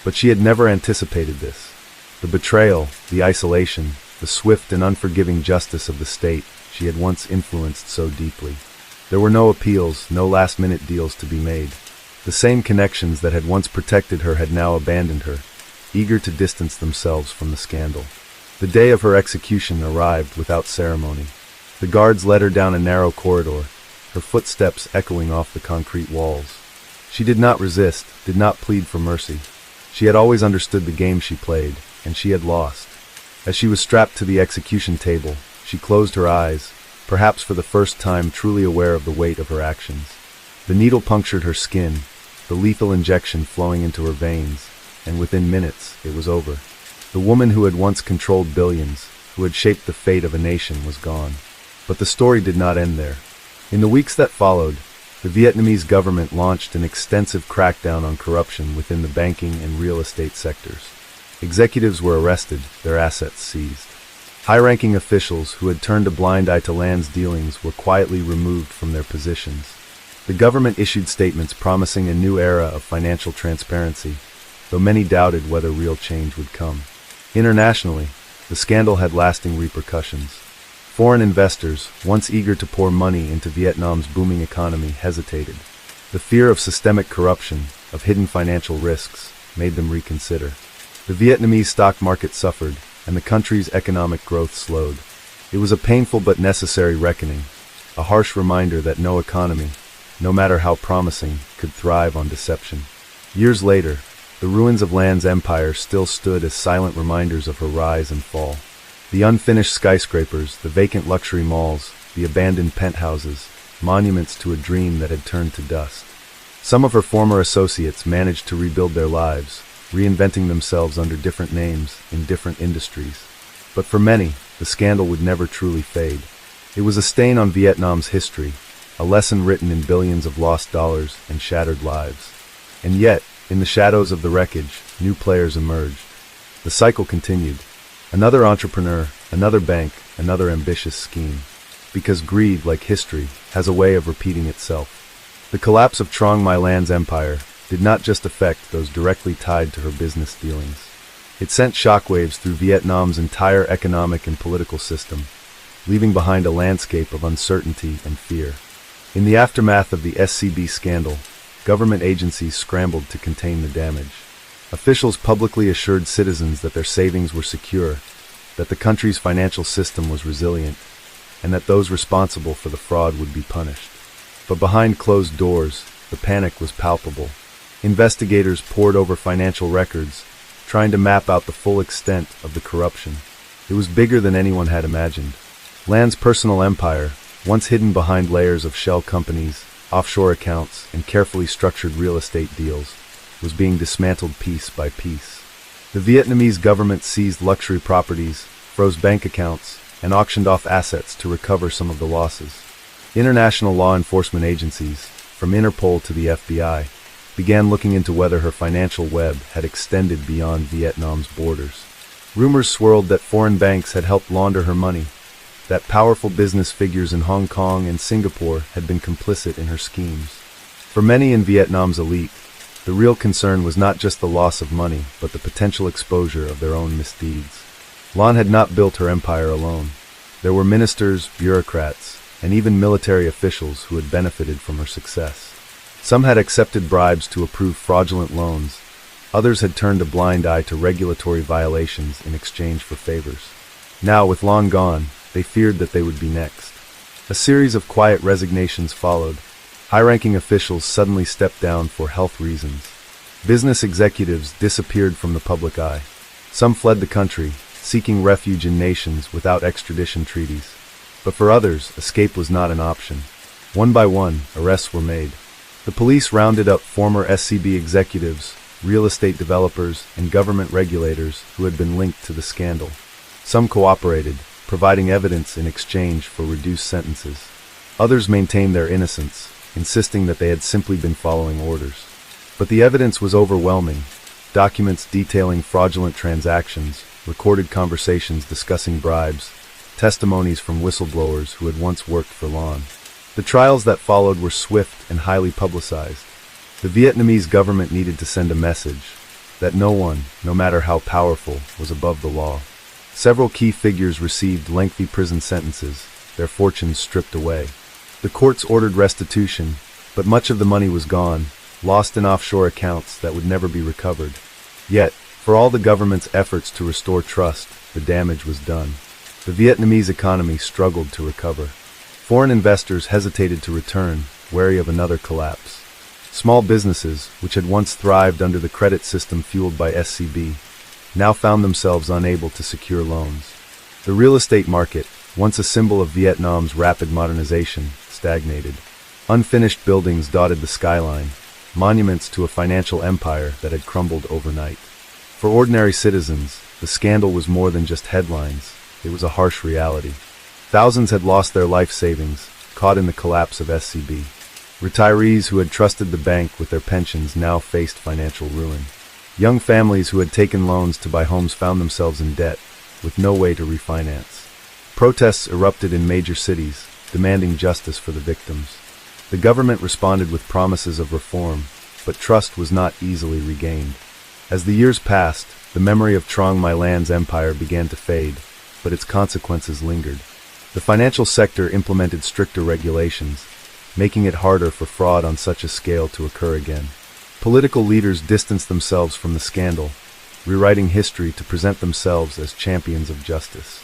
But she had never anticipated this. The betrayal, the isolation, the swift and unforgiving justice of the state she had once influenced so deeply. There were no appeals, no last-minute deals to be made. The same connections that had once protected her had now abandoned her, eager to distance themselves from the scandal. The day of her execution arrived without ceremony. The guards led her down a narrow corridor, her footsteps echoing off the concrete walls. She did not resist, did not plead for mercy. She had always understood the game she played, and she had lost. As she was strapped to the execution table, she closed her eyes, perhaps for the first time truly aware of the weight of her actions. The needle punctured her skin, the lethal injection flowing into her veins, and within minutes, it was over. The woman who had once controlled billions, who had shaped the fate of a nation, was gone. But the story did not end there. In the weeks that followed, the Vietnamese government launched an extensive crackdown on corruption within the banking and real estate sectors. Executives were arrested, their assets seized. High-ranking officials who had turned a blind eye to Lan's dealings were quietly removed from their positions. The government issued statements promising a new era of financial transparency, though many doubted whether real change would come. Internationally, the scandal had lasting repercussions. Foreign investors, once eager to pour money into Vietnam's booming economy, hesitated. The fear of systemic corruption, of hidden financial risks, made them reconsider. The Vietnamese stock market suffered, and the country's economic growth slowed. It was a painful but necessary reckoning, a harsh reminder that no economy, no matter how promising, could thrive on deception. Years later, the ruins of Lan's empire still stood as silent reminders of her rise and fall. The unfinished skyscrapers, the vacant luxury malls, the abandoned penthouses, monuments to a dream that had turned to dust. Some of her former associates managed to rebuild their lives, reinventing themselves under different names in different industries. But for many, the scandal would never truly fade. It was a stain on Vietnam's history, a lesson written in billions of lost dollars and shattered lives. And yet, in the shadows of the wreckage, new players emerged. The cycle continued. Another entrepreneur, another bank, another ambitious scheme. Because greed, like history, has a way of repeating itself. The collapse of Trong My Lan's empire did not just affect those directly tied to her business dealings. It sent shockwaves through Vietnam's entire economic and political system, leaving behind a landscape of uncertainty and fear. In the aftermath of the SCB scandal, government agencies scrambled to contain the damage. Officials publicly assured citizens that their savings were secure, that the country's financial system was resilient, and that those responsible for the fraud would be punished. But behind closed doors, the panic was palpable. Investigators pored over financial records, trying to map out the full extent of the corruption. It was bigger than anyone had imagined. Lan's personal empire, once hidden behind layers of shell companies, offshore accounts, and carefully structured real estate deals, was being dismantled piece by piece. The Vietnamese government seized luxury properties, froze bank accounts, and auctioned off assets to recover some of the losses. International law enforcement agencies, from Interpol to the FBI, began looking into whether her financial web had extended beyond Vietnam's borders. Rumors swirled that foreign banks had helped launder her money, that powerful business figures in Hong Kong and Singapore had been complicit in her schemes. For many in Vietnam's elite, the real concern was not just the loss of money, but the potential exposure of their own misdeeds. Lan had not built her empire alone. There were ministers, bureaucrats, and even military officials who had benefited from her success. Some had accepted bribes to approve fraudulent loans. Others had turned a blind eye to regulatory violations in exchange for favors. Now, with Lan gone, they feared that they would be next. A series of quiet resignations followed. High-ranking officials suddenly stepped down for health reasons. Business executives disappeared from the public eye. Some fled the country, seeking refuge in nations without extradition treaties. But for others, escape was not an option. One by one, arrests were made. The police rounded up former SCB executives, real estate developers, and government regulators who had been linked to the scandal. Some cooperated, providing evidence in exchange for reduced sentences. Others maintained their innocence, insisting that they had simply been following orders. But the evidence was overwhelming. Documents detailing fraudulent transactions, recorded conversations discussing bribes, testimonies from whistleblowers who had once worked for Lan. The trials that followed were swift and highly publicized. The Vietnamese government needed to send a message that no one, no matter how powerful, was above the law. Several key figures received lengthy prison sentences, their fortunes stripped away. The courts ordered restitution, but much of the money was gone, lost in offshore accounts that would never be recovered. Yet, for all the government's efforts to restore trust, the damage was done. The Vietnamese economy struggled to recover. Foreign investors hesitated to return, wary of another collapse. Small businesses, which had once thrived under the credit system fueled by SCB, now found themselves unable to secure loans. The real estate market, once a symbol of Vietnam's rapid modernization, stagnated. Unfinished buildings dotted the skyline, monuments to a financial empire that had crumbled overnight. For ordinary citizens, the scandal was more than just headlines. It was a harsh reality. Thousands had lost their life savings, caught in the collapse of SCB. Retirees who had trusted the bank with their pensions now faced financial ruin. Young families who had taken loans to buy homes found themselves in debt, with no way to refinance. Protests erupted in major cities, demanding justice for the victims. The government responded with promises of reform, but trust was not easily regained. As the years passed, the memory of Trong My Land's empire began to fade, but its consequences lingered. The financial sector implemented stricter regulations, making it harder for fraud on such a scale to occur again. Political leaders distanced themselves from the scandal, rewriting history to present themselves as champions of justice.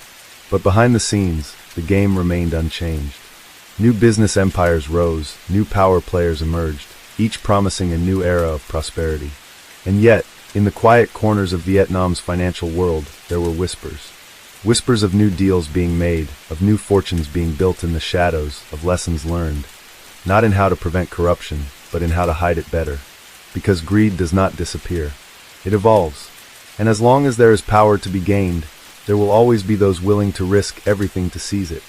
But behind the scenes, the game remained unchanged. New business empires rose, new power players emerged, each promising a new era of prosperity. And yet, in the quiet corners of Vietnam's financial world, there were whispers. Whispers of new deals being made, of new fortunes being built in the shadows, of lessons learned, not in how to prevent corruption, but in how to hide it better. Because greed does not disappear. It evolves. And as long as there is power to be gained, there will always be those willing to risk everything to seize it.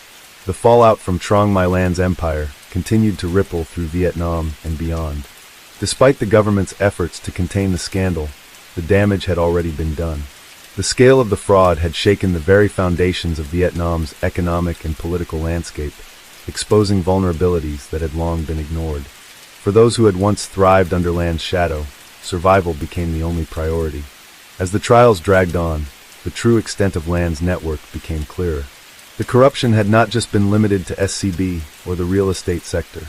The fallout from Trong My Land's empire continued to ripple through Vietnam and beyond. Despite the government's efforts to contain the scandal, the damage had already been done. The scale of the fraud had shaken the very foundations of Vietnam's economic and political landscape, exposing vulnerabilities that had long been ignored. For those who had once thrived under land's shadow, survival became the only priority. As the trials dragged on, the true extent of land's network became clearer. The corruption had not just been limited to SCB or the real estate sector.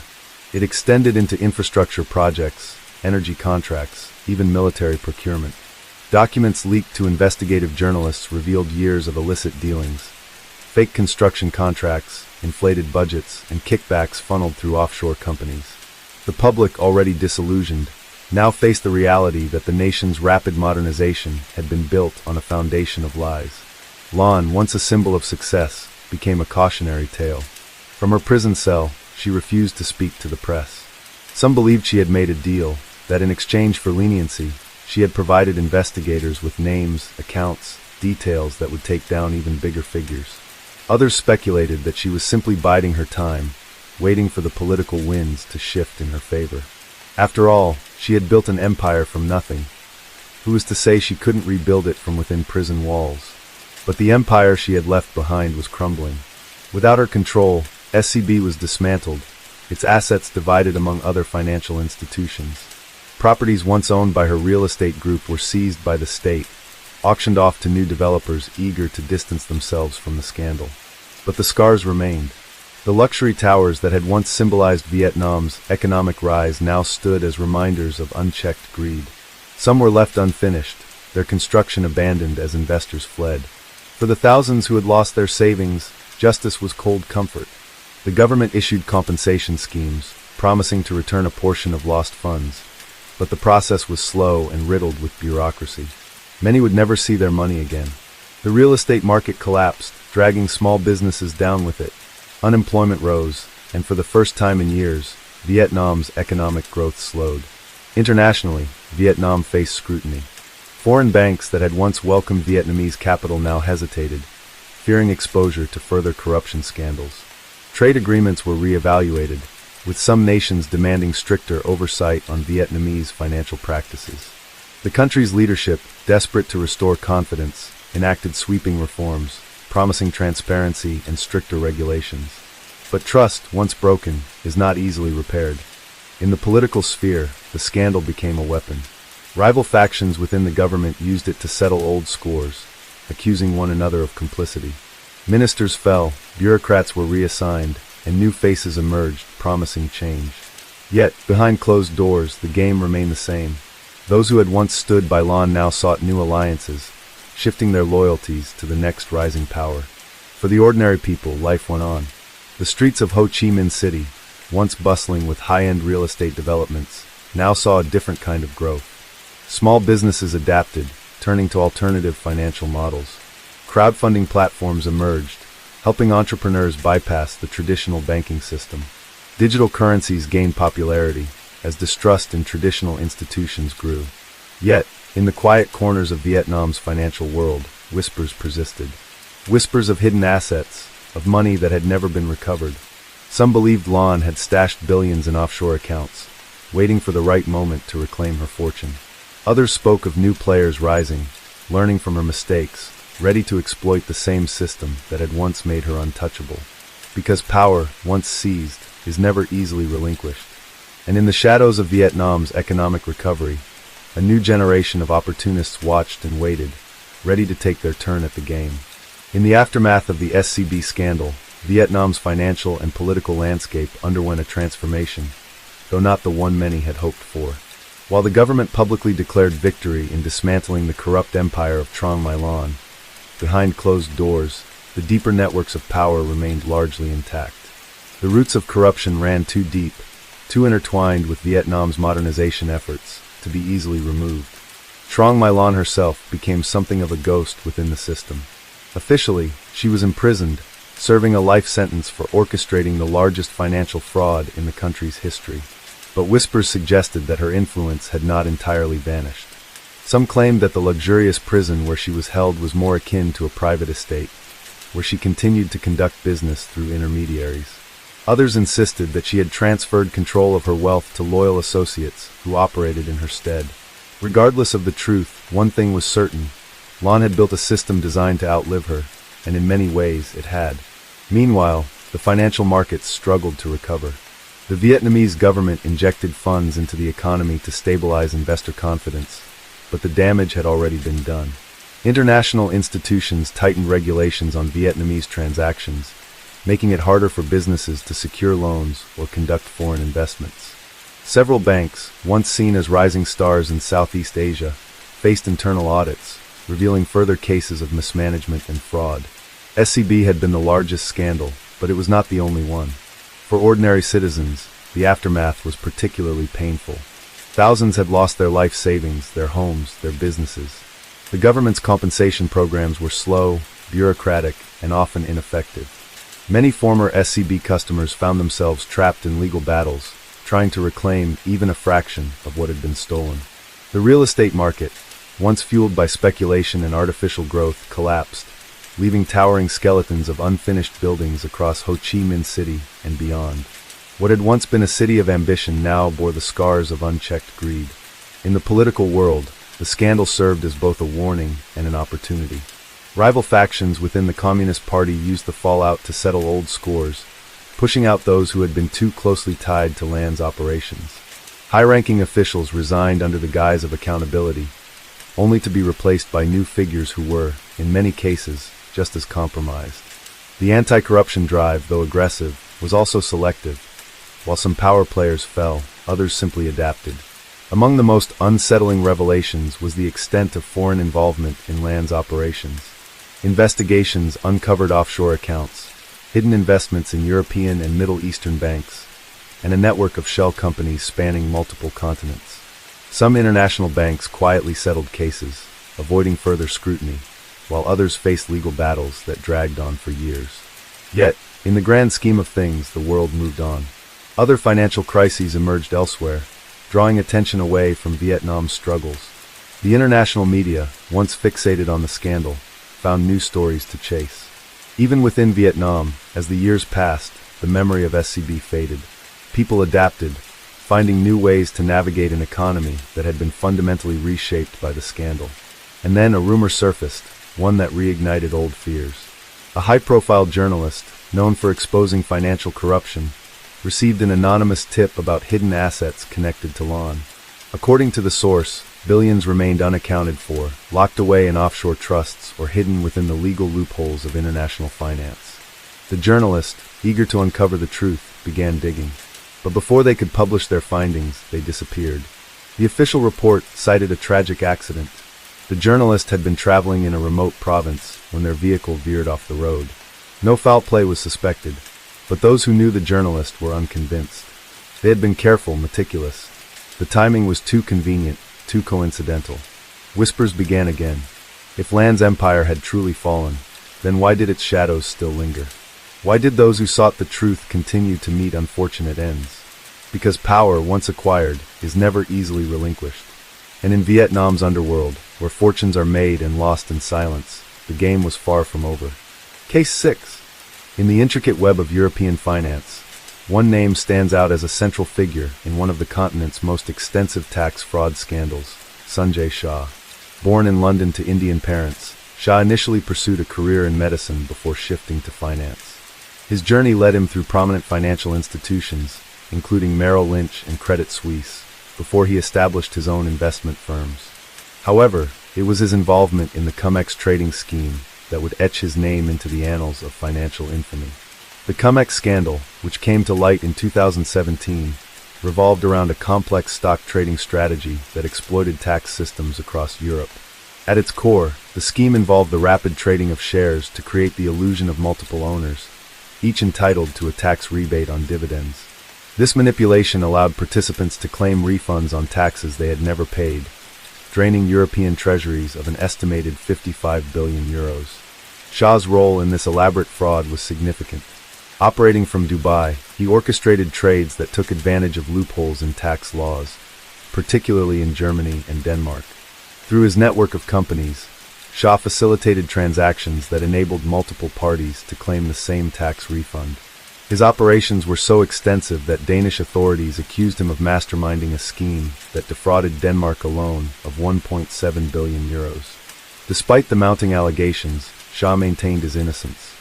It extended into infrastructure projects, energy contracts, even military procurement. Documents leaked to investigative journalists revealed years of illicit dealings. Fake construction contracts, inflated budgets, and kickbacks funneled through offshore companies. The public, already disillusioned, now faced the reality that the nation's rapid modernization had been built on a foundation of lies. Lan, once a symbol of success, became a cautionary tale. From her prison cell, she refused to speak to the press. Some believed she had made a deal, that in exchange for leniency, she had provided investigators with names, accounts, details that would take down even bigger figures. Others speculated that she was simply biding her time, waiting for the political winds to shift in her favor. After all, she had built an empire from nothing. Who was to say she couldn't rebuild it from within prison walls? But the empire she had left behind was crumbling. Without her control, SCB was dismantled, its assets divided among other financial institutions. Properties once owned by her real estate group were seized by the state, auctioned off to new developers eager to distance themselves from the scandal. But the scars remained. The luxury towers that had once symbolized Vietnam's economic rise now stood as reminders of unchecked greed. Some were left unfinished, their construction abandoned as investors fled. For the thousands who had lost their savings, justice was cold comfort. The government issued compensation schemes, promising to return a portion of lost funds. But the process was slow and riddled with bureaucracy. Many would never see their money again. The real estate market collapsed, dragging small businesses down with it. Unemployment rose, and for the first time in years, Vietnam's economic growth slowed. Internationally, Vietnam faced scrutiny. Foreign banks that had once welcomed Vietnamese capital now hesitated, fearing exposure to further corruption scandals. Trade agreements were re-evaluated, with some nations demanding stricter oversight on Vietnamese financial practices. The country's leadership, desperate to restore confidence, enacted sweeping reforms, promising transparency and stricter regulations. But trust, once broken, is not easily repaired. In the political sphere, the scandal became a weapon. Rival factions within the government used it to settle old scores, accusing one another of complicity. Ministers fell, bureaucrats were reassigned, and new faces emerged, promising change. Yet, behind closed doors, the game remained the same. Those who had once stood by Lan now sought new alliances, shifting their loyalties to the next rising power. For the ordinary people, life went on. The streets of Ho Chi Minh City, once bustling with high-end real estate developments, now saw a different kind of growth. Small businesses adapted, turning to alternative financial models. Crowdfunding platforms emerged, helping entrepreneurs bypass the traditional banking system. Digital currencies gained popularity as distrust in traditional institutions grew. Yet, in the quiet corners of Vietnam's financial world, whispers persisted. Whispers of hidden assets, of money that had never been recovered. Some believed Lan had stashed billions in offshore accounts, waiting for the right moment to reclaim her fortune. Others spoke of new players rising, learning from her mistakes, ready to exploit the same system that had once made her untouchable. Because power, once seized, is never easily relinquished. And in the shadows of Vietnam's economic recovery, a new generation of opportunists watched and waited, ready to take their turn at the game. In the aftermath of the SCB scandal, Vietnam's financial and political landscape underwent a transformation, though not the one many had hoped for. While the government publicly declared victory in dismantling the corrupt empire of Trong My Lan, behind closed doors, the deeper networks of power remained largely intact. The roots of corruption ran too deep, too intertwined with Vietnam's modernization efforts, to be easily removed. Trong My Lan herself became something of a ghost within the system. Officially, she was imprisoned, serving a life sentence for orchestrating the largest financial fraud in the country's history. But whispers suggested that her influence had not entirely vanished. Some claimed that the luxurious prison where she was held was more akin to a private estate, where she continued to conduct business through intermediaries. Others insisted that she had transferred control of her wealth to loyal associates who operated in her stead. Regardless of the truth, one thing was certain: Lan had built a system designed to outlive her, and in many ways it had. Meanwhile, the financial markets struggled to recover. The Vietnamese government injected funds into the economy to stabilize investor confidence, but the damage had already been done. International institutions tightened regulations on Vietnamese transactions, making it harder for businesses to secure loans or conduct foreign investments. Several banks, once seen as rising stars in Southeast Asia, faced internal audits, revealing further cases of mismanagement and fraud. SCB had been the largest scandal, but it was not the only one. For ordinary citizens, the aftermath was particularly painful. Thousands had lost their life savings, their homes, their businesses. The government's compensation programs were slow, bureaucratic, and often ineffective. Many former SCB customers found themselves trapped in legal battles, trying to reclaim even a fraction of what had been stolen. The real estate market, once fueled by speculation and artificial growth, collapsed, leaving towering skeletons of unfinished buildings across Ho Chi Minh City and beyond. What had once been a city of ambition now bore the scars of unchecked greed. In the political world, the scandal served as both a warning and an opportunity. Rival factions within the Communist Party used the fallout to settle old scores, pushing out those who had been too closely tied to Lan's operations. High-ranking officials resigned under the guise of accountability, only to be replaced by new figures who were, in many cases, just as compromised. The anti-corruption drive, though aggressive, was also selective. While some power players fell, others simply adapted. Among the most unsettling revelations was the extent of foreign involvement in Lan's operations. Investigations uncovered offshore accounts, hidden investments in European and Middle Eastern banks, and a network of shell companies spanning multiple continents. Some international banks quietly settled cases, avoiding further scrutiny, while others faced legal battles that dragged on for years. Yet, in the grand scheme of things, the world moved on. Other financial crises emerged elsewhere, drawing attention away from Vietnam's struggles. The international media, once fixated on the scandal, found new stories to chase. Even within Vietnam, as the years passed, the memory of SCB faded. People adapted, finding new ways to navigate an economy that had been fundamentally reshaped by the scandal. And then a rumor surfaced, one that reignited old fears. A high-profile journalist, known for exposing financial corruption, received an anonymous tip about hidden assets connected to Lan. According to the source, billions remained unaccounted for, locked away in offshore trusts or hidden within the legal loopholes of international finance. The journalist, eager to uncover the truth, began digging. But before they could publish their findings, they disappeared. The official report cited a tragic accident. The journalist had been traveling in a remote province when their vehicle veered off the road. No foul play was suspected, but those who knew the journalist were unconvinced. They had been careful, meticulous. The timing was too convenient, too coincidental. Whispers began again. If Land's empire had truly fallen, then why did its shadows still linger? Why did those who sought the truth continue to meet unfortunate ends? Because power, once acquired, is never easily relinquished. And in Vietnam's underworld, where fortunes are made and lost in silence, the game was far from over. Case 6. In the intricate web of European finance, one name stands out as a central figure in one of the continent's most extensive tax fraud scandals, Sanjay Shah. Born in London to Indian parents, Shah initially pursued a career in medicine before shifting to finance. His journey led him through prominent financial institutions, including Merrill Lynch and Credit Suisse, before he established his own investment firms. However, it was his involvement in the CumEx trading scheme that would etch his name into the annals of financial infamy. The CumEx scandal, which came to light in 2017, revolved around a complex stock trading strategy that exploited tax systems across Europe. At its core, the scheme involved the rapid trading of shares to create the illusion of multiple owners, each entitled to a tax rebate on dividends. This manipulation allowed participants to claim refunds on taxes they had never paid, draining European treasuries of an estimated 55 billion euros. Shah's role in this elaborate fraud was significant. Operating from Dubai, he orchestrated trades that took advantage of loopholes in tax laws, particularly in Germany and Denmark. Through his network of companies, Shah facilitated transactions that enabled multiple parties to claim the same tax refund. His operations were so extensive that Danish authorities accused him of masterminding a scheme that defrauded Denmark alone of 1.7 billion euros. Despite the mounting allegations, Shah maintained his innocence.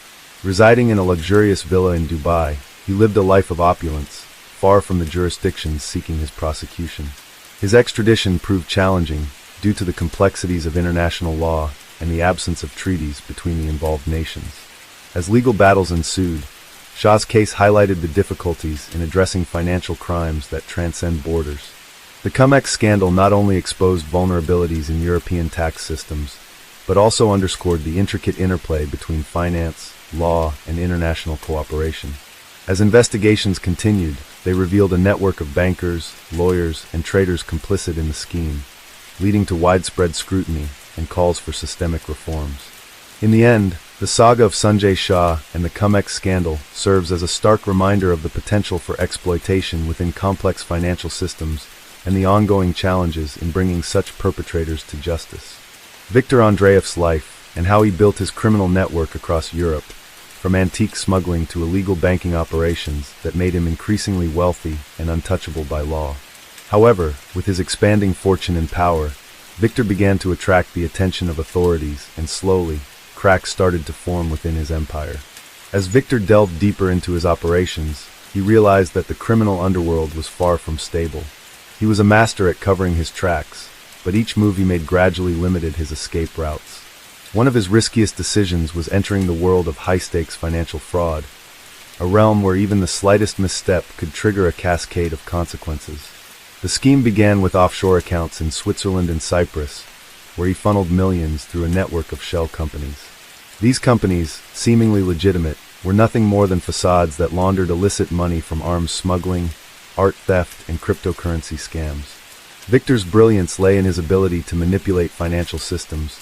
Residing in a luxurious villa in Dubai, he lived a life of opulence, far from the jurisdictions seeking his prosecution. His extradition proved challenging due to the complexities of international law and the absence of treaties between the involved nations. As legal battles ensued, Shah's case highlighted the difficulties in addressing financial crimes that transcend borders. The CumEx scandal not only exposed vulnerabilities in European tax systems, but also underscored the intricate interplay between finance, law, and international cooperation. As investigations continued, they revealed a network of bankers, lawyers, and traders complicit in the scheme, leading to widespread scrutiny and calls for systemic reforms. In the end, the saga of Sanjay Shah and the CumEx scandal serves as a stark reminder of the potential for exploitation within complex financial systems and the ongoing challenges in bringing such perpetrators to justice. Viktor Andreev's life and how he built his criminal network across Europe, from antique smuggling to illegal banking operations that made him increasingly wealthy and untouchable by law. However, with his expanding fortune and power, Viktor began to attract the attention of authorities, and slowly, cracks started to form within his empire. As Viktor delved deeper into his operations, he realized that the criminal underworld was far from stable. He was a master at covering his tracks, but each move he made gradually limited his escape routes. One of his riskiest decisions was entering the world of high-stakes financial fraud, a realm where even the slightest misstep could trigger a cascade of consequences. The scheme began with offshore accounts in Switzerland and Cyprus, where he funneled millions through a network of shell companies. These companies, seemingly legitimate, were nothing more than facades that laundered illicit money from arms smuggling, art theft, and cryptocurrency scams. Viktor's brilliance lay in his ability to manipulate financial systems,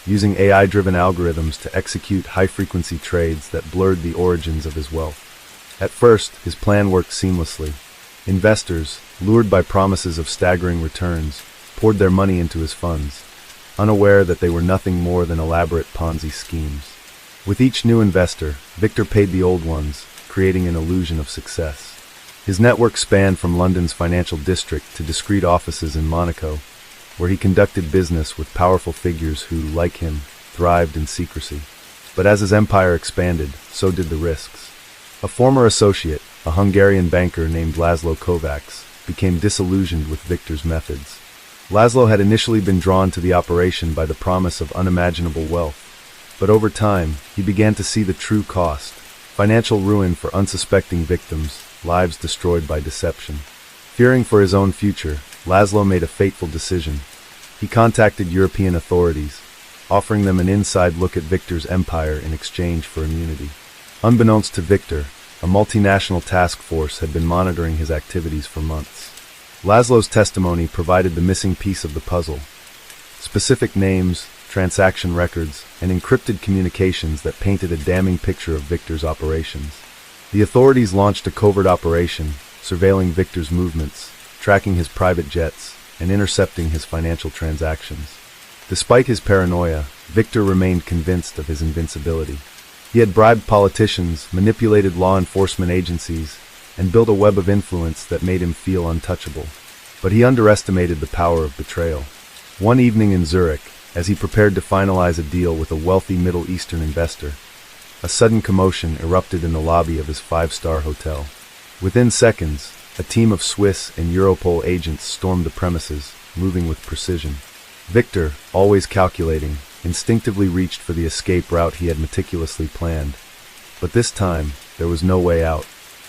using AI-driven algorithms to execute high-frequency trades that blurred the origins of his wealth. At first, his plan worked seamlessly. Investors, lured by promises of staggering returns, poured their money into his funds, unaware that they were nothing more than elaborate Ponzi schemes. With each new investor, Viktor paid the old ones, creating an illusion of success. His network spanned from London's financial district to discreet offices in Monaco, where he conducted business with powerful figures who, like him, thrived in secrecy. But as his empire expanded, so did the risks. A former associate, a Hungarian banker named Laszlo Kovacs, became disillusioned with Viktor's methods. Laszlo had initially been drawn to the operation by the promise of unimaginable wealth, but over time, he began to see the true cost: financial ruin for unsuspecting victims, lives destroyed by deception. Fearing for his own future, Laszlo made a fateful decision. He contacted European authorities, offering them an inside look at Viktor's empire in exchange for immunity. Unbeknownst to Viktor, a multinational task force had been monitoring his activities for months. Laszlo's testimony provided the missing piece of the puzzle. Specific names, transaction records, and encrypted communications that painted a damning picture of Victor's operations. The authorities launched a covert operation, surveilling Victor's movements, tracking his private jets, and intercepting his financial transactions. Despite his paranoia, Victor remained convinced of his invincibility. He had bribed politicians, manipulated law enforcement agencies, and built a web of influence that made him feel untouchable. But he underestimated the power of betrayal. One evening in Zurich, as he prepared to finalize a deal with a wealthy Middle Eastern investor, a sudden commotion erupted in the lobby of his five-star hotel. Within seconds, a team of Swiss and Europol agents stormed the premises, moving with precision. Victor, always calculating, instinctively reached for the escape route he had meticulously planned. But this time, there was no way out.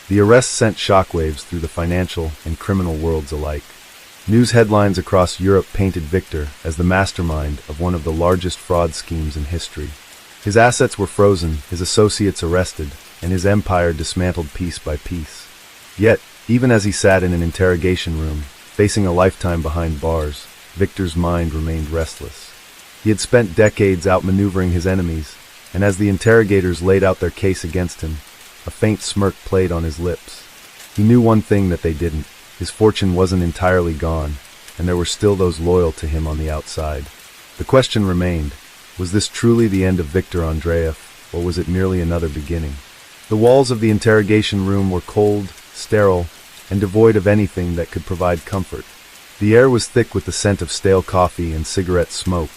The arrest sent shockwaves through the financial and criminal worlds alike. News headlines across Europe painted Victor as the mastermind of one of the largest fraud schemes in history. His assets were frozen, his associates arrested, and his empire dismantled piece by piece. Yet, even as he sat in an interrogation room, facing a lifetime behind bars, Victor's mind remained restless. He had spent decades outmaneuvering his enemies, and as the interrogators laid out their case against him, a faint smirk played on his lips. He knew one thing that they didn't. His fortune wasn't entirely gone, and there were still those loyal to him on the outside. The question remained, was this truly the end of Victor Andreev, or was it merely another beginning? The walls of the interrogation room were cold, sterile, and devoid of anything that could provide comfort. The air was thick with the scent of stale coffee and cigarette smoke,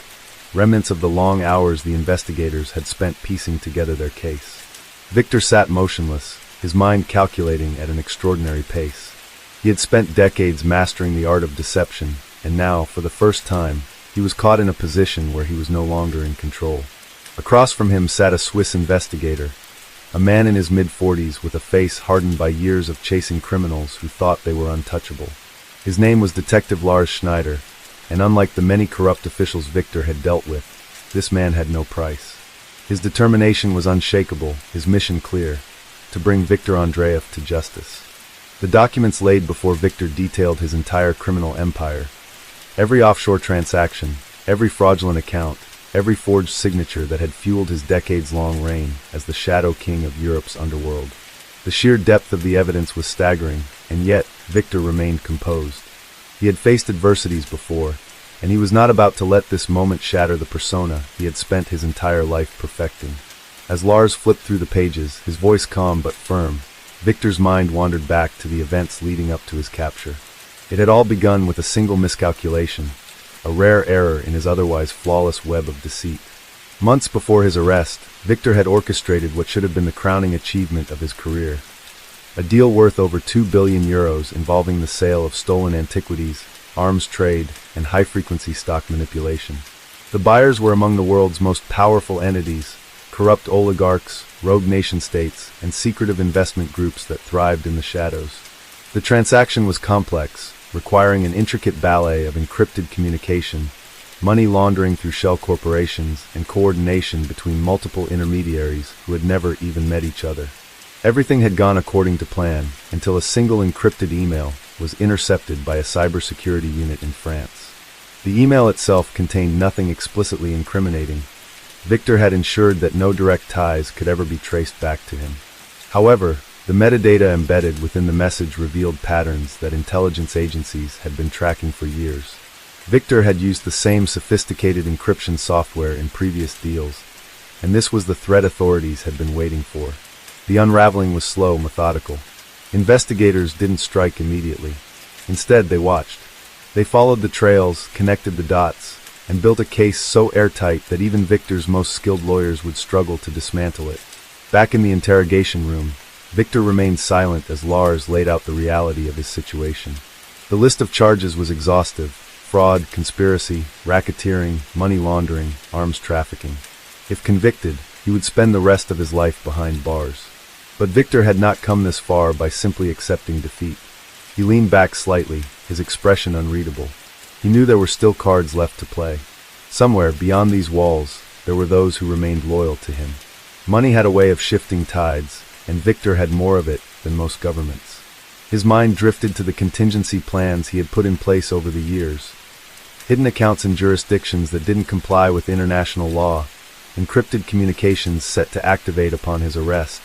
remnants of the long hours the investigators had spent piecing together their case. Victor sat motionless, his mind calculating at an extraordinary pace. He had spent decades mastering the art of deception, and now, for the first time, he was caught in a position where he was no longer in control. Across from him sat a Swiss investigator, a man in his mid-40s with a face hardened by years of chasing criminals who thought they were untouchable. His name was Detective Lars Schneider, and unlike the many corrupt officials Victor had dealt with, this man had no price. His determination was unshakable, his mission clear, to bring Victor Andreev to justice. The documents laid before Victor detailed his entire criminal empire. Every offshore transaction, every fraudulent account, every forged signature that had fueled his decades-long reign as the Shadow King of Europe's underworld. The sheer depth of the evidence was staggering, and yet Victor remained composed. He had faced adversities before, and he was not about to let this moment shatter the persona he had spent his entire life perfecting. As Lars flipped through the pages, his voice calm but firm, Victor's mind wandered back to the events leading up to his capture. It had all begun with a single miscalculation, a rare error in his otherwise flawless web of deceit. Months before his arrest, Victor had orchestrated what should have been the crowning achievement of his career. A deal worth over €2 billion involving the sale of stolen antiquities, arms trade, and high-frequency stock manipulation. The buyers were among the world's most powerful entities, corrupt oligarchs, rogue nation-states, and secretive investment groups that thrived in the shadows. The transaction was complex, requiring an intricate ballet of encrypted communication, money laundering through shell corporations, and coordination between multiple intermediaries who had never even met each other. Everything had gone according to plan until a single encrypted email was intercepted by a cybersecurity unit in France. The email itself contained nothing explicitly incriminating. Victor had ensured that no direct ties could ever be traced back to him. However, the metadata embedded within the message revealed patterns that intelligence agencies had been tracking for years. Victor had used the same sophisticated encryption software in previous deals, and this was the threat authorities had been waiting for. The unraveling was slow, methodical. Investigators didn't strike immediately. Instead, they watched. They followed the trails, connected the dots, and built a case so airtight that even Victor's most skilled lawyers would struggle to dismantle it. Back in the interrogation room, Victor remained silent as Lars laid out the reality of his situation. The list of charges was exhaustive: fraud, conspiracy, racketeering, money laundering, arms trafficking. If convicted, he would spend the rest of his life behind bars. But Victor had not come this far by simply accepting defeat. He leaned back slightly, his expression unreadable. He knew there were still cards left to play. Somewhere beyond these walls, there were those who remained loyal to him. Money had a way of shifting tides, and Victor had more of it than most governments. His mind drifted to the contingency plans he had put in place over the years. Hidden accounts in jurisdictions that didn't comply with international law, encrypted communications set to activate upon his arrest,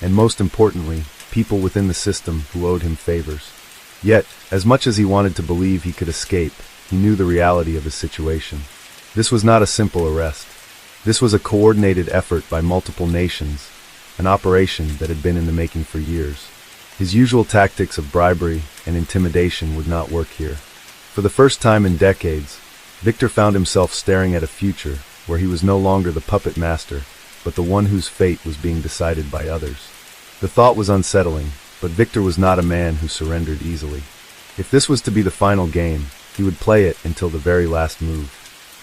and most importantly, people within the system who owed him favors. Yet, as much as he wanted to believe he could escape, he knew the reality of his situation. This was not a simple arrest. This was a coordinated effort by multiple nations, an operation that had been in the making for years. His usual tactics of bribery and intimidation would not work here. For the first time in decades, Victor found himself staring at a future where he was no longer the puppet master, but the one whose fate was being decided by others. The thought was unsettling, but Victor was not a man who surrendered easily. If this was to be the final game, he would play it until the very last move.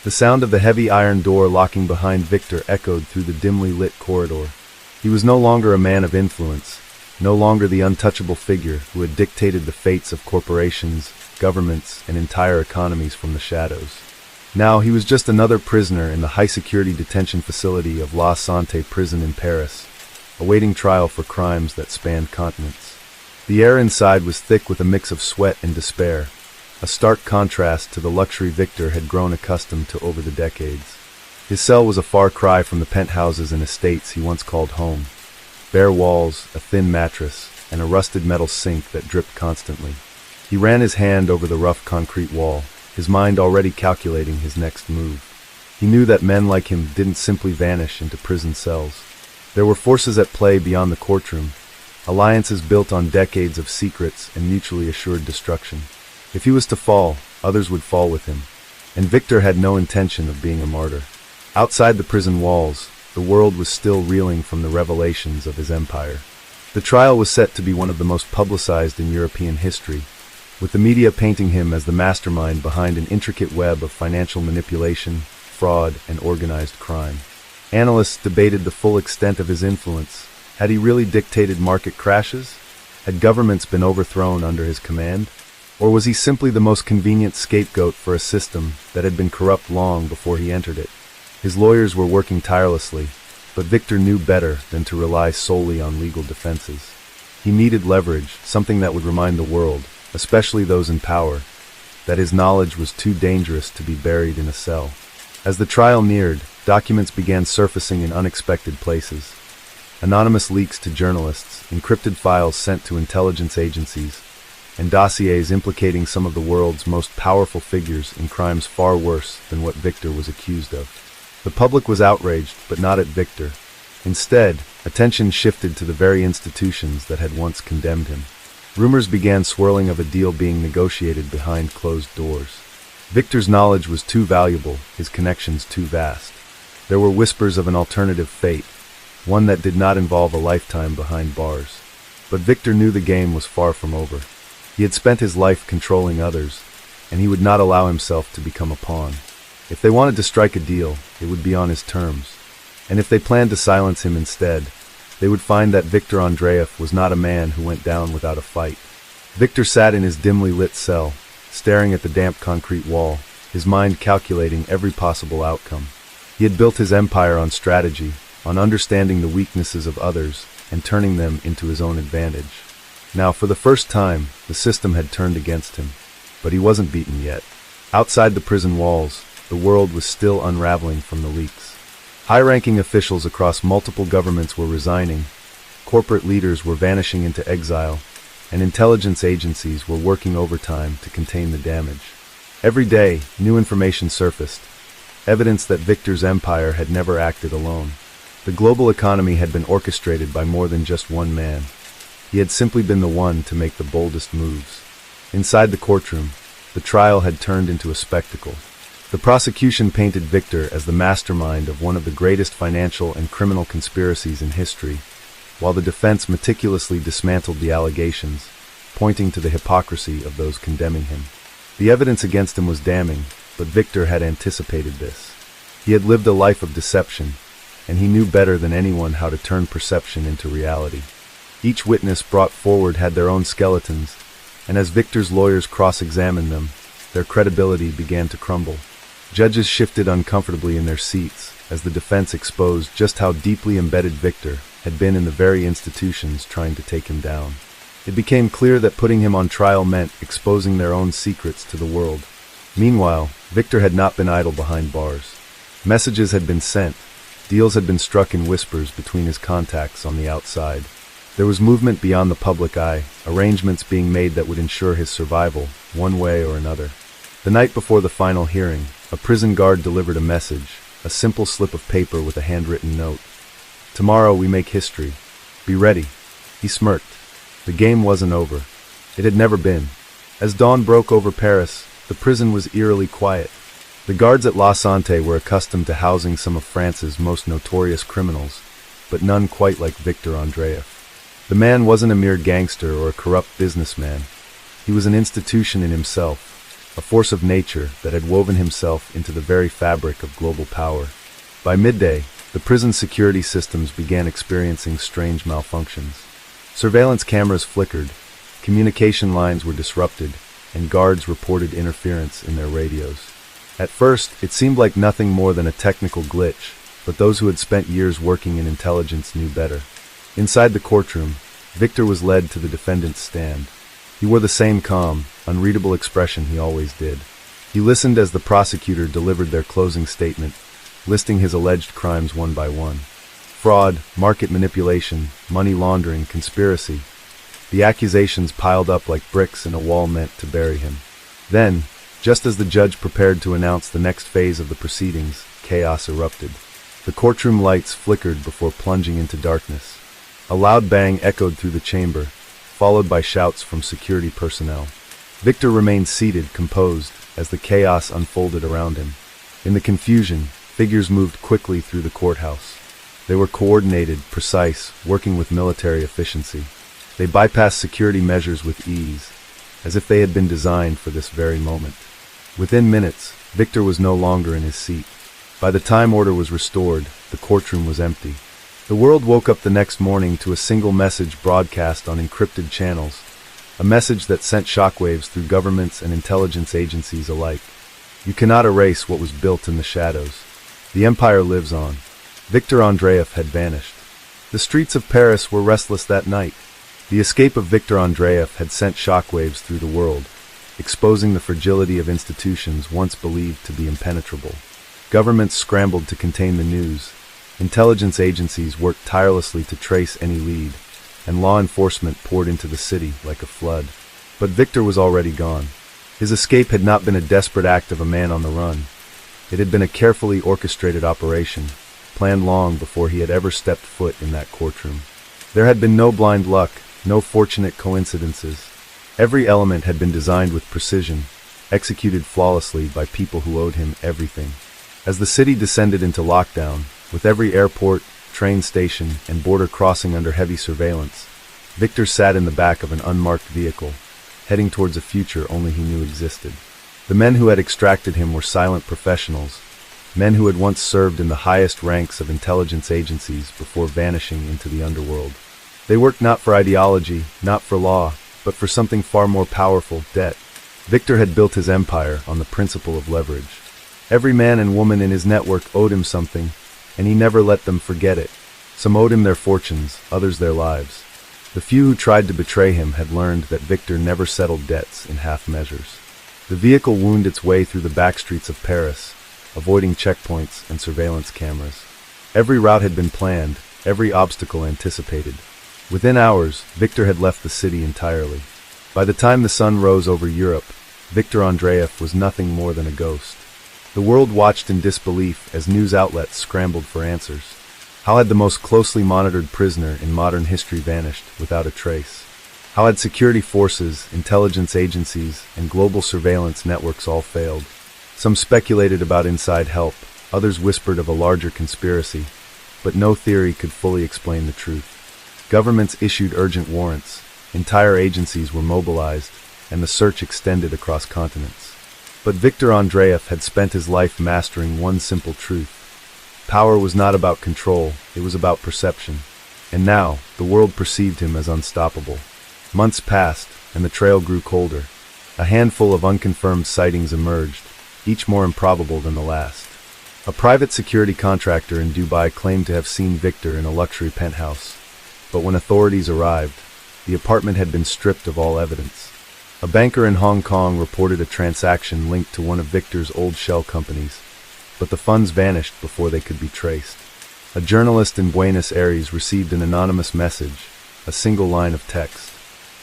The sound of the heavy iron door locking behind Victor echoed through the dimly lit corridor. He was no longer a man of influence, no longer the untouchable figure who had dictated the fates of corporations, governments, and entire economies from the shadows. Now he was just another prisoner in the high-security detention facility of La Santé prison in Paris, awaiting trial for crimes that spanned continents. The air inside was thick with a mix of sweat and despair, a stark contrast to the luxury Victor had grown accustomed to over the decades. His cell was a far cry from the penthouses and estates he once called home. Bare walls, a thin mattress, and a rusted metal sink that dripped constantly. He ran his hand over the rough concrete wall, his mind already calculating his next move. He knew that men like him didn't simply vanish into prison cells. There were forces at play beyond the courtroom, alliances built on decades of secrets and mutually assured destruction. If he was to fall, others would fall with him, and Victor had no intention of being a martyr. Outside the prison walls, the world was still reeling from the revelations of his empire. The trial was set to be one of the most publicized in European history, with the media painting him as the mastermind behind an intricate web of financial manipulation, fraud, and organized crime. Analysts debated the full extent of his influence. Had he really dictated market crashes? Had governments been overthrown under his command? Or was he simply the most convenient scapegoat for a system that had been corrupt long before he entered it? His lawyers were working tirelessly, but Victor knew better than to rely solely on legal defenses. He needed leverage, something that would remind the world, especially those in power, that his knowledge was too dangerous to be buried in a cell. As the trial neared, documents began surfacing in unexpected places. Anonymous leaks to journalists, encrypted files sent to intelligence agencies, and dossiers implicating some of the world's most powerful figures in crimes far worse than what Victor was accused of. The public was outraged, but not at Victor. Instead, attention shifted to the very institutions that had once condemned him. Rumors began swirling of a deal being negotiated behind closed doors. Victor's knowledge was too valuable, his connections too vast. There were whispers of an alternative fate, one that did not involve a lifetime behind bars. But Victor knew the game was far from over. He had spent his life controlling others, and he would not allow himself to become a pawn. If they wanted to strike a deal, it would be on his terms. And if they planned to silence him instead, they would find that Victor Andreev was not a man who went down without a fight. Victor sat in his dimly lit cell, staring at the damp concrete wall, his mind calculating every possible outcome. He had built his empire on strategy, on understanding the weaknesses of others and turning them into his own advantage. Now, for the first time, the system had turned against him. But he wasn't beaten yet. Outside the prison walls, the world was still unraveling from the leaks. High-ranking officials across multiple governments were resigning, corporate leaders were vanishing into exile, and intelligence agencies were working overtime to contain the damage. Every day, new information surfaced, evidence that Victor's empire had never acted alone. The global economy had been orchestrated by more than just one man. He had simply been the one to make the boldest moves. Inside the courtroom, the trial had turned into a spectacle. The prosecution painted Victor as the mastermind of one of the greatest financial and criminal conspiracies in history, while the defense meticulously dismantled the allegations, pointing to the hypocrisy of those condemning him. The evidence against him was damning, but Victor had anticipated this. He had lived a life of deception, and he knew better than anyone how to turn perception into reality. Each witness brought forward had their own skeletons, and as Victor's lawyers cross-examined them, their credibility began to crumble. Judges shifted uncomfortably in their seats as the defense exposed just how deeply embedded Victor had been in the very institutions trying to take him down. It became clear that putting him on trial meant exposing their own secrets to the world. Meanwhile, Victor had not been idle behind bars. Messages had been sent, deals had been struck in whispers between his contacts on the outside. There was movement beyond the public eye, arrangements being made that would ensure his survival, one way or another. The night before the final hearing, a prison guard delivered a message, a simple slip of paper with a handwritten note. "Tomorrow we make history. Be ready." He smirked. The game wasn't over. It had never been. As dawn broke over Paris, the prison was eerily quiet. The guards at La Santé were accustomed to housing some of France's most notorious criminals, but none quite like Victor Andreev. The man wasn't a mere gangster or a corrupt businessman. He was an institution in himself, a force of nature that had woven himself into the very fabric of global power. By midday, the prison security systems began experiencing strange malfunctions. Surveillance cameras flickered, communication lines were disrupted, and guards reported interference in their radios. At first, it seemed like nothing more than a technical glitch, but those who had spent years working in intelligence knew better. Inside the courtroom, Victor was led to the defendant's stand. He wore the same calm, unreadable expression he always did. He listened as the prosecutor delivered their closing statement, listing his alleged crimes one by one. Fraud, market manipulation, money laundering, conspiracy. The accusations piled up like bricks in a wall meant to bury him. Then, just as the judge prepared to announce the next phase of the proceedings, chaos erupted. The courtroom lights flickered before plunging into darkness. A loud bang echoed through the chamber, followed by shouts from security personnel. Victor remained seated, composed, as the chaos unfolded around him. In the confusion, figures moved quickly through the courthouse. They were coordinated, precise, working with military efficiency. They bypassed security measures with ease, as if they had been designed for this very moment. Within minutes, Victor was no longer in his seat. By the time order was restored, the courtroom was empty. The world woke up the next morning to a single message broadcast on encrypted channels, a message that sent shockwaves through governments and intelligence agencies alike. You cannot erase what was built in the shadows. The empire lives on. Victor Andreev had vanished. The streets of Paris were restless that night. The escape of Victor Andreev had sent shockwaves through the world, exposing the fragility of institutions once believed to be impenetrable. Governments scrambled to contain the news. Intelligence agencies worked tirelessly to trace any lead, and law enforcement poured into the city like a flood. But Victor was already gone. His escape had not been a desperate act of a man on the run. It had been a carefully orchestrated operation, planned long before he had ever stepped foot in that courtroom. There had been no blind luck, no fortunate coincidences. Every element had been designed with precision, executed flawlessly by people who owed him everything. As the city descended into lockdown, with every airport, train station, and border crossing under heavy surveillance, Victor sat in the back of an unmarked vehicle, heading towards a future only he knew existed. The men who had extracted him were silent professionals, men who had once served in the highest ranks of intelligence agencies before vanishing into the underworld. They worked not for ideology, not for law, but for something far more powerful, debt. Victor had built his empire on the principle of leverage. Every man and woman in his network owed him something, and he never let them forget it. Some owed him their fortunes, others their lives. The few who tried to betray him had learned that Victor never settled debts in half measures. The vehicle wound its way through the back streets of Paris, avoiding checkpoints and surveillance cameras. Every route had been planned, every obstacle anticipated. Within hours, Victor had left the city entirely. By the time the sun rose over Europe, Victor Andreev was nothing more than a ghost. The world watched in disbelief as news outlets scrambled for answers. How had the most closely monitored prisoner in modern history vanished without a trace? How had security forces, intelligence agencies, and global surveillance networks all failed? Some speculated about inside help, others whispered of a larger conspiracy, but no theory could fully explain the truth. Governments issued urgent warrants, entire agencies were mobilized, and the search extended across continents. But Victor Andreev had spent his life mastering one simple truth. Power was not about control, it was about perception. And now, the world perceived him as unstoppable. Months passed, and the trail grew colder. A handful of unconfirmed sightings emerged, each more improbable than the last. A private security contractor in Dubai claimed to have seen Victor in a luxury penthouse. But when authorities arrived, the apartment had been stripped of all evidence. A banker in Hong Kong reported a transaction linked to one of Victor's old shell companies, but the funds vanished before they could be traced. A journalist in Buenos Aires received an anonymous message, a single line of text.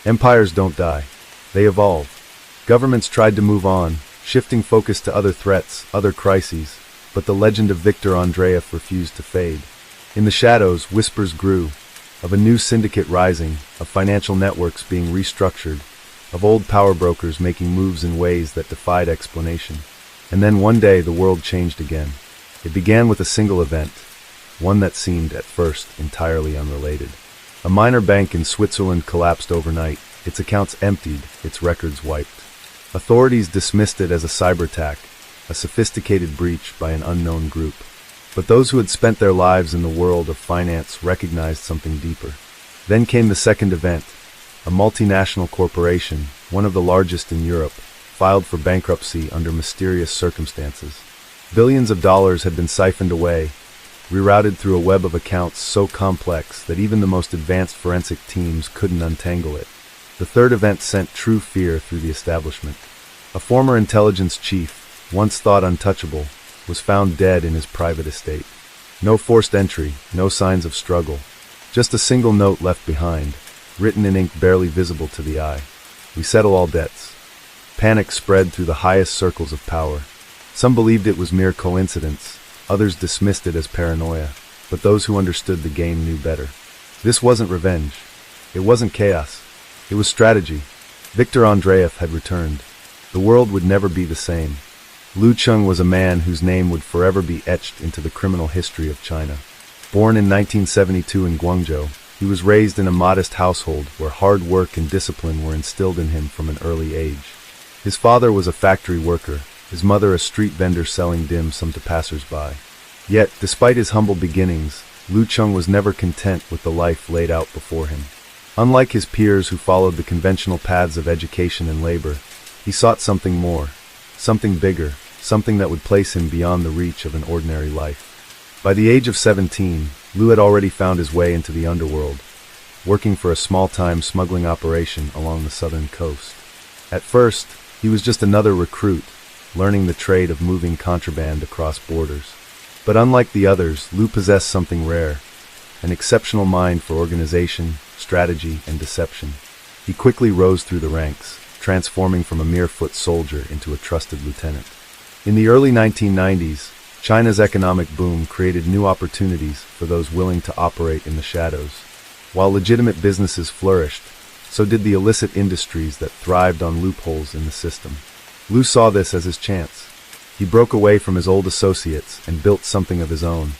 Empires don't die. They evolve. Governments tried to move on, shifting focus to other threats, other crises, but the legend of Viktor Andreev refused to fade. In the shadows, whispers grew, of a new syndicate rising, of financial networks being restructured, of old power brokers making moves in ways that defied explanation. And then one day the world changed again. It began with a single event, one that seemed, at first, entirely unrelated. A minor bank in Switzerland collapsed overnight, its accounts emptied, its records wiped. Authorities dismissed it as a cyber attack, a sophisticated breach by an unknown group. But those who had spent their lives in the world of finance recognized something deeper. Then came the second event. A multinational corporation, one of the largest in Europe, filed for bankruptcy under mysterious circumstances. Billions of dollars had been siphoned away, rerouted through a web of accounts so complex that even the most advanced forensic teams couldn't untangle it. The third event sent true fear through the establishment. A former intelligence chief, once thought untouchable, was found dead in his private estate. No forced entry, no signs of struggle. Just a single note left behind, written in ink barely visible to the eye. We settle all debts. Panic spread through the highest circles of power. Some believed it was mere coincidence, others dismissed it as paranoia, but those who understood the game knew better. This wasn't revenge. It wasn't chaos. It was strategy. Viktor Andreev had returned. The world would never be the same. Lu Cheng was a man whose name would forever be etched into the criminal history of China. Born in 1972 in Guangzhou, he was raised in a modest household where hard work and discipline were instilled in him from an early age. His father was a factory worker, his mother a street vendor selling dim sum to passers-by. Yet, despite his humble beginnings, Lu Cheng was never content with the life laid out before him. Unlike his peers who followed the conventional paths of education and labor, he sought something more, something bigger, something that would place him beyond the reach of an ordinary life. By the age of 17, Lu had already found his way into the underworld, working for a small-time smuggling operation along the southern coast. At first, he was just another recruit, learning the trade of moving contraband across borders. But unlike the others, Lu possessed something rare, an exceptional mind for organization, strategy, and deception. He quickly rose through the ranks, transforming from a mere foot soldier into a trusted lieutenant. In the early 1990s, China's economic boom created new opportunities for those willing to operate in the shadows. While legitimate businesses flourished, so did the illicit industries that thrived on loopholes in the system. Lu saw this as his chance. He broke away from his old associates and built something of his own,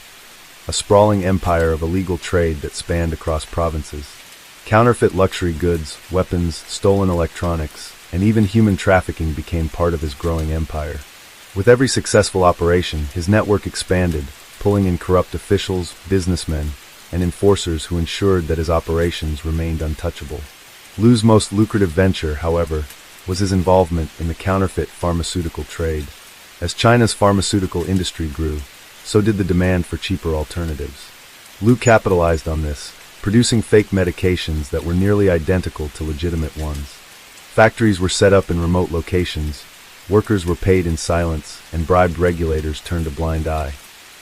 a sprawling empire of illegal trade that spanned across provinces. Counterfeit luxury goods, weapons, stolen electronics, and even human trafficking became part of his growing empire. With every successful operation, his network expanded, pulling in corrupt officials, businessmen, and enforcers who ensured that his operations remained untouchable. Lu's most lucrative venture, however, was his involvement in the counterfeit pharmaceutical trade. As China's pharmaceutical industry grew, so did the demand for cheaper alternatives. Lu capitalized on this, producing fake medications that were nearly identical to legitimate ones. Factories were set up in remote locations, workers were paid in silence, and bribed regulators turned a blind eye.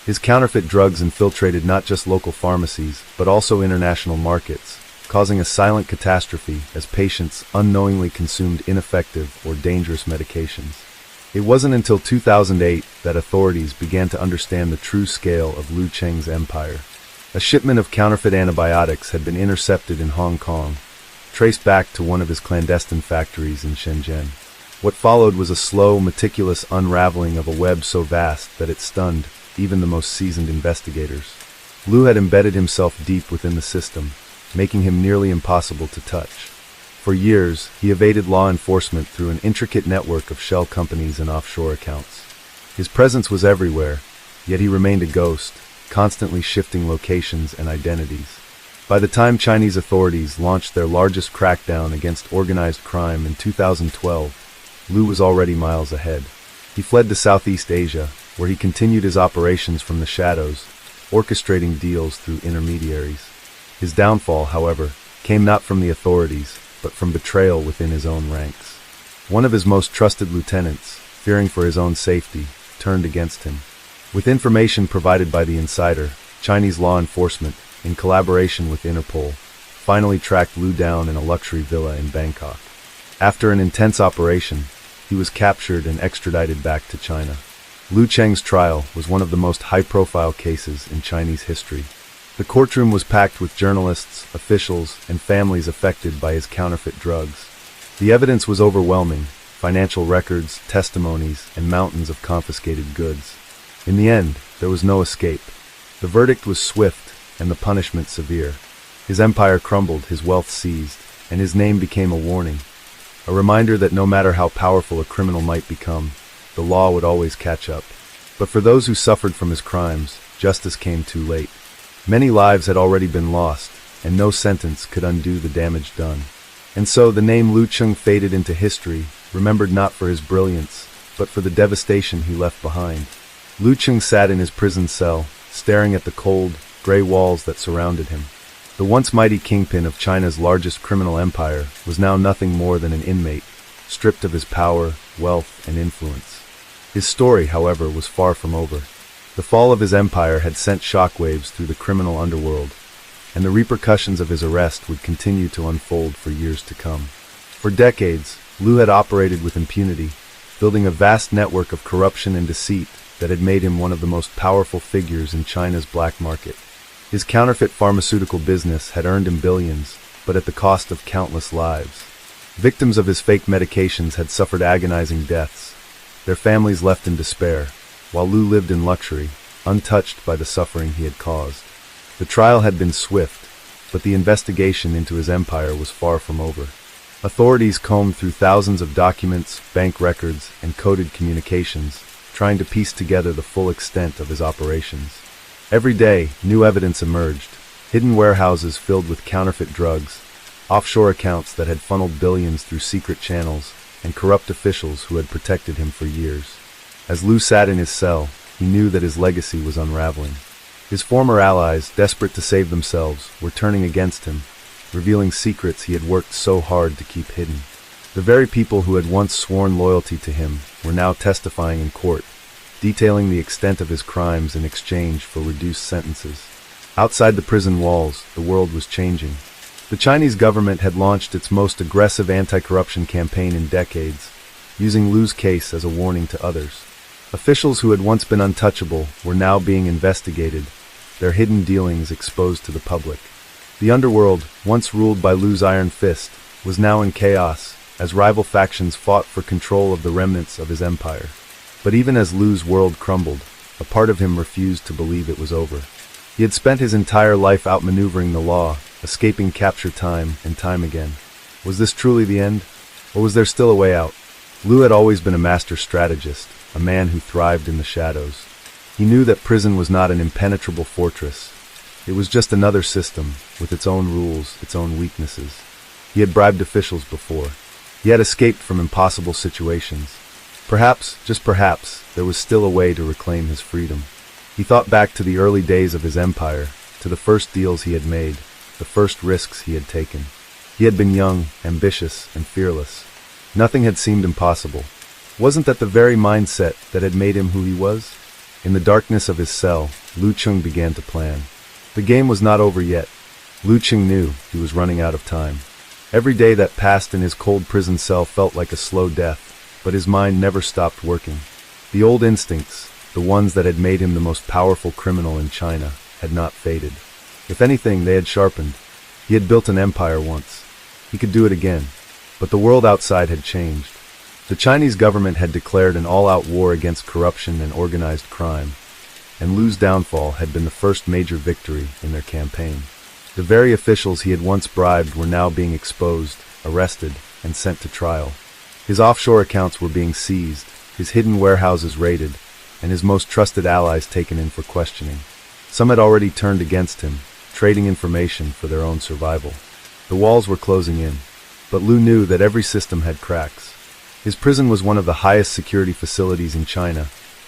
His counterfeit drugs infiltrated not just local pharmacies, but also international markets, causing a silent catastrophe as patients unknowingly consumed ineffective or dangerous medications. It wasn't until 2008 that authorities began to understand the true scale of Lu Cheng's empire. A shipment of counterfeit antibiotics had been intercepted in Hong Kong, traced back to one of his clandestine factories in Shenzhen. What followed was a slow, meticulous unraveling of a web so vast that it stunned even the most seasoned investigators. Lu had embedded himself deep within the system, making him nearly impossible to touch. For years, he evaded law enforcement through an intricate network of shell companies and offshore accounts. His presence was everywhere, yet he remained a ghost, constantly shifting locations and identities. By the time Chinese authorities launched their largest crackdown against organized crime in 2012, Lu was already miles ahead. He fled to Southeast Asia, where he continued his operations from the shadows, orchestrating deals through intermediaries. His downfall, however, came not from the authorities, but from betrayal within his own ranks. One of his most trusted lieutenants, fearing for his own safety, turned against him. With information provided by the insider, Chinese law enforcement, in collaboration with Interpol, finally tracked Lu down in a luxury villa in Bangkok. After an intense operation, he was captured and extradited back to China. Lu Cheng's trial was one of the most high-profile cases in Chinese history. The courtroom was packed with journalists, officials, and families affected by his counterfeit drugs. The evidence was overwhelming: financial records, testimonies, and mountains of confiscated goods. In the end, there was no escape. The verdict was swift, and the punishment severe. His empire crumbled, his wealth seized, and his name became a warning. A reminder that no matter how powerful a criminal might become, the law would always catch up. But for those who suffered from his crimes, justice came too late. Many lives had already been lost, and no sentence could undo the damage done. And so the name Lu Cheng faded into history, remembered not for his brilliance, but for the devastation he left behind. Lu Cheng sat in his prison cell, staring at the cold, gray walls that surrounded him. The once mighty kingpin of China's largest criminal empire was now nothing more than an inmate, stripped of his power, wealth, and influence. His story, however, was far from over. The fall of his empire had sent shockwaves through the criminal underworld, and the repercussions of his arrest would continue to unfold for years to come. For decades, Lu had operated with impunity, building a vast network of corruption and deceit that had made him one of the most powerful figures in China's black market. His counterfeit pharmaceutical business had earned him billions, but at the cost of countless lives. Victims of his fake medications had suffered agonizing deaths, their families left in despair, while Lu lived in luxury, untouched by the suffering he had caused. The trial had been swift, but the investigation into his empire was far from over. Authorities combed through thousands of documents, bank records, and coded communications, trying to piece together the full extent of his operations. Every day, new evidence emerged: hidden warehouses filled with counterfeit drugs, offshore accounts that had funneled billions through secret channels, and corrupt officials who had protected him for years. As Lu sat in his cell, he knew that his legacy was unraveling. His former allies, desperate to save themselves, were turning against him, revealing secrets he had worked so hard to keep hidden. The very people who had once sworn loyalty to him were now testifying in court, detailing the extent of his crimes in exchange for reduced sentences. Outside the prison walls, the world was changing. The Chinese government had launched its most aggressive anti-corruption campaign in decades, using Lu's case as a warning to others. Officials who had once been untouchable were now being investigated, their hidden dealings exposed to the public. The underworld, once ruled by Lu's iron fist, was now in chaos, as rival factions fought for control of the remnants of his empire. But even as Lu's world crumbled, a part of him refused to believe it was over. He had spent his entire life outmaneuvering the law, escaping capture time and time again. Was this truly the end? Or was there still a way out? Lu had always been a master strategist, a man who thrived in the shadows. He knew that prison was not an impenetrable fortress. It was just another system, with its own rules, its own weaknesses. He had bribed officials before. He had escaped from impossible situations. Perhaps, just perhaps, there was still a way to reclaim his freedom. He thought back to the early days of his empire, to the first deals he had made, the first risks he had taken. He had been young, ambitious, and fearless. Nothing had seemed impossible. Wasn't that the very mindset that had made him who he was? In the darkness of his cell, Lu Cheng began to plan. The game was not over yet. Lu Cheng knew he was running out of time. Every day that passed in his cold prison cell felt like a slow death, but his mind never stopped working. The old instincts, the ones that had made him the most powerful criminal in China, had not faded. If anything, they had sharpened. He had built an empire once. He could do it again. But the world outside had changed. The Chinese government had declared an all-out war against corruption and organized crime, and Lu's downfall had been the first major victory in their campaign. The very officials he had once bribed were now being exposed, arrested, and sent to trial. His offshore accounts were being seized, his hidden warehouses raided, and his most trusted allies taken in for questioning. Some had already turned against him, trading information for their own survival. The walls were closing in, but Lu knew that every system had cracks. His prison was one of the highest security facilities in China,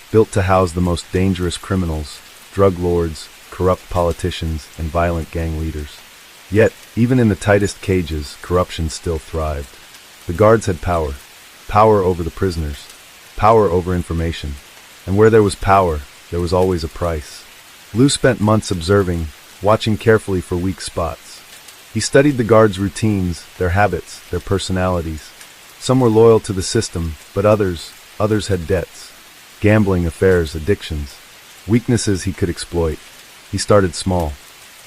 built to house the most dangerous criminals, drug lords, corrupt politicians, and violent gang leaders. Yet, even in the tightest cages, corruption still thrived. The guards had power. Power over the prisoners. Power over information. And where there was power, there was always a price. Lu spent months observing, watching carefully for weak spots. He studied the guards' routines, their habits, their personalities. Some were loyal to the system, but others had debts. Gambling, affairs, addictions. Weaknesses he could exploit. He started small.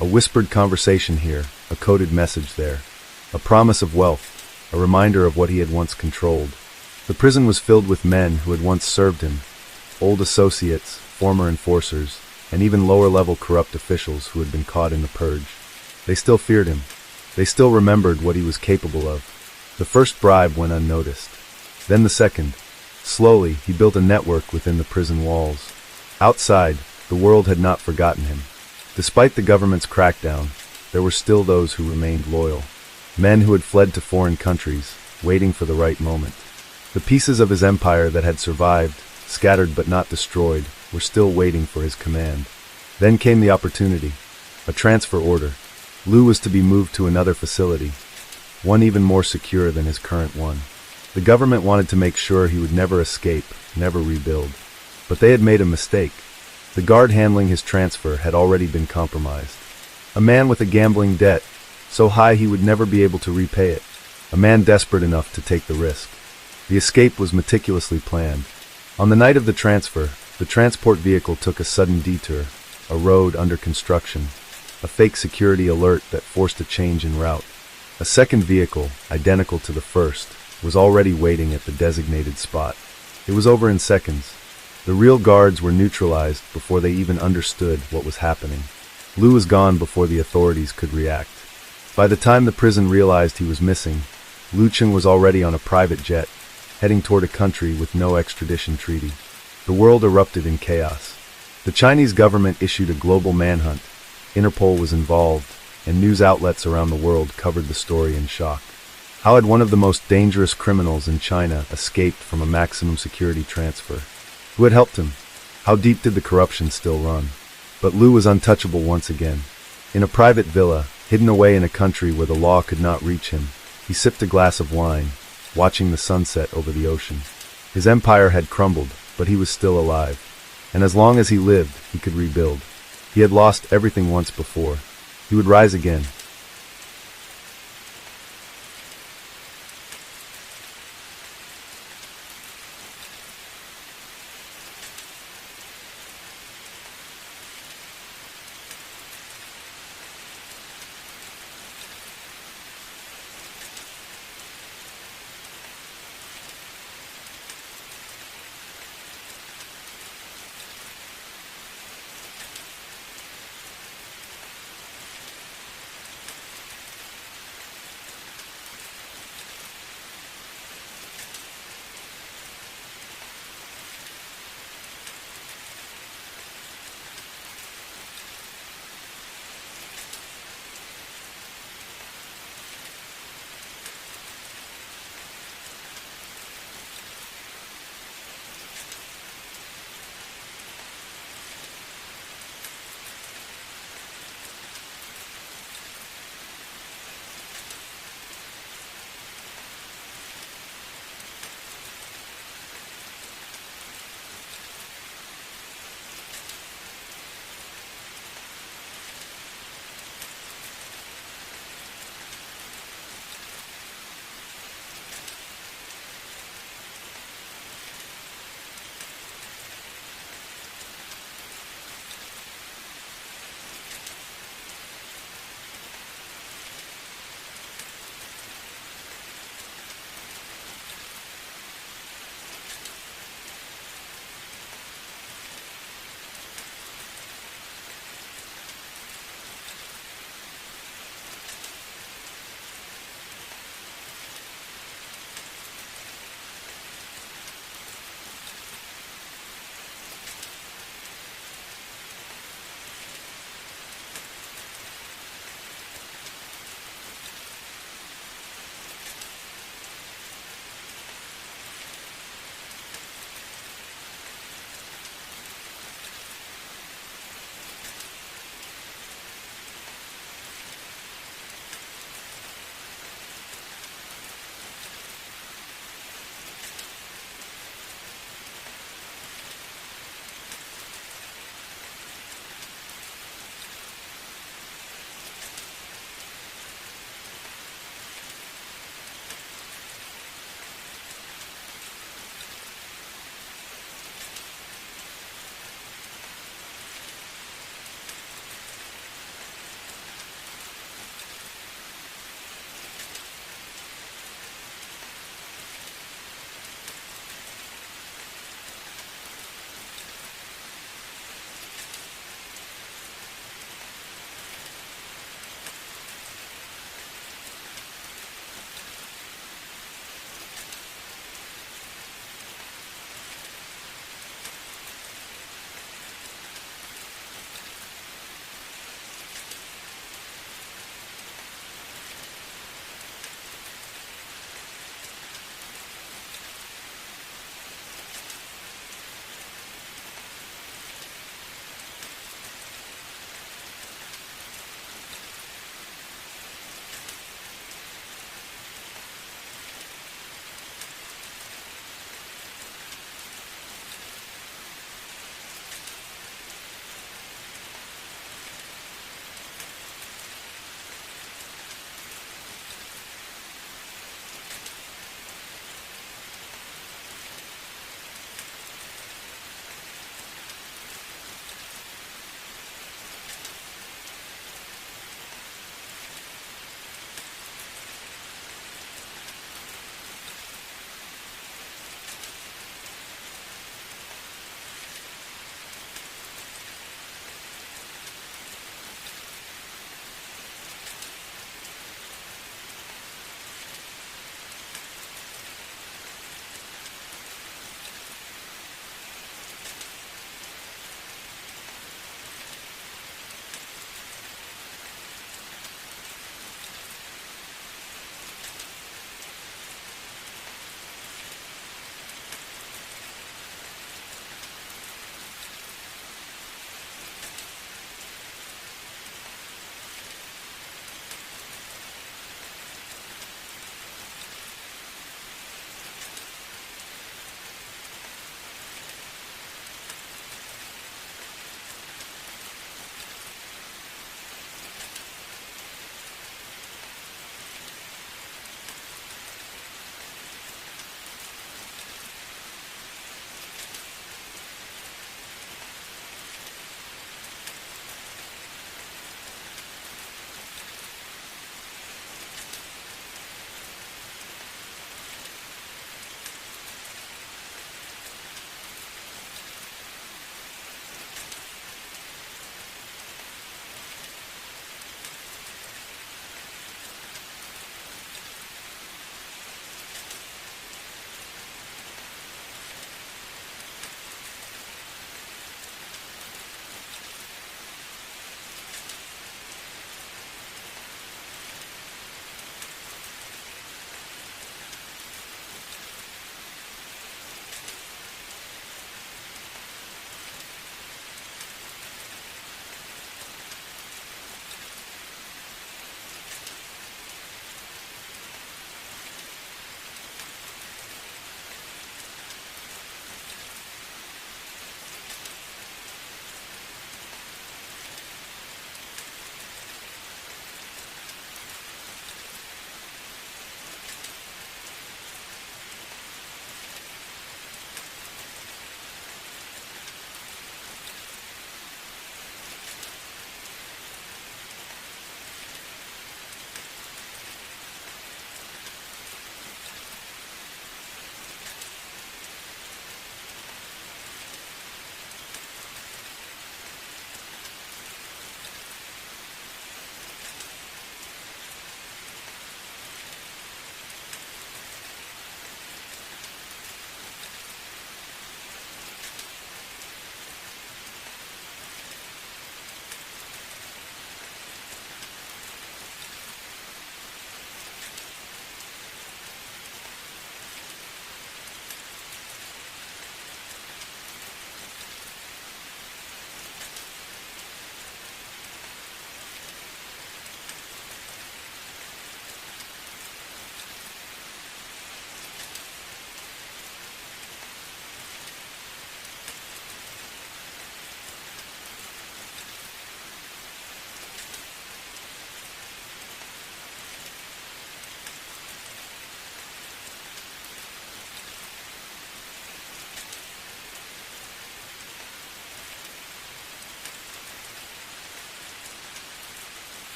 A whispered conversation here, a coded message there. A promise of wealth, a reminder of what he had once controlled. The prison was filled with men who had once served him. Old associates, former enforcers, and even lower-level corrupt officials who had been caught in the purge. They still feared him. They still remembered what he was capable of. The first bribe went unnoticed. Then the second. Slowly, he built a network within the prison walls. Outside, the world had not forgotten him. Despite the government's crackdown, there were still those who remained loyal. Men who had fled to foreign countries, waiting for the right moment. The pieces of his empire that had survived, scattered but not destroyed, were still waiting for his command. Then came the opportunity. A transfer order. Lu was to be moved to another facility, one even more secure than his current one. The government wanted to make sure he would never escape, never rebuild. But they had made a mistake. The guard handling his transfer had already been compromised. A man with a gambling debt, so high he would never be able to repay it. A man desperate enough to take the risk. The escape was meticulously planned. On the night of the transfer, the transport vehicle took a sudden detour, a road under construction, a fake security alert that forced a change in route. A second vehicle, identical to the first, was already waiting at the designated spot. It was over in seconds. The real guards were neutralized before they even understood what was happening. Lu was gone before the authorities could react. By the time the prison realized he was missing, Lu Cheng was already on a private jet, heading toward a country with no extradition treaty. The world erupted in chaos. The Chinese government issued a global manhunt. Interpol was involved, and news outlets around the world covered the story in shock. How had one of the most dangerous criminals in China escaped from a maximum security transfer? Who had helped him? How deep did the corruption still run? But Lu was untouchable once again. In a private villa, hidden away in a country where the law could not reach him, he sipped a glass of wine, watching the sunset over the ocean. His empire had crumbled, but he was still alive. And as long as he lived, he could rebuild. He had lost everything once before. He would rise again,